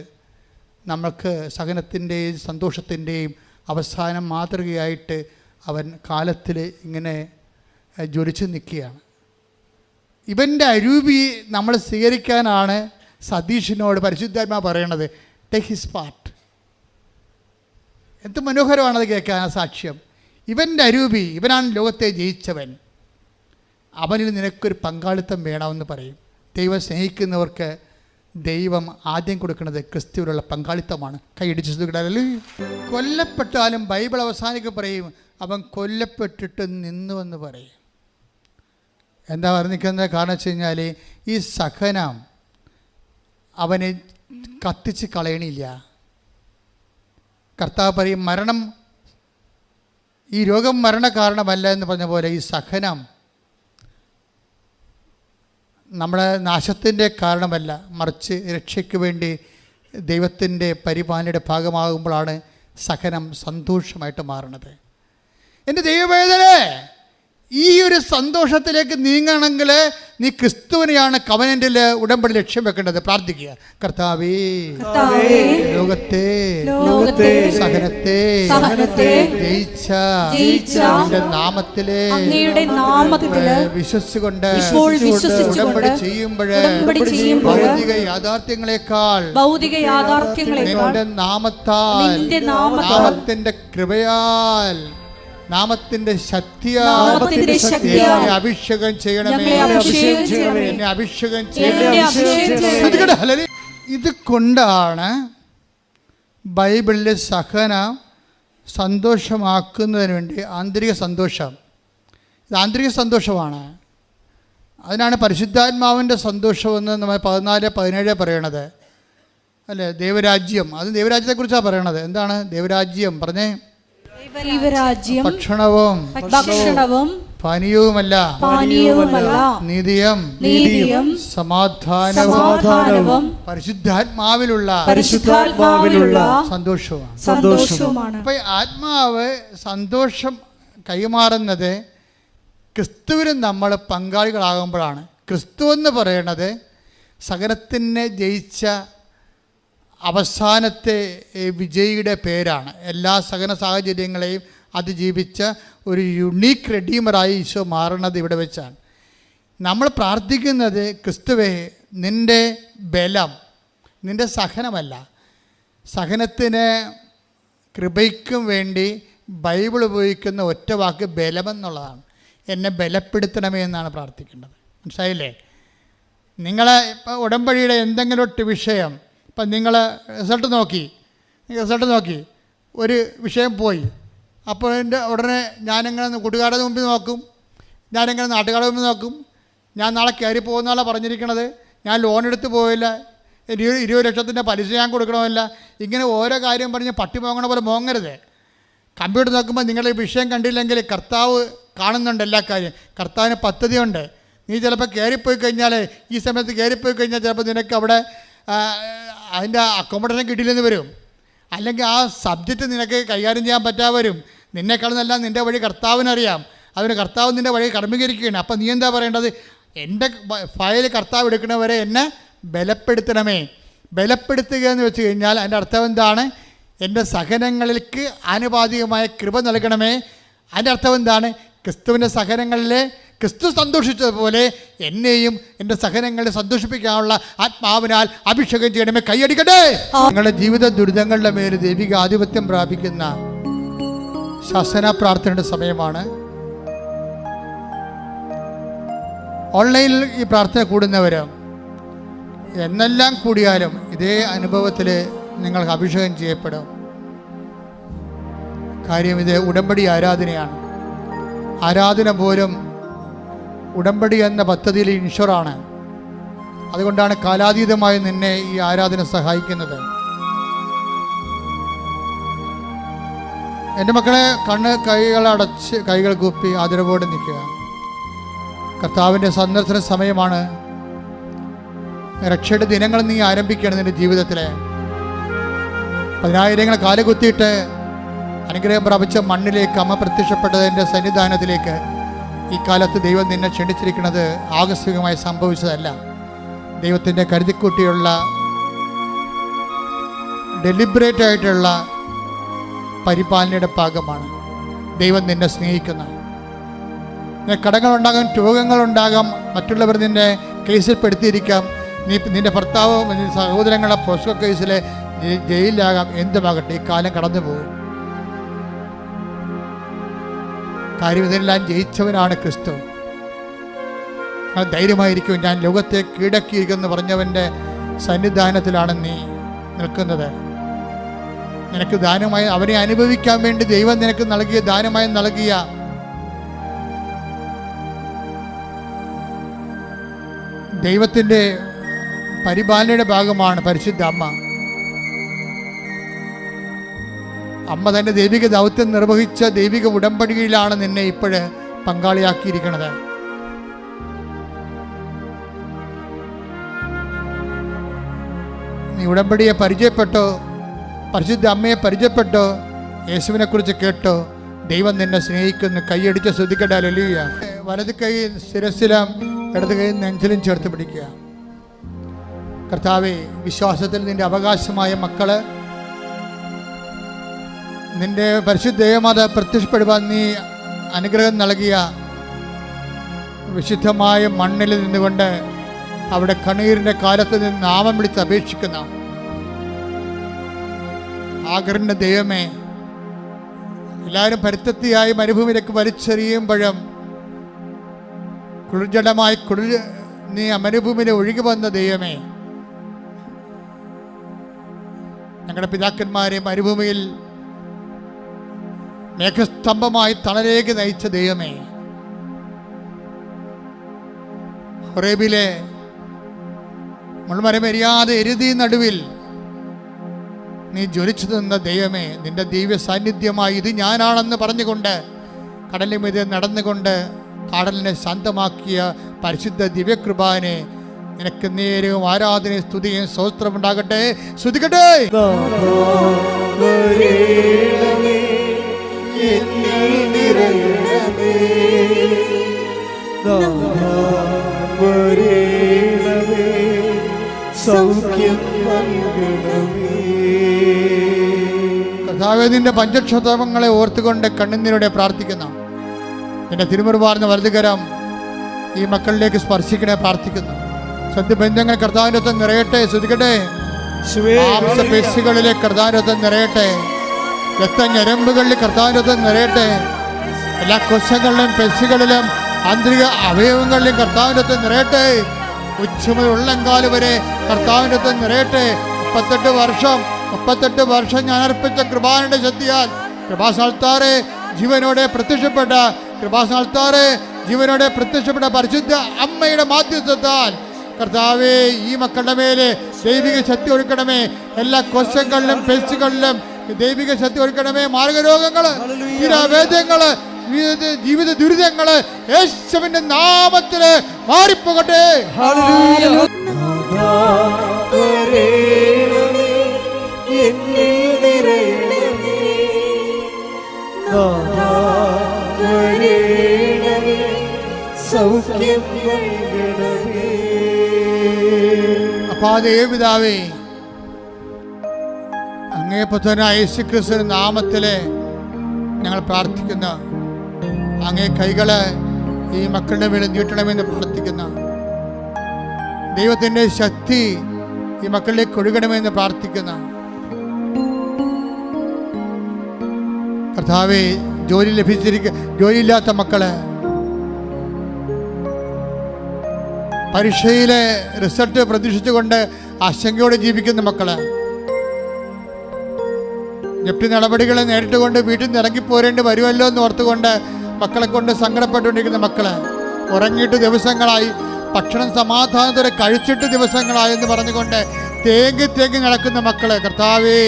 നമുക്ക് സഹനത്തിൻ്റെയും സന്തോഷത്തിൻ്റെയും അവസാനം മാതൃകയായിട്ട് അവൻ കാലത്തിൽ ഇങ്ങനെ ജ്വലിച്ച് നിൽക്കുകയാണ്. ഇവൻ്റെ അരൂപി നമ്മൾ സ്വീകരിക്കാനാണ് സതീഷിനോട് പരിശുദ്ധാത്മാ പറയണത്, ടേക്ക് ഹിസ് പാർട്ട്. എന്ത് മനോഹരമാണത് കേൾക്കാൻ ആ സാക്ഷ്യം. ഇവൻ്റെ അരൂപി, ഇവനാണ് ലോകത്തെ ജയിച്ചവൻ, അവനിൽ നിനക്കൊരു പങ്കാളിത്തം വേണമെന്ന് പറയും. ദൈവം സ്നേഹിക്കുന്നവർക്ക് ദൈവം ആദ്യം കൊടുക്കുന്നത് ക്രിസ്തുവിലുള്ള പങ്കാളിത്തമാണ്. കൈയടിച്ച് ശ്രദ്ധിക്കട്ടെ. കൊല്ലപ്പെട്ടാലും ബൈബിൾ അവസാനിക്ക് പറയും അവൻ കൊല്ലപ്പെട്ടിട്ട് നിന്നുവെന്ന് പറയും. എന്താ പറഞ്ഞിരിക്കുന്നത്? കാരണം വെച്ച് കഴിഞ്ഞാൽ ഈ സഹനം അവനെ കത്തിച്ച് കളയണില്ല. കർത്താവ് പറയും മരണം, ഈ രോഗം മരണ കാരണമല്ല എന്ന് പറഞ്ഞ പോലെ ഈ സഹനം നമ്മുടെ നാശത്തിൻ്റെ കാരണമല്ല, മറിച്ച് രക്ഷയ്ക്ക് വേണ്ടി ദൈവത്തിൻ്റെ പരിപാലനയുടെ ഭാഗമാകുമ്പോഴാണ് സഹനം സന്തോഷമായിട്ട് മാറുന്നത്. എൻ്റെ ദൈവവേദനേ, ഈ ഒരു സന്തോഷത്തിലേക്ക് നീങ്ങണമെങ്കിൽ നീ ക്രിസ്തുവിനെയാണ് കവനന്റിൽ ഉടമ്പടി ലക്ഷ്യം വെക്കേണ്ടത്. പ്രാർത്ഥിക്കുക, കർത്താവേ ലോകത്തെ സഹനത്തെ ജയിച്ച നാമത്തിലെ വിശ്വസിച്ചുകൊണ്ട് ഉടമ്പടി ചെയ്യുമ്പോൾ ഭൗതിക യാഥാർത്ഥ്യങ്ങളെക്കാൾ നിന്റെ നാമത്താൽ, നാമത്തിന്റെ കൃപയാൽ, നാമത്തിന്റെ ശക്തിയാൽ അഭിഷേകം ചെയ്യണമേ, എന്നെ അഭിഷേകം ചെയ്യണമേ. ഇത് കൊണ്ടാണ് ബൈബിളിലെ സഹനം സന്തോഷമാക്കുന്നതിന് വേണ്ടി ആന്തരിക സന്തോഷം, ഇത് ആന്തരിക സന്തോഷമാണ്. അതിനാണ് പരിശുദ്ധാത്മാവിൻ്റെ സന്തോഷമെന്ന് നമ്മൾ 14-17 പറയണത് അല്ലേ. ദൈവരാജ്യം, അത് ദൈവരാജ്യത്തെക്കുറിച്ചാണ് പറയണത്. എന്താണ് ദൈവരാജ്യം? പറഞ്ഞേ. ഭക്ഷണവും പാനീയവുമല്ല, നീതിയും സമാധാനവും പരിശുദ്ധാത്മാവിലുള്ള സന്തോഷവുമാണ്. അപ്പൊ ആത്മാവ് സന്തോഷം കൈമാറുന്നത് ക്രിസ്തുവിന് നമ്മൾ പങ്കാളികളാകുമ്പോഴാണ്. ക്രിസ്തു എന്ന് പറയുന്നത് സകലത്തിനെ ജയിച്ച അവസാനത്തെ വിജയിയുടെ പേരാണ്. എല്ലാ സഹന സാഹചര്യങ്ങളെയും അതിജീവിച്ച ഒരു യുണീക്ക് റെഡീമറായി ഈശോ മാറുന്നത് ഇവിടെ വെച്ചാണ്. നമ്മൾ പ്രാർത്ഥിക്കുന്നത് ക്രിസ്തുവേ നിൻ്റെ ബലം, നിൻ്റെ സഹനമല്ല. സഹനത്തിന് കൃപയ്ക്കും വേണ്ടി ബൈബിൾ ഉപയോഗിക്കുന്ന ഒറ്റ വാക്ക് ബലമെന്നുള്ളതാണ്. എന്നെ ബലപ്പെടുത്തണമേ എന്നാണ് പ്രാർത്ഥിക്കേണ്ടത്. മനസ്സിലായില്ലേ? നിങ്ങളെ ഇപ്പോൾ ഉടമ്പടിയുടെ എന്തെങ്കിലും ഒരു വിഷയം, ഇപ്പം നിങ്ങൾ റിസൾട്ട് നോക്കി ഒരു വിഷയം പോയി, അപ്പോൾ എൻ്റെ ഉടനെ ഞാനെങ്ങനെ കൂട്ടുകാരുടെ മുമ്പിൽ നോക്കും, ഞാനെങ്ങനെ നാട്ടുകാരുടെ മുമ്പിൽ നോക്കും, ഞാൻ നാളെ കയറി പോകുന്നതാണ് പറഞ്ഞിരിക്കണത്, ഞാൻ ലോൺ എടുത്ത് പോയില്ല, 20 ലക്ഷത്തിൻ്റെ പലിശ ഞാൻ കൊടുക്കണമല്ല, ഇങ്ങനെ ഓരോ കാര്യം പറഞ്ഞ് പട്ടി മോങ്ങണ പോലെ മോങ്ങരുത്. കമ്പ്യൂട്ടർ നോക്കുമ്പോൾ നിങ്ങളുടെ വിഷയം കണ്ടില്ലെങ്കിൽ കർത്താവ് കാണുന്നുണ്ട് എല്ലാ കാര്യം. കർത്താവിന് പദ്ധതിയുണ്ട്. നീ ചിലപ്പോൾ കയറിപ്പോയി കഴിഞ്ഞാൽ, ഈ സമയത്ത് കയറിപ്പോയി കഴിഞ്ഞാൽ ചിലപ്പോൾ നിനക്ക് അവിടെ അതിൻ്റെ അക്കോമഡേഷൻ കിട്ടിയില്ലെന്ന് വരും, അല്ലെങ്കിൽ ആ സബ്ജക്റ്റ് നിനക്ക് കൈകാര്യം ചെയ്യാൻ പറ്റാതെ വരും. നിന്നെക്കാളുന്നെല്ലാം നിൻ്റെ വഴി കർത്താവിനറിയാം. അതിന് കർത്താവ് നിൻ്റെ വഴി ക്രമീകരിക്കുകയാണ്. അപ്പം നീ എന്താ പറയേണ്ടത്? എൻ്റെ ഫയൽ കർത്താവ് എടുക്കണവരെ എന്നെ ബലപ്പെടുത്തണമേ. ബലപ്പെടുത്തുക എന്ന് വെച്ച് കഴിഞ്ഞാൽ അതിൻ്റെ അർത്ഥം എന്താണ്? എൻ്റെ സഹനങ്ങൾക്ക് ആനുപാതികമായ കൃപ നൽകണമേ. അതിൻ്റെ അർത്ഥം എന്താണ്? ക്രിസ്തുവിൻ്റെ സഹനങ്ങളിലെ ക്രിസ്തു സന്തോഷിച്ചതുപോലെ എന്നെയും എൻ്റെ സഹനങ്ങളെ സന്തോഷിപ്പിക്കാനുള്ള ആത്മാവിനാൽ അഭിഷേകം ചെയ്യണമേ. കൈയടിക്കട്ടെ. നിങ്ങളുടെ ജീവിത ദുരിതങ്ങളുടെ മേൽ ദൈവിക ആധിപത്യം പ്രാപിക്കുന്ന ശാസന പ്രാർത്ഥനയുടെ സമയമാണ്. ഓൺലൈനിൽ ഈ പ്രാർത്ഥന കൂടുന്നവർ എന്നെല്ലാം കൂടിയാലും ഇതേ അനുഭവത്തിൽ നിങ്ങൾക്ക് അഭിഷേകം ചെയ്യപ്പെടും. കാര്യം ഇത് ഉടമ്പടി ആരാധനയാണ്. ആരാധന പോലും ഉടമ്പടി എന്ന പദ്ധതിയിൽ ഇൻഷുറാണ്. അതുകൊണ്ടാണ് കാലാതീതമായി നിന്നെ ഈ ആരാധന സഹായിക്കുന്നത്. എൻ്റെ മക്കളെ, കൈകളടച്ച് കൈകൾ കൂപ്പി ആദരവോടെ നിൽക്കുക. കർത്താവിൻ്റെ സന്ദർശന സമയമാണ്. രക്ഷയുടെ ദിനങ്ങൾ നീ ആരംഭിക്കുകയാണ്. നിൻ്റെ ജീവിതത്തിൽ 10,000 കാലുകുത്തിയിട്ട് അനുഗ്രഹം പ്രാപിച്ച മണ്ണിലേക്ക് അമ്മ പ്രത്യക്ഷപ്പെട്ടതിൻ്റെ സന്നിധാനത്തിലേക്ക് ഈ കാലത്ത് ദൈവം നിന്നെ ക്ഷണിച്ചിരിക്കുന്നത് ആകസ്മികമായി സംഭവിച്ചതല്ല. ദൈവത്തിൻ്റെ കരുതിക്കൂട്ടിയുള്ള ഡെലിബറേറ്റ് ആയിട്ടുള്ള പരിപാലനയുടെ ഭാഗമാണ്. ദൈവം നിന്നെ സ്നേഹിക്കുന്ന. കടങ്ങളുണ്ടാകാം, രോഗങ്ങളുണ്ടാകാം, മറ്റുള്ളവർ നിന്നെ കേസിൽ പെടുത്തിയിരിക്കാം. നിന്റെ ഭർത്താവ് സഹോദരങ്ങളെ പോസ്കോ കേസിൽ ജയിലിലാകാം. എന്തുമാകട്ടെ, ഈ കാലം കടന്നു പോകും. കാര്യം ഇതെല്ലാം ജയിച്ചവനാണ് ക്രിസ്തു. ധൈര്യമായിരിക്കും. ഞാൻ ലോകത്തെ കീഴടക്കിയിരിക്കുമെന്ന് പറഞ്ഞവൻ്റെ സന്നിധാനത്തിലാണ് നീ നിൽക്കുന്നത്. നിനക്ക് ദാനമായി അവനെ അനുഭവിക്കാൻ വേണ്ടി ദൈവം നിനക്ക് നൽകിയ ദാനമായി നൽകിയ ദൈവത്തിൻ്റെ പരിപാലനയുടെ ഭാഗമാണ് പരിശുദ്ധ അമ്മ. അമ്മ തൻ്റെ ദൈവിക ദൗത്യം നിർവഹിച്ച ദൈവിക ഉടമ്പടിയിലാണ് നിന്നെ ഇപ്പോഴ് പങ്കാളിയാക്കിയിരിക്കുന്നത്. നീ ഉടമ്പടിയെ പരിചയപ്പെട്ടോ, പരിശുദ്ധ അമ്മയെ പരിചയപ്പെട്ടോ, യേശുവിനെ കുറിച്ച് കേട്ടോ. ദൈവം നിന്നെ സ്നേഹിക്കുന്നു. കൈയടിച്ച് ശ്രദ്ധിക്കട്ടെ. ഹല്ലേലൂയ. വലത് കൈ ശിരസ്സിലും ഇടത് കൈ നെഞ്ചിലും ചേർത്ത് പിടിക്കുക. കർത്താവേ, വിശ്വാസത്തിൽ നിന്റെ അവകാശമായ മക്കള് നിന്റെ പരിശുദ്ധ ദൈവമാത പ്രത്യക്ഷപ്പെടുവാൻ നീ അനുഗ്രഹം നൽകിയ വിശുദ്ധമായ മണ്ണിൽ നിന്നുകൊണ്ട് അവിടെ കണ്ണീരിൻ്റെ കാലത്ത് നിന്ന് നാമം വിളിച്ച് അപേക്ഷിക്കുന്ന ആഗ്രഹിന്റെ ദൈവമേ, എല്ലാവരും പരിത്തത്തിയായി മരുഭൂമിയിലേക്ക് വലിച്ചെറിയുമ്പോഴും കുളിർജടമായി നീ മരുഭൂമിയിൽ ഒഴുകി വന്ന ദൈവമേ, ഞങ്ങളുടെ പിതാക്കന്മാരെ മരുഭൂമിയിൽ മേഘസ്തംഭമായി തണലേക്ക് നയിച്ച ദൈവമേ, ഹോറേബിലെ മുൾമരമെരിയാതെ എരുതി നടുവിൽ നീ ജ്വലിച്ചു നിന്ന ദൈവമേ, നിന്റെ ദിവ്യ സാന്നിധ്യമായി ഇത് ഞാനാണെന്ന് പറഞ്ഞുകൊണ്ട് കടലിന് മീതെ നടന്നുകൊണ്ട് കടലിനെ ശാന്തമാക്കിയ പരിശുദ്ധ ദിവ്യകൃപാനെ നിനക്ക് നേരവും ആരാധനയും സ്തുതിയും സ്തോത്രമുണ്ടാകട്ടെ. സ്തുതിക്കട്ടെ. കർത്താവേ, നിന്റെ പഞ്ചക്ഷതങ്ങളെ ഓർത്തുകൊണ്ട് കണ്ണുനീരോടെ പ്രാർത്ഥിക്കുന്ന നിന്റെ തിരുമുറുവാർന്ന വലതുകരം ഈ മക്കളിലേക്ക് സ്പർശിക്കണേ പ്രാർത്ഥിക്കുന്നു. സദ്യബന്ധങ്ങൾ കർത്താവിനൊത്ത് നിറയട്ടെ. ശ്രദ്ധിക്കട്ടെ. പേശികളിലെ കർത്താവിനൊത്ത് നിറയട്ടെ. രക്തഞരമ്പുകളിൽ കർത്താവിനൊത്ത് നിറയട്ടെ. എല്ലാ കോശങ്ങളിലും പേശികളിലും ആന്തരിക അവയവങ്ങളിലും കർത്താവിനൊത്ത് നിറയട്ടെ. ഉച്ചമുതൽ ഉള്ളങ്കാല് വരെ കർത്താവിനൊത്ത് നിറയട്ടെ. 38 വർഷം ഞാൻ അർപ്പിച്ച കൃപാനയുടെ ശക്തിയാൽ കൃപാസാൽത്താറെ ജീവനോടെ പ്രത്യക്ഷപ്പെട്ട പരിശുദ്ധ അമ്മയുടെ മാധ്യസ്ഥത്താൽ കർത്താവേ, ഈ മക്കളുടെ മേലെ ദൈവിക ശക്തി ഒരുക്കണമേ. എല്ലാ കോശങ്ങളിലും പേശികളിലും ദൈവിക ശക്തി ഒരുക്കണമേ. മാർഗരോഗങ്ങള്, തീരാവേദ്യങ്ങള്, ജീവിത ദുരിതങ്ങള് യേശുവിന്റെ നാമത്തില് മാറിപ്പോകട്ടെ. എന്നിൽ സൗഖ്യം നൽകണമേ. അപ്പാ ദേവപിതാവേ, അങ്ങേ പുത്രനായ യേശുക്രിസ്തുവിന്റെ നാമത്തില് ഞങ്ങൾ പ്രാർത്ഥിക്കുന്നു. അങ്ങേ കൈകള് ഈ മക്കളുടെ മേൽ നീട്ടണമെന്ന് പ്രാർത്ഥിക്കുന്നു. ദൈവത്തിൻ്റെ ശക്തി ഈ മക്കളിലേക്ക് ഒഴുകണമെന്ന് പ്രാർത്ഥിക്കുന്നു. കർത്താവേ, ജോലിയില്ലാത്ത മക്കള്, പരീക്ഷയിലെ റിസൾട്ട് പ്രതീക്ഷിച്ചുകൊണ്ട് ആശങ്കയോടെ ജീവിക്കുന്ന മക്കള്, ജപ്തി നടപടികളെ നേരിട്ടുകൊണ്ട് വീട്ടിൽ നിന്ന് ഇറങ്ങിപ്പോരേണ്ടി വരുമല്ലോ എന്ന് ഓർത്തുകൊണ്ട് മക്കളെ കൊണ്ട് സങ്കടപ്പെട്ടുകൊണ്ടിരിക്കുന്ന മക്കള്, ഉറങ്ങിയിട്ട് ദിവസങ്ങളായി, ഭക്ഷണം സമാധാനത്തോടെ കഴിച്ചിട്ട് ദിവസങ്ങളായി എന്ന് പറഞ്ഞുകൊണ്ട് തേങ്ങി നടക്കുന്ന മക്കള്, കർത്താവേ,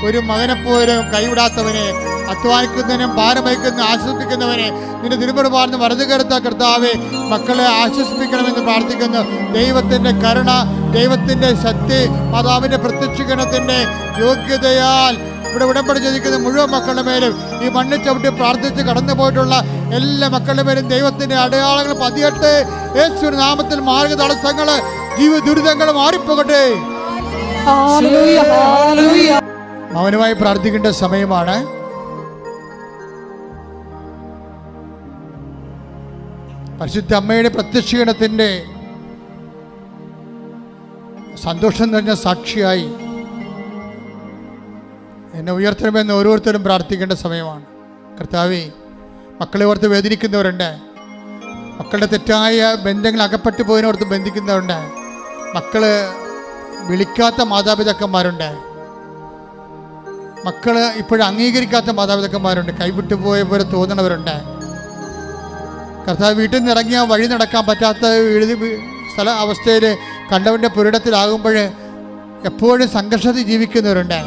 ഒരു മകനെപ്പോലും കൈവിടാത്തവനെ, അധ്വാനിക്കുന്നതിനും ഭാരം വഹിക്കുന്ന ആശ്വസിപ്പിക്കുന്നവനെ നിന്റെ തിരുമുറുപാർന്ന് വരഞ്ഞു കയറുത്ത കർത്താവേ, മക്കളെ ആശ്വസിപ്പിക്കണമെന്ന് പ്രാർത്ഥിക്കുന്നു. ദൈവത്തിൻ്റെ കരുണ, ദൈവത്തിൻ്റെ ശക്തി, മാതാവിൻ്റെ പ്രത്യക്ഷീകരണത്തിൻ്റെ യോഗ്യതയാൽ ഇവിടെ ഉടമ്പടി ചെയ്തിരിക്കുന്ന മുഴുവൻ മക്കളുടെ മേലും, ഈ മണ്ണിൽ ചവിട്ടി പ്രാർത്ഥിച്ച് കടന്നു പോയിട്ടുള്ള എല്ലാ മക്കളുടെ മേലും ദൈവത്തിൻ്റെ അടയാളങ്ങൾ പതിയട്ടെ. യേശുവിന്റെ നാമത്തിൽ മാർഗ തടസ്സങ്ങൾ, ജീവിത ദുരിതങ്ങൾ മാറിപ്പോകട്ടെ. മൗനമായി പ്രാർത്ഥിക്കേണ്ട സമയമാണ്. പരിശുദ്ധ അമ്മയുടെ പ്രത്യക്ഷീകരണത്തിൻ്റെ സന്തോഷം നിറഞ്ഞ സാക്ഷിയായി എന്നെ ഉയർത്തണമെന്ന് ഓരോരുത്തരും പ്രാർത്ഥിക്കേണ്ട സമയമാണ്. കർത്താവേ, മക്കളെ ഓർത്ത് വേദനിക്കുന്നവരുണ്ട്, മക്കളുടെ തെറ്റായ ബന്ധങ്ങൾ അകപ്പെട്ടു പോയതിനോർത്ത് ബന്ധിക്കുന്നവരുണ്ട്, മക്കള് വിളിക്കാത്ത മാതാപിതാക്കന്മാരുണ്ട്, മക്കള് ഇപ്പോഴും അംഗീകരിക്കാത്ത മാതാപിതാക്കന്മാരുണ്ട്, കൈവിട്ടു പോയ പോലെ തോന്നണവരുണ്ട്. കർത്താവ്, വീട്ടിൽ നിന്ന് ഇറങ്ങിയാൽ വഴി നടക്കാൻ പറ്റാത്ത സ്ഥല അവസ്ഥയിൽ കണ്ടവൻ്റെ പുരിടത്തിലാകുമ്പോൾ എപ്പോഴും സംഘർഷത്തിൽ ജീവിക്കുന്നവരുണ്ട്.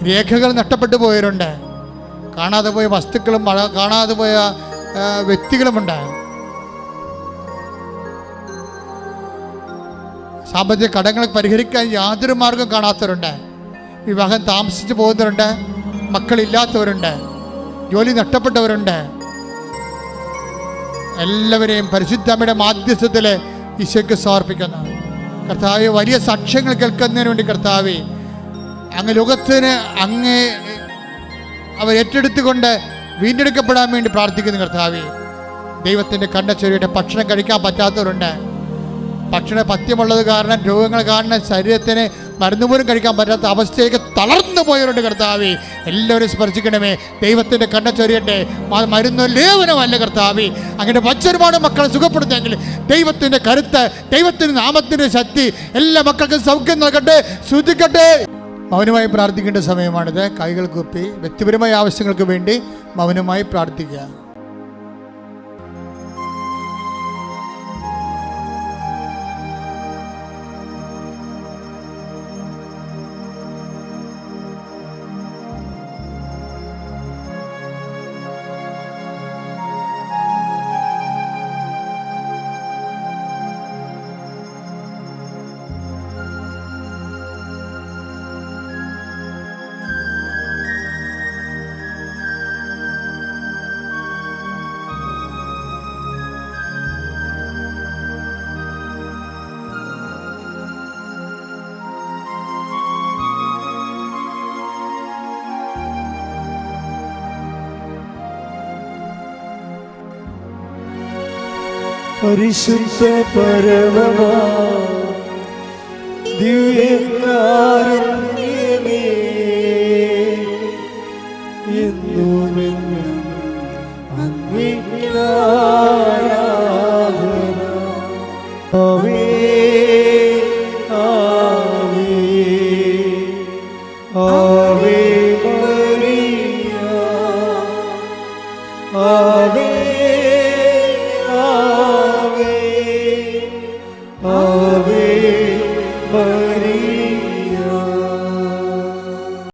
രേഖകൾ നഷ്ടപ്പെട്ടു പോയവരുണ്ട്, കാണാതെ പോയ വസ്തുക്കളും കാണാതെ പോയ വ്യക്തികളുമുണ്ട്. സാമ്പത്തിക കടങ്ങൾ പരിഹരിക്കാൻ യാതൊരു മാർഗം കാണാത്തവരുണ്ട്, വിവാഹം താമസിച്ചു പോകുന്നവരുണ്ട്, മക്കളില്ലാത്തവരുണ്ട്, ജോലി നഷ്ടപ്പെട്ടവരുണ്ട്. എല്ലാവരെയും പരിശുദ്ധമ്മയുടെ മാധ്യസ്ഥത്തിൽ ഈശോയ്ക്ക് സമർപ്പിക്കുന്നു. കർത്താവേ, വലിയ സാക്ഷ്യങ്ങൾ കേൾക്കുന്നതിന് വേണ്ടി കർത്താവേ, അങ്ങ് ലോകത്തിന് അങ്ങേ അവർ ഏറ്റെടുത്തുകൊണ്ട് വീണ്ടെടുക്കപ്പെടാൻ വേണ്ടി പ്രാർത്ഥിക്കുന്നു. കർത്താവേ, ദൈവത്തിൻ്റെ കണ്ണച്ചൊരിയുടെ ഭക്ഷണം കഴിക്കാൻ പറ്റാത്തവരുണ്ട്, ഭക്ഷണ പഥ്യമുള്ളത് കാരണം രോഗങ്ങൾ കാരണം ശരീരത്തിന് മരുന്ന് പോലും കഴിക്കാൻ പറ്റാത്ത അവസ്ഥയൊക്കെ തളർന്നു പോയവരുണ്ട്. കർത്താവേ, എല്ലാവരും സ്പർശിക്കണമേ. ദൈവത്തിൻ്റെ കണ്ണച്ചൊരിയട്ടെ. മരുന്ന് ലേവനമല്ല കർത്താവേ, അങ്ങനെ ഒരുപാട് മക്കളെ സുഖപ്പെടുത്തെങ്കിൽ ദൈവത്തിൻ്റെ കരുത്ത്, ദൈവത്തിൻ്റെ നാമത്തിൻ്റെ ശക്തി എല്ലാ മക്കൾക്കും സൗഖ്യം നൽകട്ടെ, ശ്രദ്ധിക്കട്ടെ. മൗനമായി പ്രാർത്ഥിക്കേണ്ട സമയമാണിത്. കൈകൾ കൂപ്പി വ്യക്തിപരമായ ആവശ്യങ്ങൾക്ക് വേണ്ടി മൗനമായി പ്രാർത്ഥിക്കുക. പരിശുദ്ധ പരമമാ ദിവ്യകാരുണ്യമേ, എന്നുമെന്നും അങ്ങേക്ക് ആരാധന. ആവേ ആവേ ആവേ മരിയ, ആവേ ആവേ